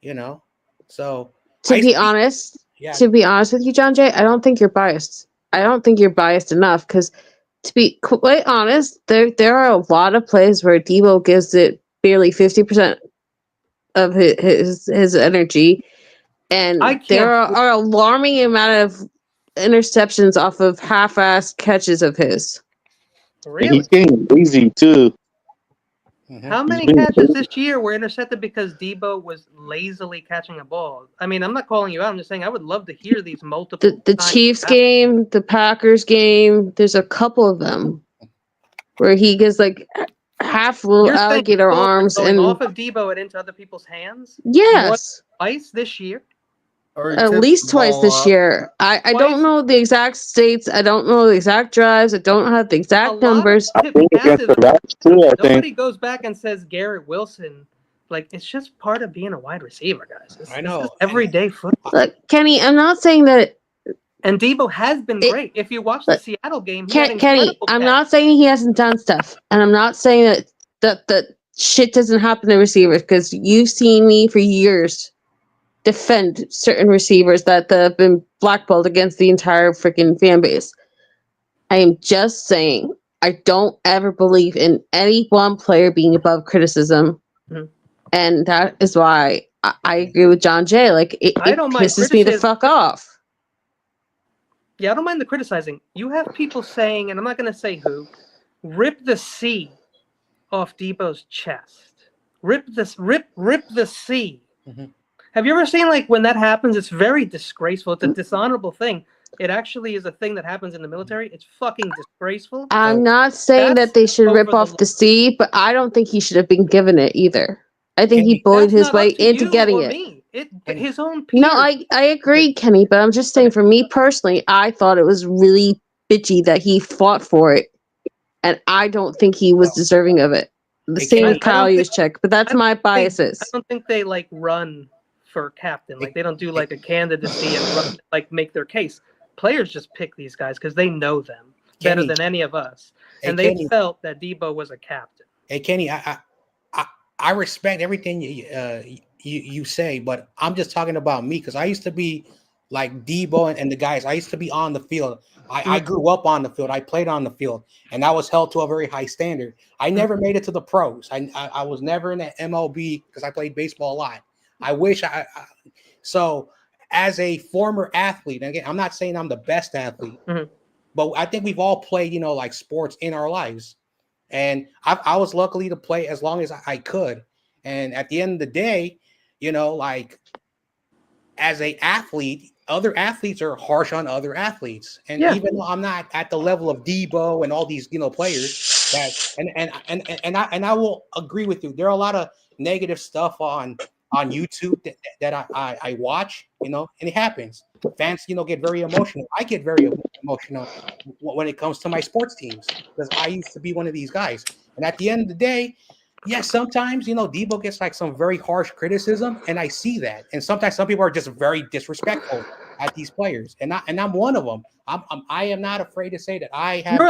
You know, so to be honest with you, John Jay, I don't think you're biased. I don't think you're biased enough because, to be quite honest, there are a lot of plays where Debo gives it barely 50% of his energy, and there are alarming amount of interceptions off of half-assed catches of his. Really? He's getting lazy too. Mm-hmm. How many catches this year were intercepted because Debo was lazily catching a ball? I mean, I'm not calling you out. I'm just saying I would love to hear these multiple. The Chiefs game, the Packers game. There's a couple of them where he gets like half little alligator arms going and off of Debo and into other people's hands. Yes, twice this year. At least twice this year. I don't know the exact states. I don't know the exact drives. I don't have the exact numbers. I think against the Rats too. Nobody goes back and says Garrett Wilson. Like, it's just part of being a wide receiver, guys. I know. Everyday football. Look, Kenny, I'm not saying that. And Debo has been great. If you watch the Seattle game, Kenny, I'm not saying he hasn't done stuff, and I'm not saying that shit doesn't happen to receivers because you've seen me for years defend certain receivers that have been blackballed against the entire freaking fan base. I am just saying I don't ever believe in any one player being above criticism. Mm-hmm. And that is why I agree with John Jay. Like, it pisses me the fuck off. Yeah, I don't mind the criticizing. You have people saying, and I'm not going to say who, rip the C off Debo's chest. Rip the C. Mm-hmm. Have you ever seen, like, when that happens, it's very disgraceful. It's a dishonorable thing. It actually is a thing that happens in the military. It's fucking disgraceful. I'm not saying that they should rip off the C, but I don't think he should have been given it either. I think he bullied his way into getting it. His own peers. No, I agree, Kenny, but I'm just saying for me personally, I thought it was really bitchy that he fought for it, and I don't think he was deserving of it. The same with Kyle Juszczyk, but that's my biases. I don't think they, like, run for captain. Like, they don't do, like, a candidacy and run, like, make their case. Players just pick these guys because they know them better than any of us, and they felt that Debo was a captain. Hey, Kenny, I respect everything you say, but I'm just talking about me because I used to be like Debo and the guys. I used to be on the field. I grew up on the field. I played on the field, and I was held to a very high standard. I never made it to the pros. I was never in the MLB because I played baseball a lot. I wish so. As a former athlete, and again, I'm not saying I'm the best athlete, but I think we've all played, like sports in our lives. And I was lucky to play as long as I could. And at the end of the day, like as an athlete, other athletes are harsh on other athletes. And even though I'm not at the level of Debo and all these, players, and I will agree with you. There are a lot of negative stuff on YouTube that I watch, and it happens. Fans, get very emotional. I get very emotional when it comes to my sports teams because I used to be one of these guys. And at the end of the day, sometimes, Debo gets like some very harsh criticism, and I see that. And sometimes some people are just very disrespectful at these players, and I'm one of them. I am not afraid to say that I have.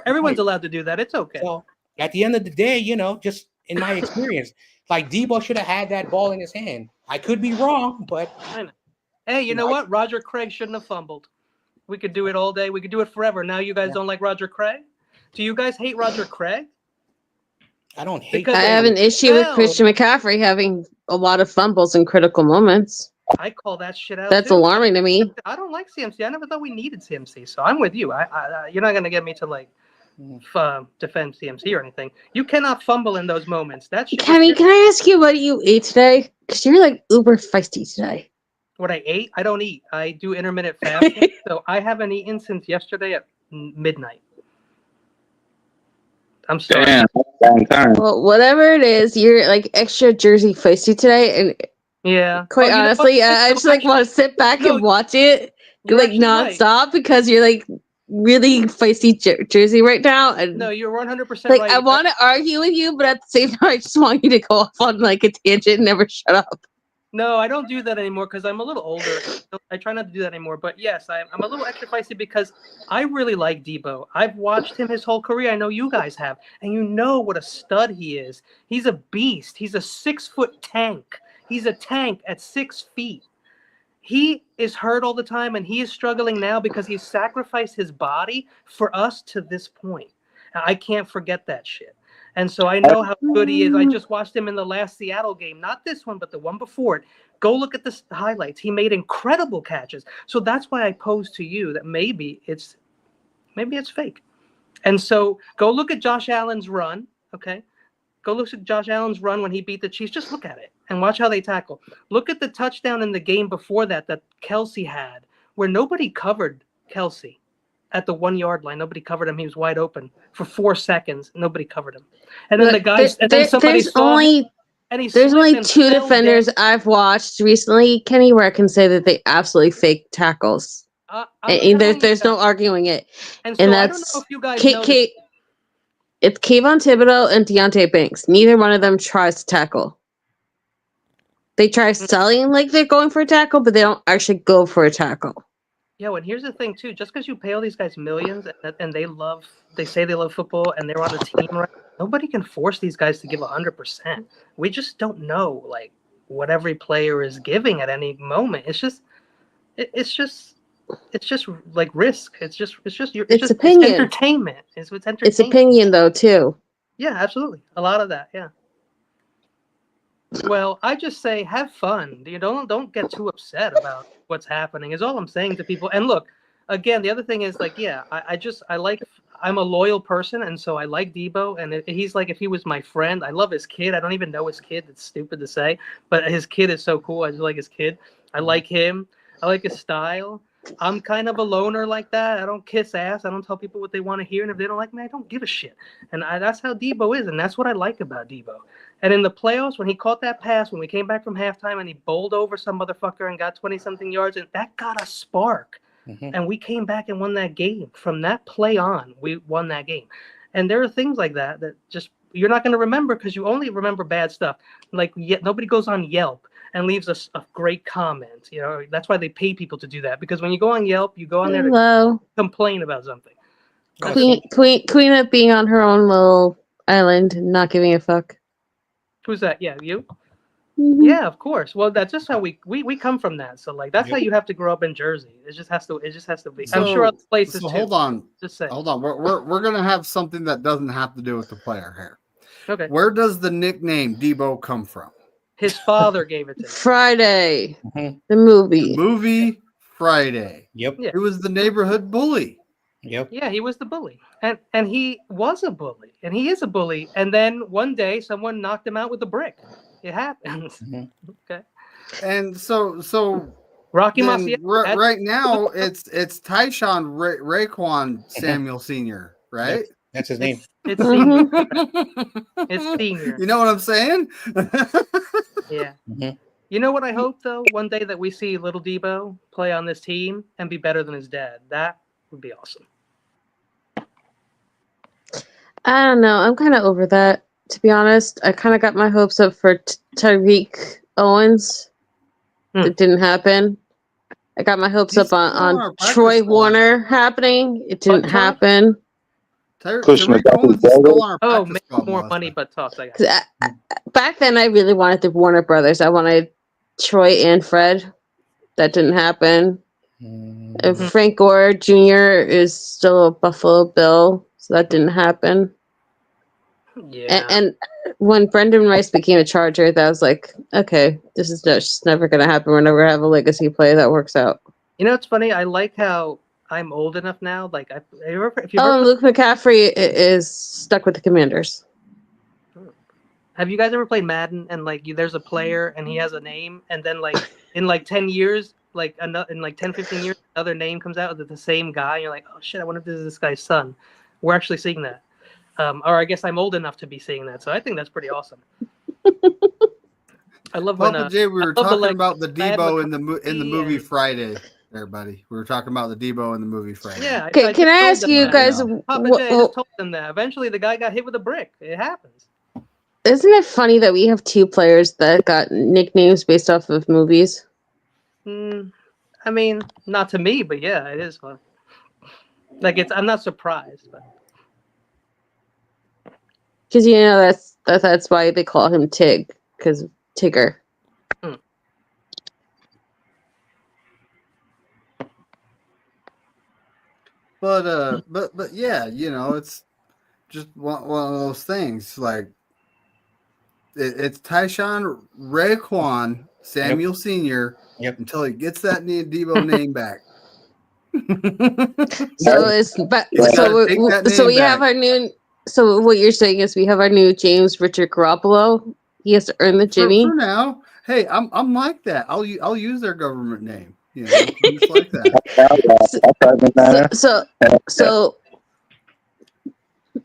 Everyone's allowed to do that. It's okay. So at the end of the day, just in my experience. Like Debo should have had that ball in his hand. I could be wrong, but I know. Hey, you know what? Roger Craig shouldn't have fumbled. We could do it all day. We could do it forever. Now you guys don't like Roger Craig? Do you guys hate Roger Craig? I don't hate. I have an issue with Christian McCaffrey having a lot of fumbles in critical moments. I call that shit out. That's too. alarming to me. I don't like CMC. I never thought we needed CMC, so I'm with you. You're not gonna get me to like defend CMC or anything. You cannot fumble in those moments. That shit. Kenny, can I ask you what you ate today? Because you're like uber feisty today. What I ate? I don't eat. I do intermittent fasting, so I haven't eaten since yesterday at midnight. I'm sorry. Damn, that's a long time. Well, whatever it is, you're like extra Jersey feisty today, and Yeah. quite honestly, I just like want to sit back and watch it like nonstop because you're like really feisty Jersey right now. And no, you're 100% like right. I want to argue with you, but at the same time, I just want you to go off on like a tangent and never shut up. No, I don't do that anymore because I'm a little older. I try not to do that anymore. But yes, I'm a little extra feisty because I really like Debo. I've watched him his whole career. I know you guys have. And you know what a stud he is. He's a beast. He's a 6-foot tank. He's a tank at 6 feet. He is hurt all the time, and he is struggling now because he's sacrificed his body for us to this point. I can't forget that shit. And so I know how good he is. I just watched him in the last Seattle game, not this one, but the one before it. Go look at the highlights. He made incredible catches. So that's why I posed to you that maybe it's fake. And so go look at Josh Allen's run, okay? Go look at Josh Allen's run when he beat the Chiefs. Just look at it and watch how they tackle. Look at the touchdown in the game before that Kelsey had, where nobody covered Kelsey. At the 1 yard line, nobody covered him. He was wide open for 4 seconds. Nobody covered him. And then the guys, and then somebody saw him, and there's only 2 defenders I've watched recently, Kenny, where I can say that they absolutely fake tackles. And there's no arguing it. And so I don't know if you guys know it's Kayvon Thibodeau and Deontay Banks. Neither one of them tries to tackle. They try selling like they're going for a tackle, but they don't actually go for a tackle. Yeah, and here's the thing too. Just because you pay all these guys millions and they say they love football and they're on a team, right? Nobody can force these guys to give 100%. We just don't know like what every player is giving at any moment. It's just like risk. It's just opinion. It's entertainment. It's entertainment. It's opinion though too. Yeah, absolutely. A lot of that. Yeah. Well, I just say have fun. You don't get too upset about what's happening. Is all I'm saying to people. And look, again, the other thing is like, yeah, I'm a loyal person, and so I like Debo. And he's like, if he was my friend, I love his kid. I don't even know his kid. It's stupid to say, but his kid is so cool. I just like his kid. I like him. I like his style. I'm kind of a loner like that. I don't kiss ass. I don't tell people what they want to hear, and if they don't like me, I don't give a shit. And that's how Debo is, and that's what I like about Debo. And in the playoffs, when he caught that pass, when we came back from halftime and he bowled over some motherfucker and got 20-something yards, and that got a spark. Mm-hmm. And we came back and won that game. From that play on, we won that game. And there are things like that just you're not going to remember because you only remember bad stuff. Like nobody goes on Yelp and leaves us a great comment. You know, that's why they pay people to do that. Because when you go on Yelp, you go on there to complain about something. Queen of being on her own little island and not giving a fuck. Who's that? Yeah, you? Mm-hmm. Yeah, of course. Well, that's just how we come from that. So like that's how you have to grow up in Jersey. It just has to be. So, I'm sure other places too. Hold on. Just say. Hold on. We're gonna have something that doesn't have to do with the player here. Okay. Where does the nickname Debo come from? His father gave it to him. Friday. Mm-hmm. The movie Friday. Yep. Yeah. It was the neighborhood bully. Yep. Yeah, he was the bully. And he was a bully. And he is a bully. And then one day someone knocked him out with a brick. It happens. Mm-hmm. Okay. And so Rocky Maciel right now it's Tyshawn Raekwon Samuel Sr., right? That's his name. It's Senior. It's Senior. You know what I'm saying? Yeah. Mm-hmm. You know what I hope though? One day that we see little Debo play on this team and be better than his dad. That would be awesome. I don't know. I'm kind of over that, to be honest. I kind of got my hopes up for Tyreek Owens. It didn't happen. I got my hopes up on Troy Warner happening. It didn't happen. Make more money, but tough. Back then, I really wanted the Warner brothers. I wanted Troy and Fred. That didn't happen. Mm-hmm. And Frank Gore Jr. is still a Buffalo Bill, so that didn't happen. Yeah. And when Brendan Rice became a Charger, that was like, okay, this is just never going to happen. We're never going to have a legacy play that works out. You know, it's funny. I like how I'm old enough now. Like, if you and Luke McCaffrey is stuck with the Commanders. Have you guys ever played Madden and like there's a player and he has a name and then like in like 10 years, like in like 10, 15 years, another name comes out with the same guy. And you're like, oh shit, I wonder if this is this guy's son. We're actually seeing that. Or I guess I'm old enough to be seeing that. So I think that's pretty awesome. I love when Papa J, we were talking about the Debo in the movie Friday. Everybody, we were talking about the Debo in the movie Friday. Yeah. Okay, can I ask you guys? Papa J just told them that. Eventually, the guy got hit with a brick. It happens. Isn't it funny that we have two players that got nicknames based off of movies? I mean, not to me, but yeah, it is fun. Like I'm not surprised, but because you know that's why they call him Tig, because Tigger. But yeah, you know, it's just one of those things. Like it's Tyshawn Raekwon Samuel Sr. Until he gets that Debo name back. So we have our new. So what you're saying is we have our new James Richard Garoppolo. He has to earn the Jimmy. For now, hey, I'm like that. I'll use their government name. You know, just like that. So,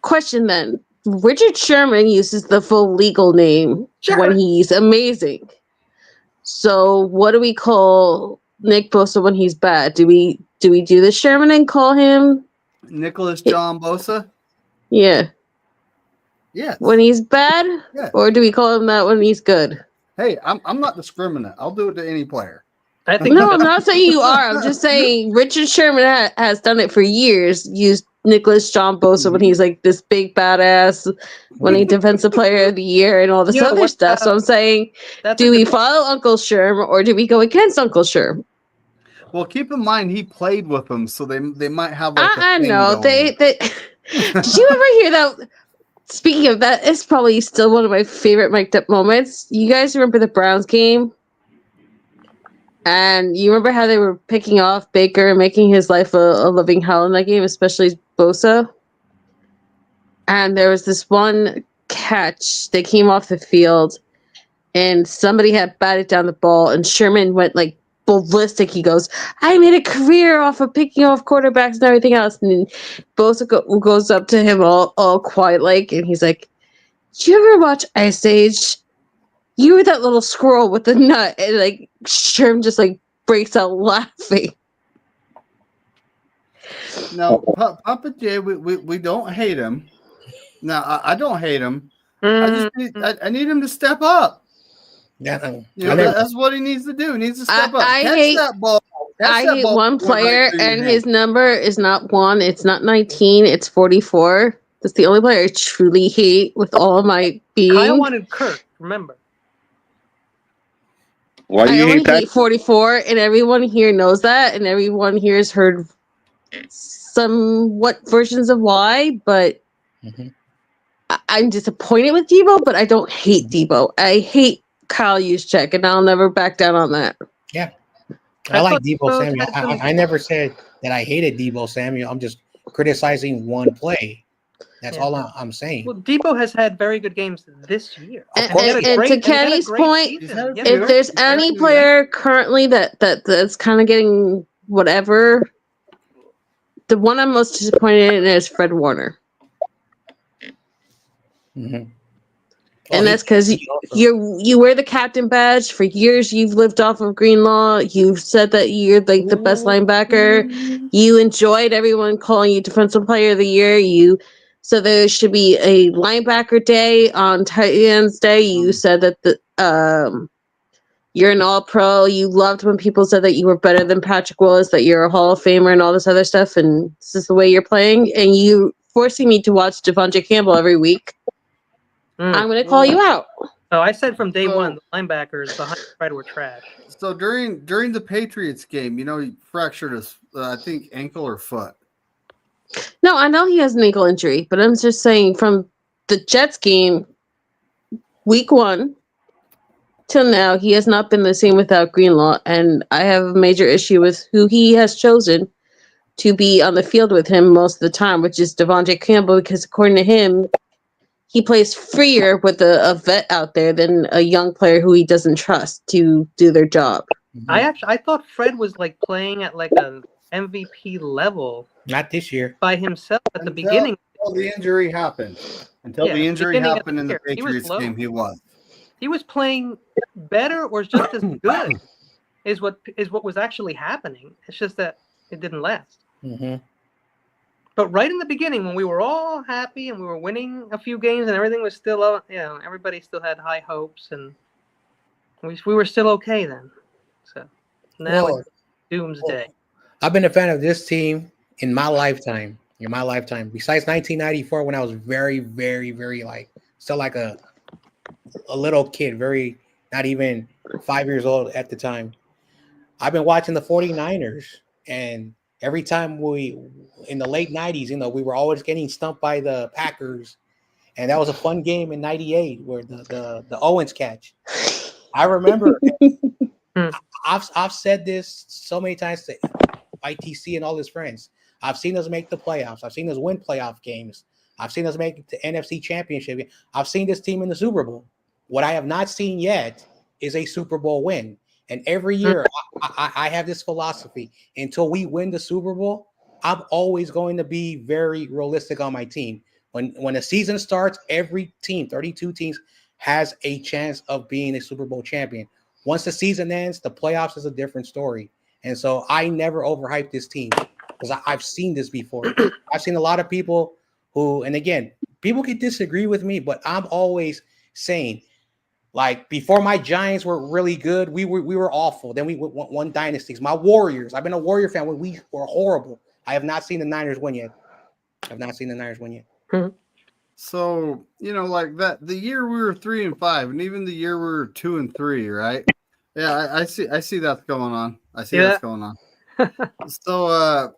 question then. Richard Sherman uses the full legal name when he's amazing. So what do we call Nick Bosa when he's bad? Do we do the Sherman and call him Nicholas John Bosa? Yeah. Yeah. When he's bad? Yeah. Or do we call him that when he's good? Hey, I'm not discriminate. I'll do it to any player. I think no, I'm not saying you are. I'm just saying Richard Sherman has done it for years. Used Nicholas John Bosa when he's like this big badass, winning Defensive Player of the Year and all this other stuff. So I'm saying, do we follow Uncle Sherm or do we go against Uncle Sherm? Well, keep in mind he played with them, so they might have like I know they. Did you ever hear that? Speaking of that, it's probably still one of my favorite mic'd up moments. You guys remember the Browns game? And you remember how they were picking off Baker and making his life a living hell in that game, especially Bosa? And there was this one catch. They came off the field, and somebody had batted down the ball, and Sherman went like ballistic. He goes, I made a career off of picking off quarterbacks and everything else. And then Bosa goes up to him all quiet like, and he's like, did you ever watch Ice Age? You were that little squirrel with the nut. And like Sherm just like breaks out laughing. No, Papa J, we don't hate him. No, I don't hate him. I need him to step up. Yeah, that's what he needs to do. He needs to step up. I Catch hate that ball. I hate one player, and his number is not 1. It's not 19. It's 44. That's the only player I truly hate with all my being. Kyle wanted Kirk. Remember. Why do you hate 44, and everyone here knows that, and everyone here has heard somewhat versions of why, but I'm disappointed with Debo, but I don't hate Debo. I hate Kyle Juszczyk, and I'll never back down on that. Yeah. I like Debo Samuel. I never said that I hated Debo Samuel. I'm just criticizing one play. That's all I'm saying. Well, Debo has had very good games this year. And to Kenny's point, if there's any player currently that's kind of getting whatever, the one I'm most disappointed in is Fred Warner. Mm-hmm. And that's because you wear the captain badge for years. You've lived off of Greenlaw. You've said that you're like the best linebacker. You enjoyed everyone calling you Defensive Player of the Year. So there should be a linebacker day on Titans Day. You said that you're an All-Pro. You loved when people said that you were better than Patrick Willis, that you're a Hall of Famer, and all this other stuff. And this is the way you're playing. And you forcing me to watch Devontae Campbell every week. I'm going to call you out. Oh, I said from day one, the linebackers behind Fred were trash. So during the Patriots game, he fractured his, I think, ankle or foot. No, I know he has an ankle injury, but I'm just saying from the Jets game, week 1 till now, he has not been the same without Greenlaw, and I have a major issue with who he has chosen to be on the field with him most of the time, which is Devontae Campbell, because according to him, he plays freer with a vet out there than a young player who he doesn't trust to do their job. I thought Fred was like playing at like a MVP level. Not this year. By himself at the beginning. Until the injury happened. Until the injury happened in the Patriots game, he was. He was playing better or just as good is what was actually happening. It's just that it didn't last. Mm-hmm. But right in the beginning, when we were all happy and we were winning a few games and everything was still, everybody still had high hopes and we were still okay then. So now it's doomsday. I've been a fan of this team in my lifetime. Besides 1994, when I was very, very, very still like a little kid, very not even 5 years old at the time. I've been watching the 49ers, and every time in the late 90s, we were always getting stumped by the Packers. And that was a fun game in 98 where the Owens catch. I remember I've said this so many times to ITC and all his friends. I've seen us make the playoffs. I've seen us win playoff games. I've seen us make it to NFC Championship. I've seen this team in the Super Bowl. What I have not seen yet is a Super Bowl win. And every year I have this philosophy. Until we win the Super Bowl, I'm always going to be very realistic on my team. When the season starts, every team, 32 teams, has a chance of being a Super Bowl champion. Once the season ends, the playoffs is a different story. And so I never overhype this team because I've seen this before. I've seen a lot of people who, and again, people can disagree with me, but I'm always saying, before my Giants were really good, we were awful. Then we won dynasties. My Warriors, I've been a Warrior fan when we were horrible. I have not seen the Niners win yet. So, like that, the year we were 3-5, and even the year we were 2-3, right? Yeah, I see that's going on. That's going on. So,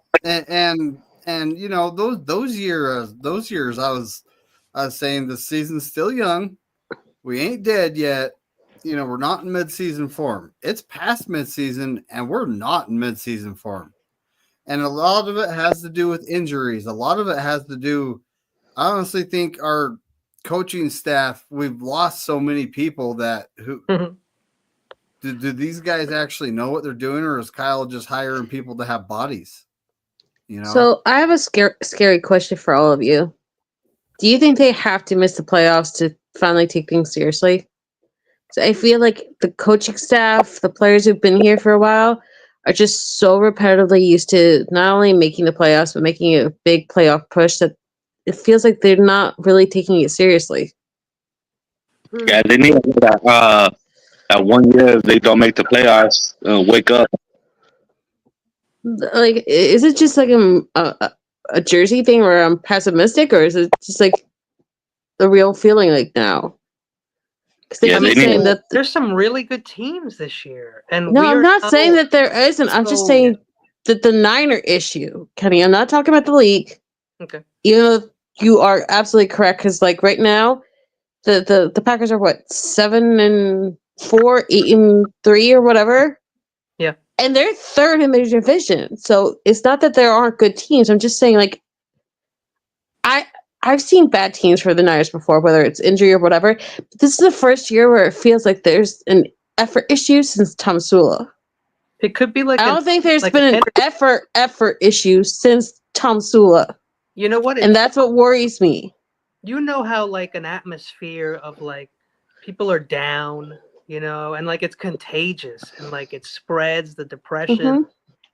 those years, I was saying the season's still young. We ain't dead yet. We're not in midseason form. It's past midseason, and we're not in midseason form. And a lot of it has to do with injuries. A lot of it has to do. I honestly think our coaching staff, we've lost so many people that do these guys actually know what they're doing, or is Kyle just hiring people to have bodies? So I have a scary question for all of you. Do you think they have to miss the playoffs to finally take things seriously? So I feel like the coaching staff, the players who've been here for a while, are just so repetitively used to not only making the playoffs, but making a big playoff push that it feels like they're not really taking it seriously. Yeah, they need that 1 year if they don't make the playoffs, wake up. Is it just like a Jersey thing where I'm pessimistic, or is it just like the real feeling now? Saying that there's some really good teams this year, and I'm not saying that there isn't. I'm just saying that the Niner issue, Kenny. I'm not talking about the league. Okay. Even though you are absolutely correct, because right now, the Packers are what 7-4, 8-3, or whatever. Yeah. And they're third in their division. So it's not that there aren't good teams. I'm just saying, I've seen bad teams for the Niners before, whether it's injury or whatever. But this is the first year where it feels like there's an effort issue since Tom Sula. It could be I don't think there's been an effort issue since Tom Sula. You know what? And that's what worries me. You know how an atmosphere of people are down, and it's contagious and it spreads the depression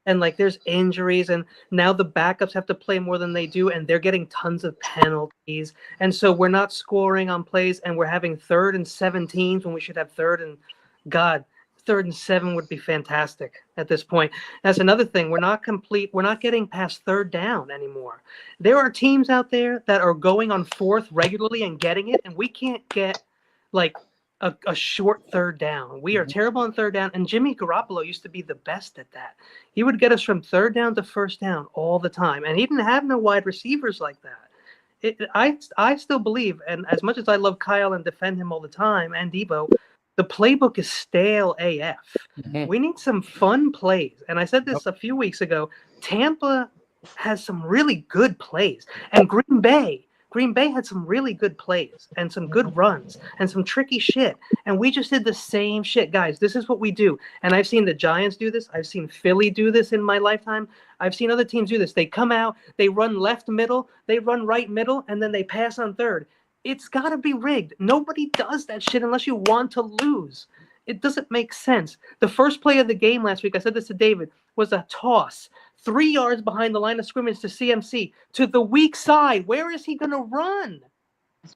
and there's injuries, and now the backups have to play more than they do, and they're getting tons of penalties, and so we're not scoring on plays, and we're having 3rd and 17 when we should have 3rd and 7 would be fantastic at this point. That's another thing. We're not getting past 3rd down anymore. There are teams out there that are going on 4th regularly and getting it, and we can't get a short 3rd down. We are terrible on 3rd down, and Jimmy Garoppolo used to be the best at that. He would get us from 3rd down to 1st down all the time, and he didn't have no wide receivers like that. I still believe, and as much as I love Kyle and defend him all the time, and Debo, the playbook is stale AF. Mhm. We need some fun plays. And I said this a few weeks ago. Tampa has some really good plays, and Green Bay had some really good plays and some good runs and some tricky shit. And we just did the same shit, guys. This is what we do. And I've seen the Giants do this. I've seen Philly do this in my lifetime. I've seen other teams do this. They come out, they run left middle, they run right middle, and then they pass on third. It's got to be rigged. Nobody does that shit unless you want to lose. It doesn't make sense. The first play of the game last week, I said this to David, was a toss 3 yards behind the line of scrimmage to CMC to the weak side. Where is he going to run?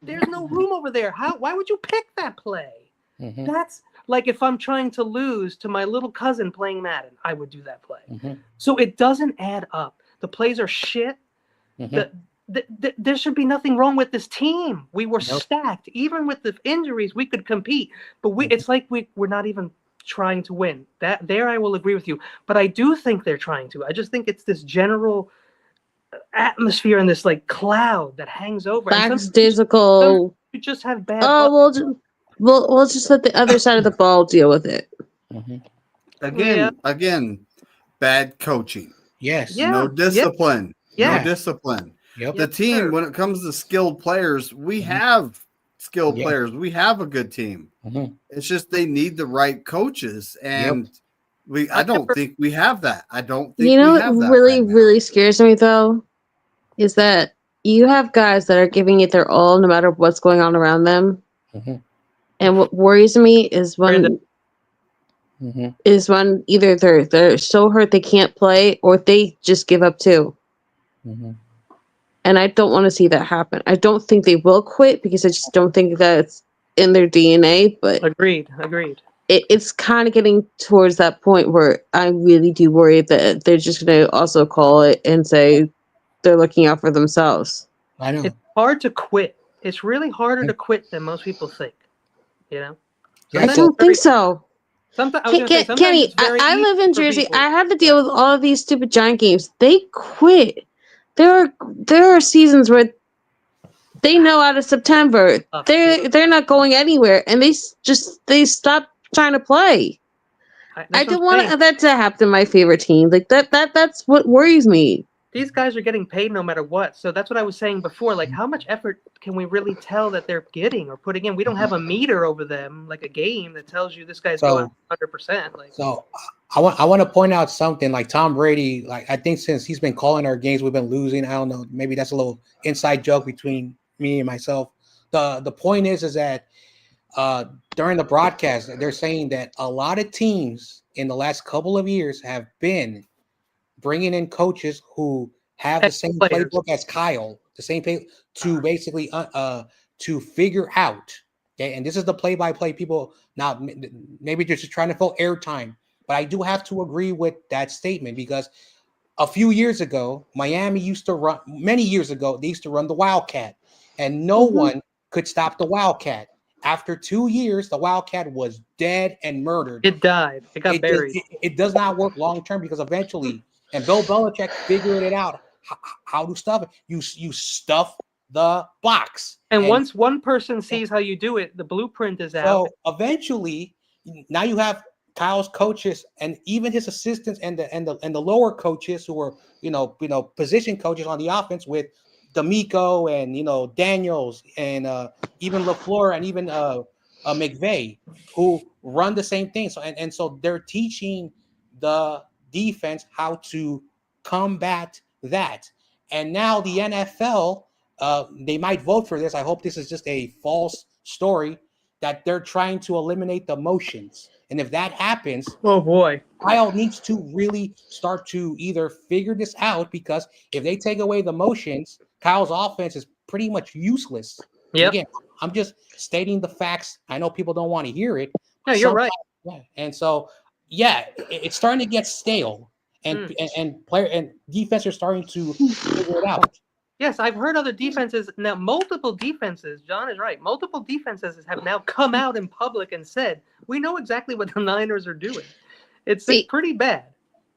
There's no room over there. Why would you pick that play? Mhm. That's like if I'm trying to lose to my little cousin playing Madden, I would do that play. Mhm. So it doesn't add up. The plays are shit. Mhm. There should be nothing wrong with this team. We were Nope. stacked. Even with the injuries, we could compete. But it's like we're not even trying to win. There I will agree with you. But I do think they're trying to. I just think it's this general atmosphere and this like cloud that hangs over. Lackadaisical. You just have bad. We'll just let the other side of the ball deal with it. Mhm. Again, bad coaching. Yes. No discipline. Yeah. No discipline. Yep. The team, when it comes to skilled players, we have skilled Yeah. players. We have a good team. Mhm. It's just they need the right coaches, and I don't think we have that. I don't think You know we what have that really, right now. really scares me though, is that you have guys that are giving it their all no matter what's going on around them. Mhm. And what worries me is when Mhm. either they're so hurt they can't play or they just give up too. Mhm. And I don't want to see that happen. I don't think they will quit because I just don't think that's in their DNA. But agreed. It's kind of getting towards that point where I really do worry that they're just going to also call it and say they're looking out for themselves. I know. It's hard to quit. It's really harder to quit than most people think. You know? I don't think so. Sometimes I was gonna say, sometimes Kenny, it's very I easy live in for Jersey. people. I have to deal with all of these stupid Giant games. They quit. There are seasons where they know out of September they're not going anywhere, and they stop trying to play. I don't want that to happen to my favorite team. Like that's what worries me. These guys are getting paid no matter what. So that's what I was saying before. Like, how much effort can we really tell that they're getting or putting in? We don't have a meter over them, like a game that tells you this guy's going 100%. Like, so I want to point out something like Tom Brady. Like, I think since he's been calling our games, we've been losing. I don't know. Maybe that's a little inside joke between me and myself. The point is that during the broadcast, they're saying that a lot of teams in the last couple of years have been bringing in coaches who have the same playbook as Kyle, the same play to basically to figure out. Okay, and this is the play-by-play people. Now, maybe they're just trying to fill airtime, but I do have to agree with that statement because a few years ago, Miami used to run. Many years ago, they used to run the Wildcat, and no one could stop the Wildcat. After 2 years, the Wildcat was dead and murdered. It died. It got buried. It does not work long term because eventually, and Bill Belichick figured it out how to stuff it. You stuff the box. And once one person sees how you do it, the blueprint is out. So eventually, now you have Kyle's coaches and even his assistants and the lower coaches who are position coaches on the offense with D'Amico and Daniels and even LaFleur and even McVay who run the same thing. So and so they're teaching the defense how to combat that. And now the NFL, they might vote for this. I hope this is just a false story that they're trying to eliminate the motions. And if that happens, oh boy, Kyle needs to really start to either figure this out because if they take away the motions, Kyle's offense is pretty much useless. Yeah. Again, I'm just stating the facts. I know people don't want to hear it. No, you're right. Yeah. And so, it's starting to get stale, and player and defense are starting to figure it out. Yes, I've heard other defenses now. Multiple defenses. John is right. Multiple defenses have now come out in public and said, "We know exactly what the Niners are doing." It's pretty bad.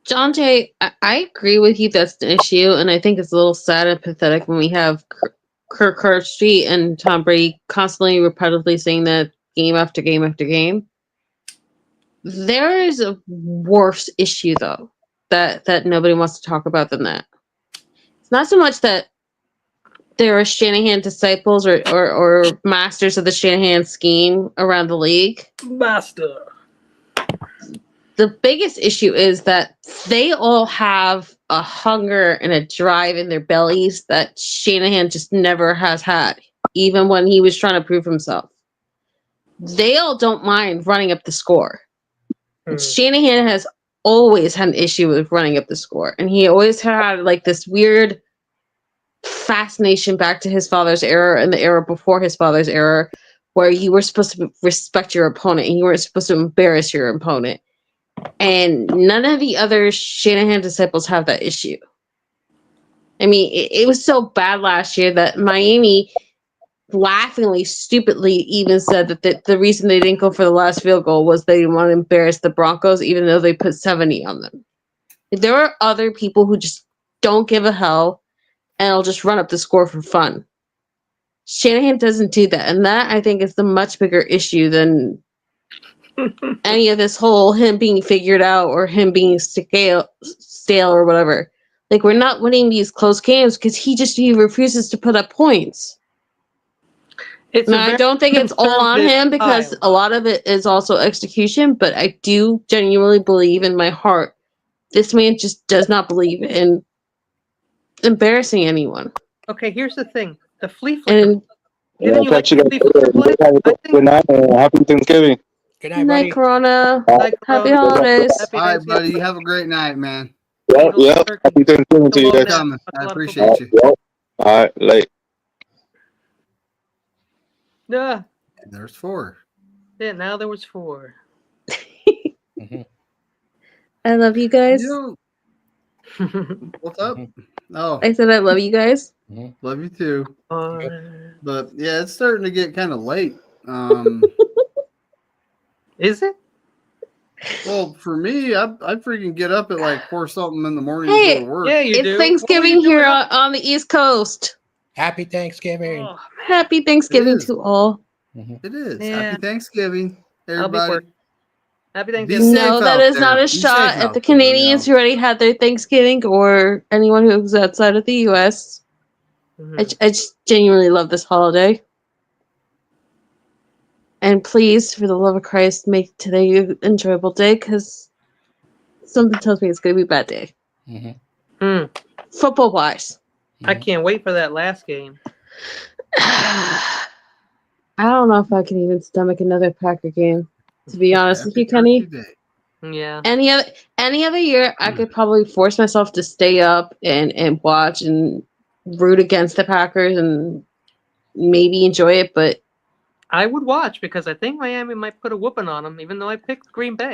John Jay, I agree with you. That's an issue, and I think it's a little sad and pathetic when we have Kirk Herbstreit and Tom Brady constantly, repetitively saying that game after game after game. There is a worse issue though that nobody wants to talk about than that. It's not so much that there are Shanahan disciples or masters of the Shanahan scheme around the league. Master. The biggest issue is that they all have a hunger and a drive in their bellies that Shanahan just never has had, even when he was trying to prove himself. They all don't mind running up the score. Shanahan has always had an issue with running up the score, and he always had like this weird fascination back to his father's era and the era before his father's era, where you were supposed to respect your opponent and you weren't supposed to embarrass your opponent. And none of the other Shanahan disciples have that issue. I mean, it was so bad last year that Miami laughingly, stupidly even said that the reason they didn't go for the last field goal was they didn't want to embarrass the Broncos, even though they put 70 on them. There are other people who just don't give a hell and will just run up the score for fun. Shanahan doesn't do that, and that I think is the much bigger issue than any of this whole him being figured out or him being stale or whatever. Like, we're not winning these close games because he refuses to put up points. I don't think it's all on him because a lot of it is also execution, but I do genuinely believe in my heart this man just does not believe in embarrassing anyone. Okay, here's the thing. The flea flicker. Good night and happy Thanksgiving. Good night, buddy. Night, Corona. Happy holidays. All right, buddy. You have a great night, man. Yep. Happy Thanksgiving to you guys. I appreciate you. All right, late. Yeah. There's 4. Yeah, now there was 4. I love you guys. What's up? Oh, I said I love you guys. Love you too. But yeah, it's starting to get kind of late. Is it? Well, for me, I freaking get up at like 4 something in the morning Hey, to go to work. Yeah, you it's do. Thanksgiving here on the East Coast. Happy Thanksgiving. Oh, Happy Thanksgiving to all. It is. Yeah. Happy Thanksgiving, I'll be everybody. working. Happy Be Thanksgiving. safe No, that out is there. not a Be shot safe at out the there, Canadians who already had their Thanksgiving or anyone who's outside of the U.S. I just genuinely love this holiday. And please, for the love of Christ, make today an enjoyable day because something tells me it's going to be a bad day. Football-wise. I can't wait for that last game. I don't know if I can even stomach another Packer game, to be honest with you, Kenny. Yeah. Any other year, I could probably force myself to stay up and watch and root against the Packers and maybe enjoy it, but I would watch because I think Miami might put a whooping on them, even though I picked Green Bay.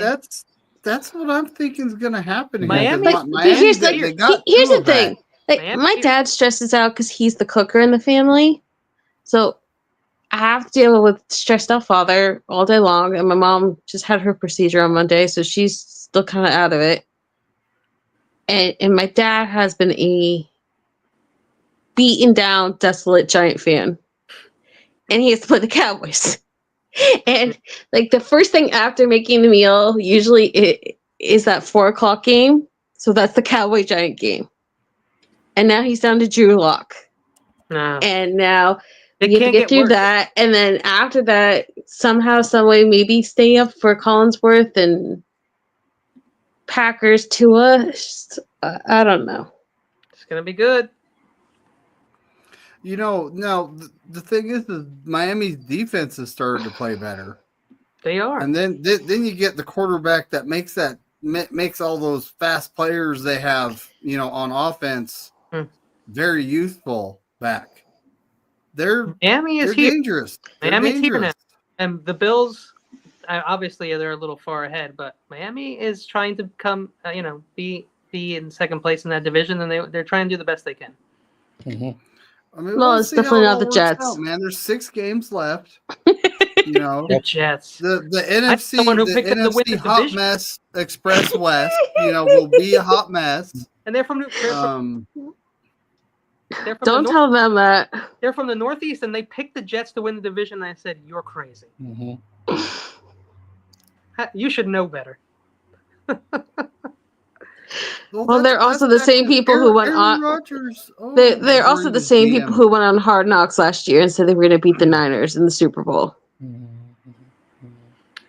That's what I'm thinking is going to happen. Miami. Here's the thing. Like, my dad stresses out because he's the cooker in the family, so I have to deal with stressed out father all day long, and my mom just had her procedure on Monday, so she's still kind of out of it. And my dad has been a beaten down, desolate Giant fan, and he has to play the Cowboys. And like the first thing after making the meal, usually it is that 4:00 game, so that's the Cowboy Giant game. And now he's down to Drew Lock. And now you have to get through that. And then after that, somehow, someway, maybe stay up for Collinsworth and Packers Tua. I don't know. It's going to be good. You know, now the thing is Miami's defense has started to play better. They are. And then you get the quarterback that makes all those fast players they have, on offense very youthful back. Miami is dangerous. Miami's here now. And the Bills, obviously, they're a little far ahead, but Miami is trying to come, be in second place in that division, and they're trying to do the best they can. I mean, no, it's definitely not the Jets. Out, man, there's 6 games left. The Jets. The NFC hot mess Express West, will be a hot mess. And they're from They're from Don't tell them that. They're from the Northeast, and they picked the Jets to win the division. And I said, "You're crazy. You should know better." Well, they're also the same people who went on. Rodgers. Oh, They're also the same people who went on Hard Knocks last year and said they were going to beat the Niners in the Super Bowl.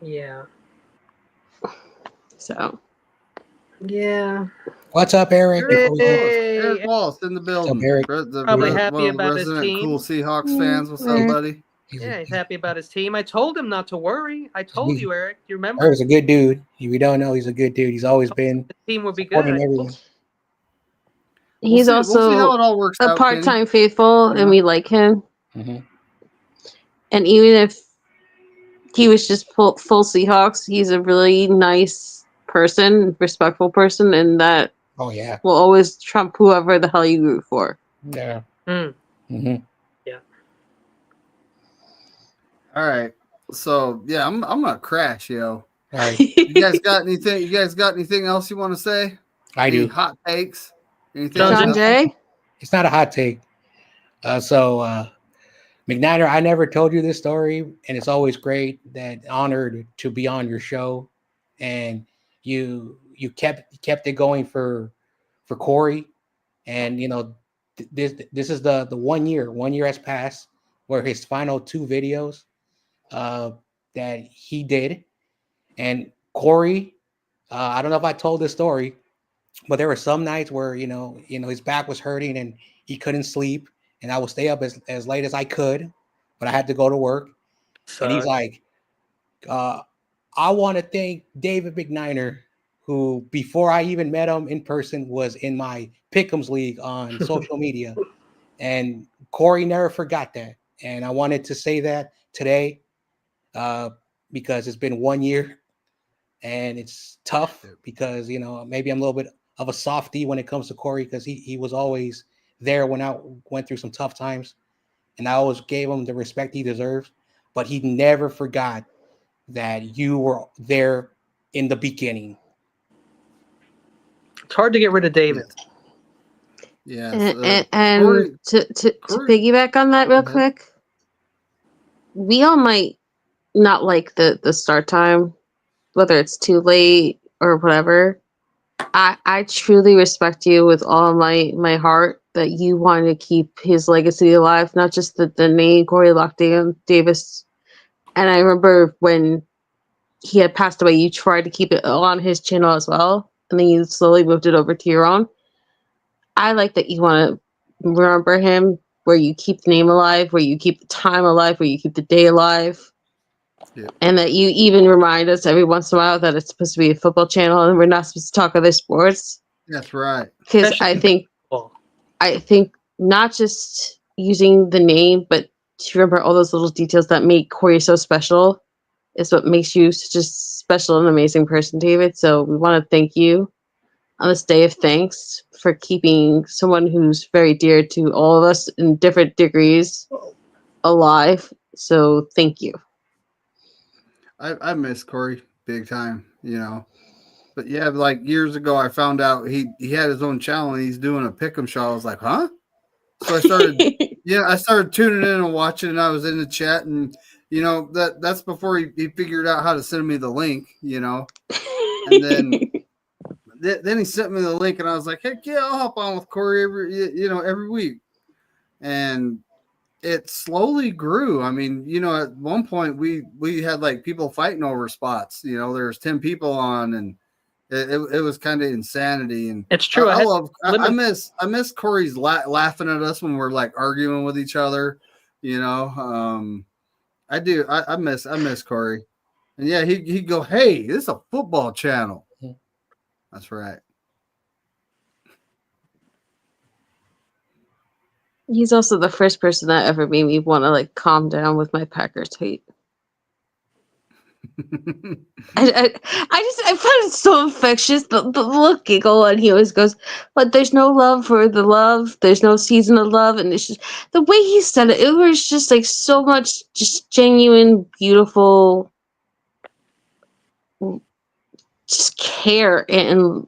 Yeah. So. Yeah. What's up, Eric? Eric Wallace in the building. Eric? Probably happy about his team. Cool Seahawks fans. What's up, buddy? Yeah, he's happy about his team. I told him not to worry. I told you, Eric. You remember? Eric's a good dude. If you don't know, he's a good dude. He's always been. The team would be good. Everyone. He's also how it all works a out, part-time faithful, and we like him. Mm-hmm. And even if he was just full Seahawks, he's a really nice person, respectful person, and that will always trump whoever the hell you root for. Yeah. Yeah. All right. So yeah, I'm gonna crash, yo. All right. You guys got anything? You guys got anything else you want to say? I do. Hot takes? Anything? John Jay? It's not a hot take. McNiner, I never told you this story, and it's always great that honored to be on your show, and you kept it going for Korey, and this is the 1 year. 1 year has passed where his final 2 videos that he did, and Korey, I don't know if I told this story, but there were some nights where his back was hurting and he couldn't sleep, and I would stay up as late as I could, but I had to go to work. And he's like, I want to thank David McNiner, who before I even met him in person was in my Pick'ems League on social media, and Korey never forgot that. And I wanted to say that today because it's been 1 year. And it's tough because, maybe I'm a little bit of a softie when it comes to Korey, because he was always there when I went through some tough times. And I always gave him the respect he deserves. But he never forgot that you were there in the beginning. It's hard to get rid of David. Yeah. And Korey, to piggyback on that real quick, we all might not like the start time, whether it's too late or whatever. I truly respect you with all my heart that you want to keep his legacy alive, not just the name Korey Lockdown Davis. And I remember when he had passed away, you tried to keep it on his channel as well, and then you slowly moved it over to your own. I like that you want to remember him, where you keep the name alive, where you keep the time alive, where you keep the day alive. Yep. And that you even remind us every once in a while that it's supposed to be a football channel and we're not supposed to talk other sports. That's right. Because I think not just using the name, but to remember all those little details that make Korey so special is what makes you such a special and amazing person, David. So we want to thank you on this day of thanks for keeping someone who's very dear to all of us in different degrees alive. So thank you. I miss Korey big time, But yeah, like years ago, I found out he had his own channel and he's doing a pick'em show. I was like, huh? So I started, I started tuning in and watching, and I was in the chat, and that's before he figured out how to send me the link, and then he sent me the link, and I was like, heck yeah, I'll hop on with Korey every week, and it slowly grew. I mean, at one point we had like people fighting over spots. There's 10 people on, and it was kind of insanity. And it's true. I miss Korey's laughing at us when we're like arguing with each other. I do. I miss Korey, and yeah, he'd go, "Hey, this is a football channel." That's right. He's also the first person that ever made me want to calm down with my Packers hate. I find it so infectious. The little giggle, and he always goes, "But there's no love for the love. There's no season of love." And it's just the way he said it. It was just so much, just genuine, beautiful, just care and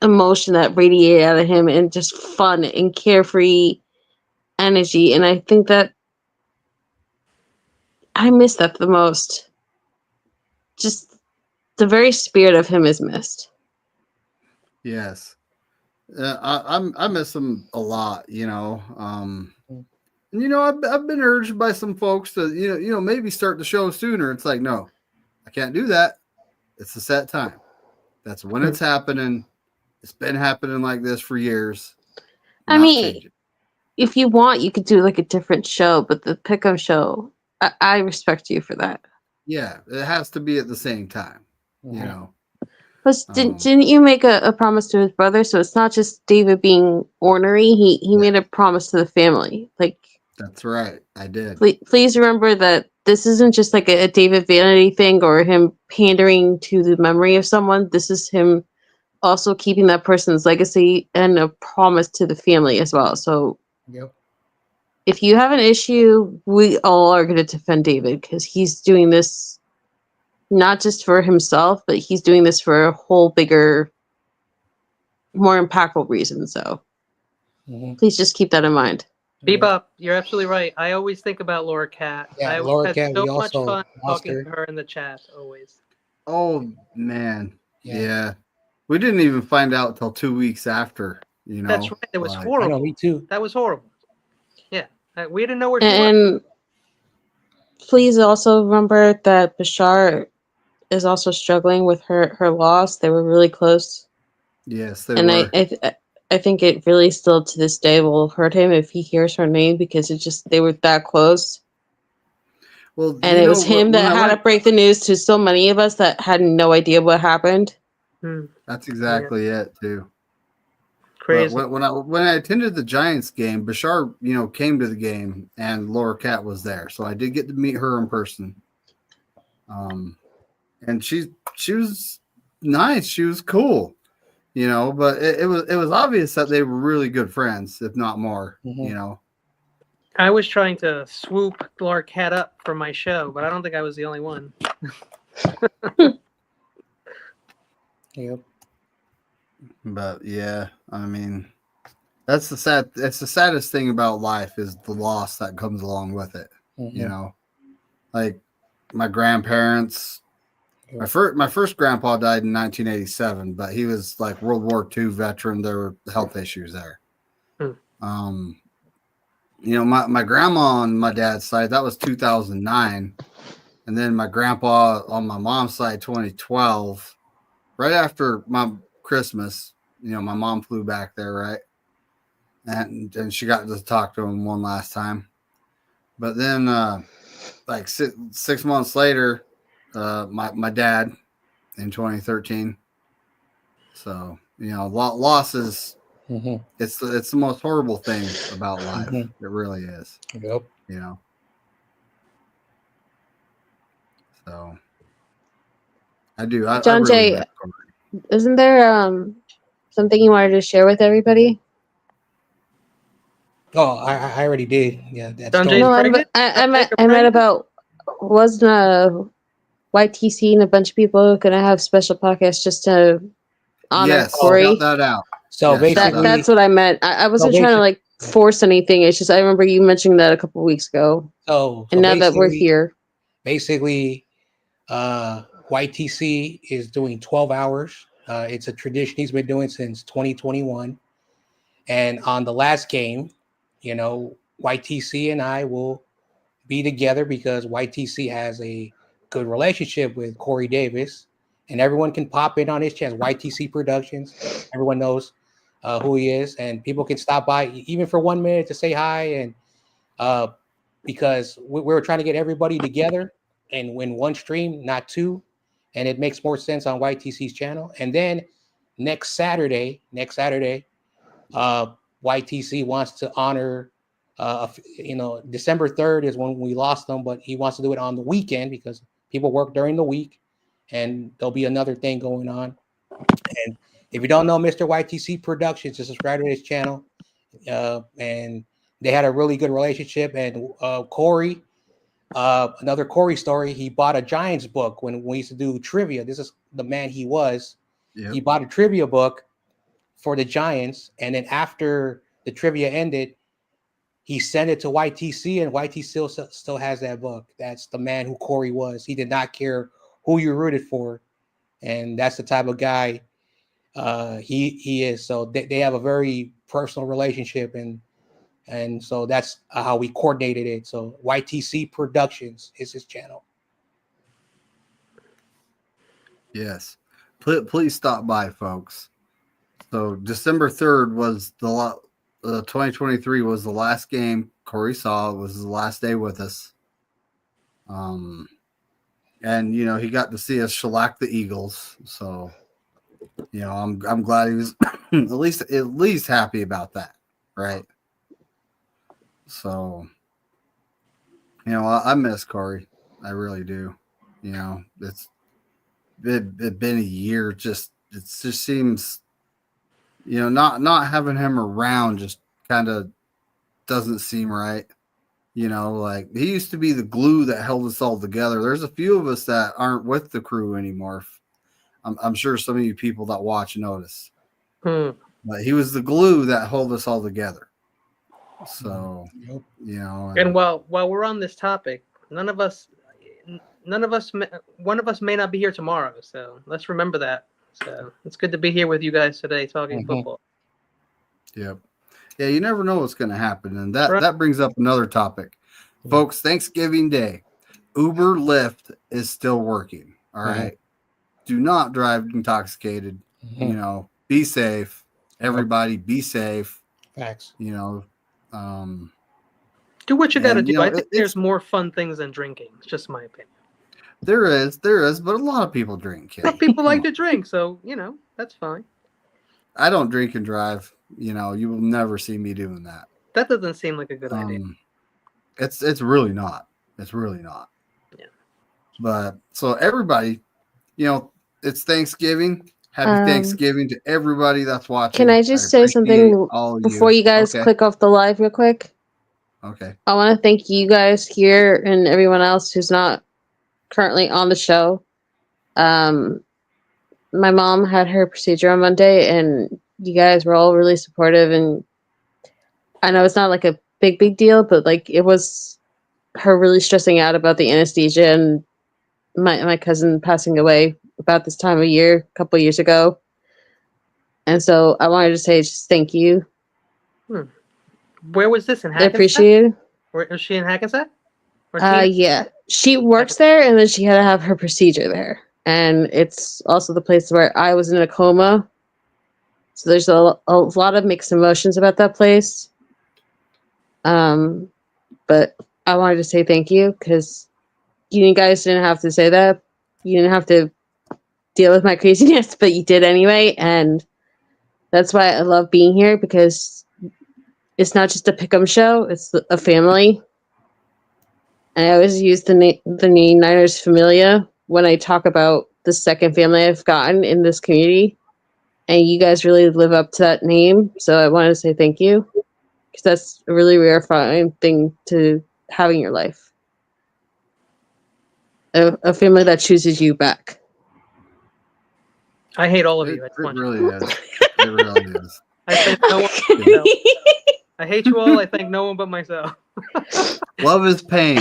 emotion that radiated out of him, and just fun and carefree energy. And I think that I miss that the most. Just the very spirit of him is missed. Yes. I miss him a lot, and I've been urged by some folks to maybe start the show sooner. It's like, no, I can't do that. It's a set time. That's when it's happening. It's been happening like this for years. I mean, if you want, you could do like a different show, but the Pick'em show, I respect you for that. Yeah, it has to be at the same time, Plus, didn't you make a promise to his brother? So it's not just David being ornery. He made a promise to the family. Like, that's right, I did. Please remember that this isn't just like a David vanity thing or him pandering to the memory of someone. This is him also keeping that person's legacy and a promise to the family as well. So, if you have an issue, we all are going to defend David because he's doing this not just for himself, but he's doing this for a whole bigger, more impactful reason. So please just keep that in mind. Bebop, you're absolutely right. I always think about Laura Cat. I Laura had Cat, so we much also fun lost talking her. to her in the chat, always. Oh, man. Yeah. We didn't even find out till 2 weeks after, That's right. It was horrible. I know, me too. That was horrible. Yeah. We didn't know where she was. Please also remember that Bashar is also struggling with her loss. They were really close. Yes, they were. And I think it really still to this day will hurt him if he hears her name because they were that close. Well, and it was him that had to break the news to so many of us that had no idea what happened. That's exactly it too. Crazy. But when I attended the Giants game, Bashar, came to the game and Laura Cat was there, so I did get to meet her in person. And she was nice. She was cool, But it was obvious that they were really good friends, if not more. I was trying to swoop Laura Cat up for my show, but I don't think I was the only one. Yep. But yeah, I mean, that's the saddest thing about life is the loss that comes along with it. Like my grandparents. My first grandpa died in 1987, but he was like World War II veteran. There were health issues there. My grandma on my dad's side, that was 2009. And then my grandpa on my mom's side, 2012, right after my Christmas, my mom flew back there, right? And she got to talk to him one last time. But then like 6 months later, my dad in 2013. So, losses, it's the most horrible thing about life. It really is. Yep. So I do. John Jay, isn't there something you wanted to share with everybody? Oh, I already did. Yeah, that's I meant about wasn't YTC and a bunch of people gonna have special podcasts just to honor Korey? That out. So basically, that's what I meant. I wasn't trying to like force anything. It's just I remember you mentioning that a couple of weeks ago. So and now that we're here, basically, YTC is doing 12 hours. It's a tradition he's been doing since 2021. And on the last game, YTC and I will be together because YTC has a good relationship with Korey Davis, and everyone can pop in on his channel, YTC Productions. Everyone knows who he is, and people can stop by even for 1 minute to say hi. And because we were trying to get everybody together and win one stream, not two, and it makes more sense on YTC's channel. And then next Saturday, YTC wants to honor. December 3rd is when we lost them, but he wants to do it on the weekend because people work during the week, and there'll be another thing going on. And if you don't know Mr. YTC Productions, just subscribe to his channel. And they had a really good relationship. And Korey, another Korey story, he bought a Giants book when we used to do trivia. This is the man he was. Yep. He bought a trivia book, for the Giants, and then after the trivia ended, he sent it to YTC, and YTC still has that book. That's the man who Korey was. He did not care who you rooted for, and that's the type of guy he is. So they have a very personal relationship, and so that's how we coordinated it. So YTC Productions is his channel. Yes. Please stop by, folks. So December 3rd was the 2023 was the last game Korey saw. It was his last day with us. And he got to see us shellac the Eagles. So I'm glad he was at least happy about that, right? So I miss Korey. I really do. It's been a year. It just seems not having him around just kind of doesn't seem right. Like he used to be the glue that held us all together. There's a few of us that aren't with the crew anymore. I'm sure some of you people that watch notice. But he was the glue that held us all together. So, And while we're on this topic, one of us may not be here tomorrow. So let's remember that. So it's good to be here with you guys today talking football. Yep. Yeah, you never know what's going to happen. And that brings up another topic. Folks, Thanksgiving Day, Uber Lyft is still working. All right. Do not drive intoxicated. Be safe. Everybody be safe. Facts. Do what you got to do. I think there's more fun things than drinking. It's just my opinion. There is, but a lot of people drink. Some people like to drink, so that's fine. I don't drink and drive. You will never see me doing that. That doesn't seem like a good idea. It's really not. It's really not. Yeah. But so everybody, it's Thanksgiving. Happy Thanksgiving to everybody that's watching. Can I just say something before you guys click off the live real quick? Okay. I want to thank you guys here and everyone else who's not currently on the show. My mom had her procedure on Monday, and you guys were all really supportive. And I know it's not like a big deal, but like it was her really stressing out about the anesthesia and my cousin passing away about this time of year, a couple years ago. And so I wanted to say just thank you. Where was this in Hackensack? I appreciate it. Where is she in Hackensack? Yeah. She works there, and then she had to have her procedure there. And it's also the place where I was in a coma. So there's a lot of mixed emotions about that place. But I wanted to say thank you because you guys didn't have to say that. You didn't have to deal with my craziness, but you did anyway. And that's why I love being here, because it's not just a pick'em show. It's a family. And I always use the name Niners Familia when I talk about the second family I've gotten in this community. And you guys really live up to that name. So I want to say thank you, because that's a really rarefying thing to have in your life. A family that chooses you back. I hate all of you. It really is. It really is. I thank no one but myself. I hate you all. I thank no one but myself. Love is pain.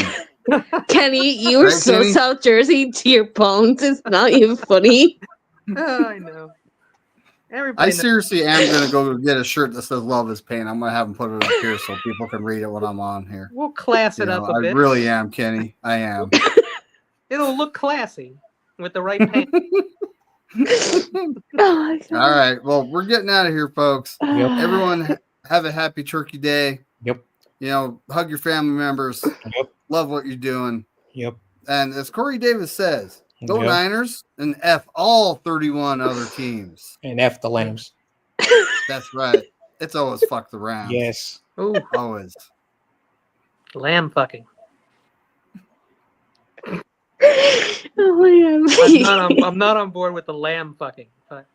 Kenny, you were so Kenny? South Jersey to your bones. It's not even funny. I know. I seriously am going to go get a shirt that says "Love is Pain." I'm going to have them put it up here so people can read it when I'm on here. We'll class it up a bit. I really am, Kenny. I am. It'll look classy with the right paint. Oh my God. All right. Well, we're getting out of here, folks. Yep. Everyone have a happy Turkey Day. Yep. Hug your family members. Yep. Love what you're doing. Yep. And as Korey Davis says, go Niners and F all 31 other teams. And F the Lambs. That's right. It's always fuck the Rams. Yes. Ooh. Always. Lamb fucking. Oh my God. I'm not on board with the lamb fucking. But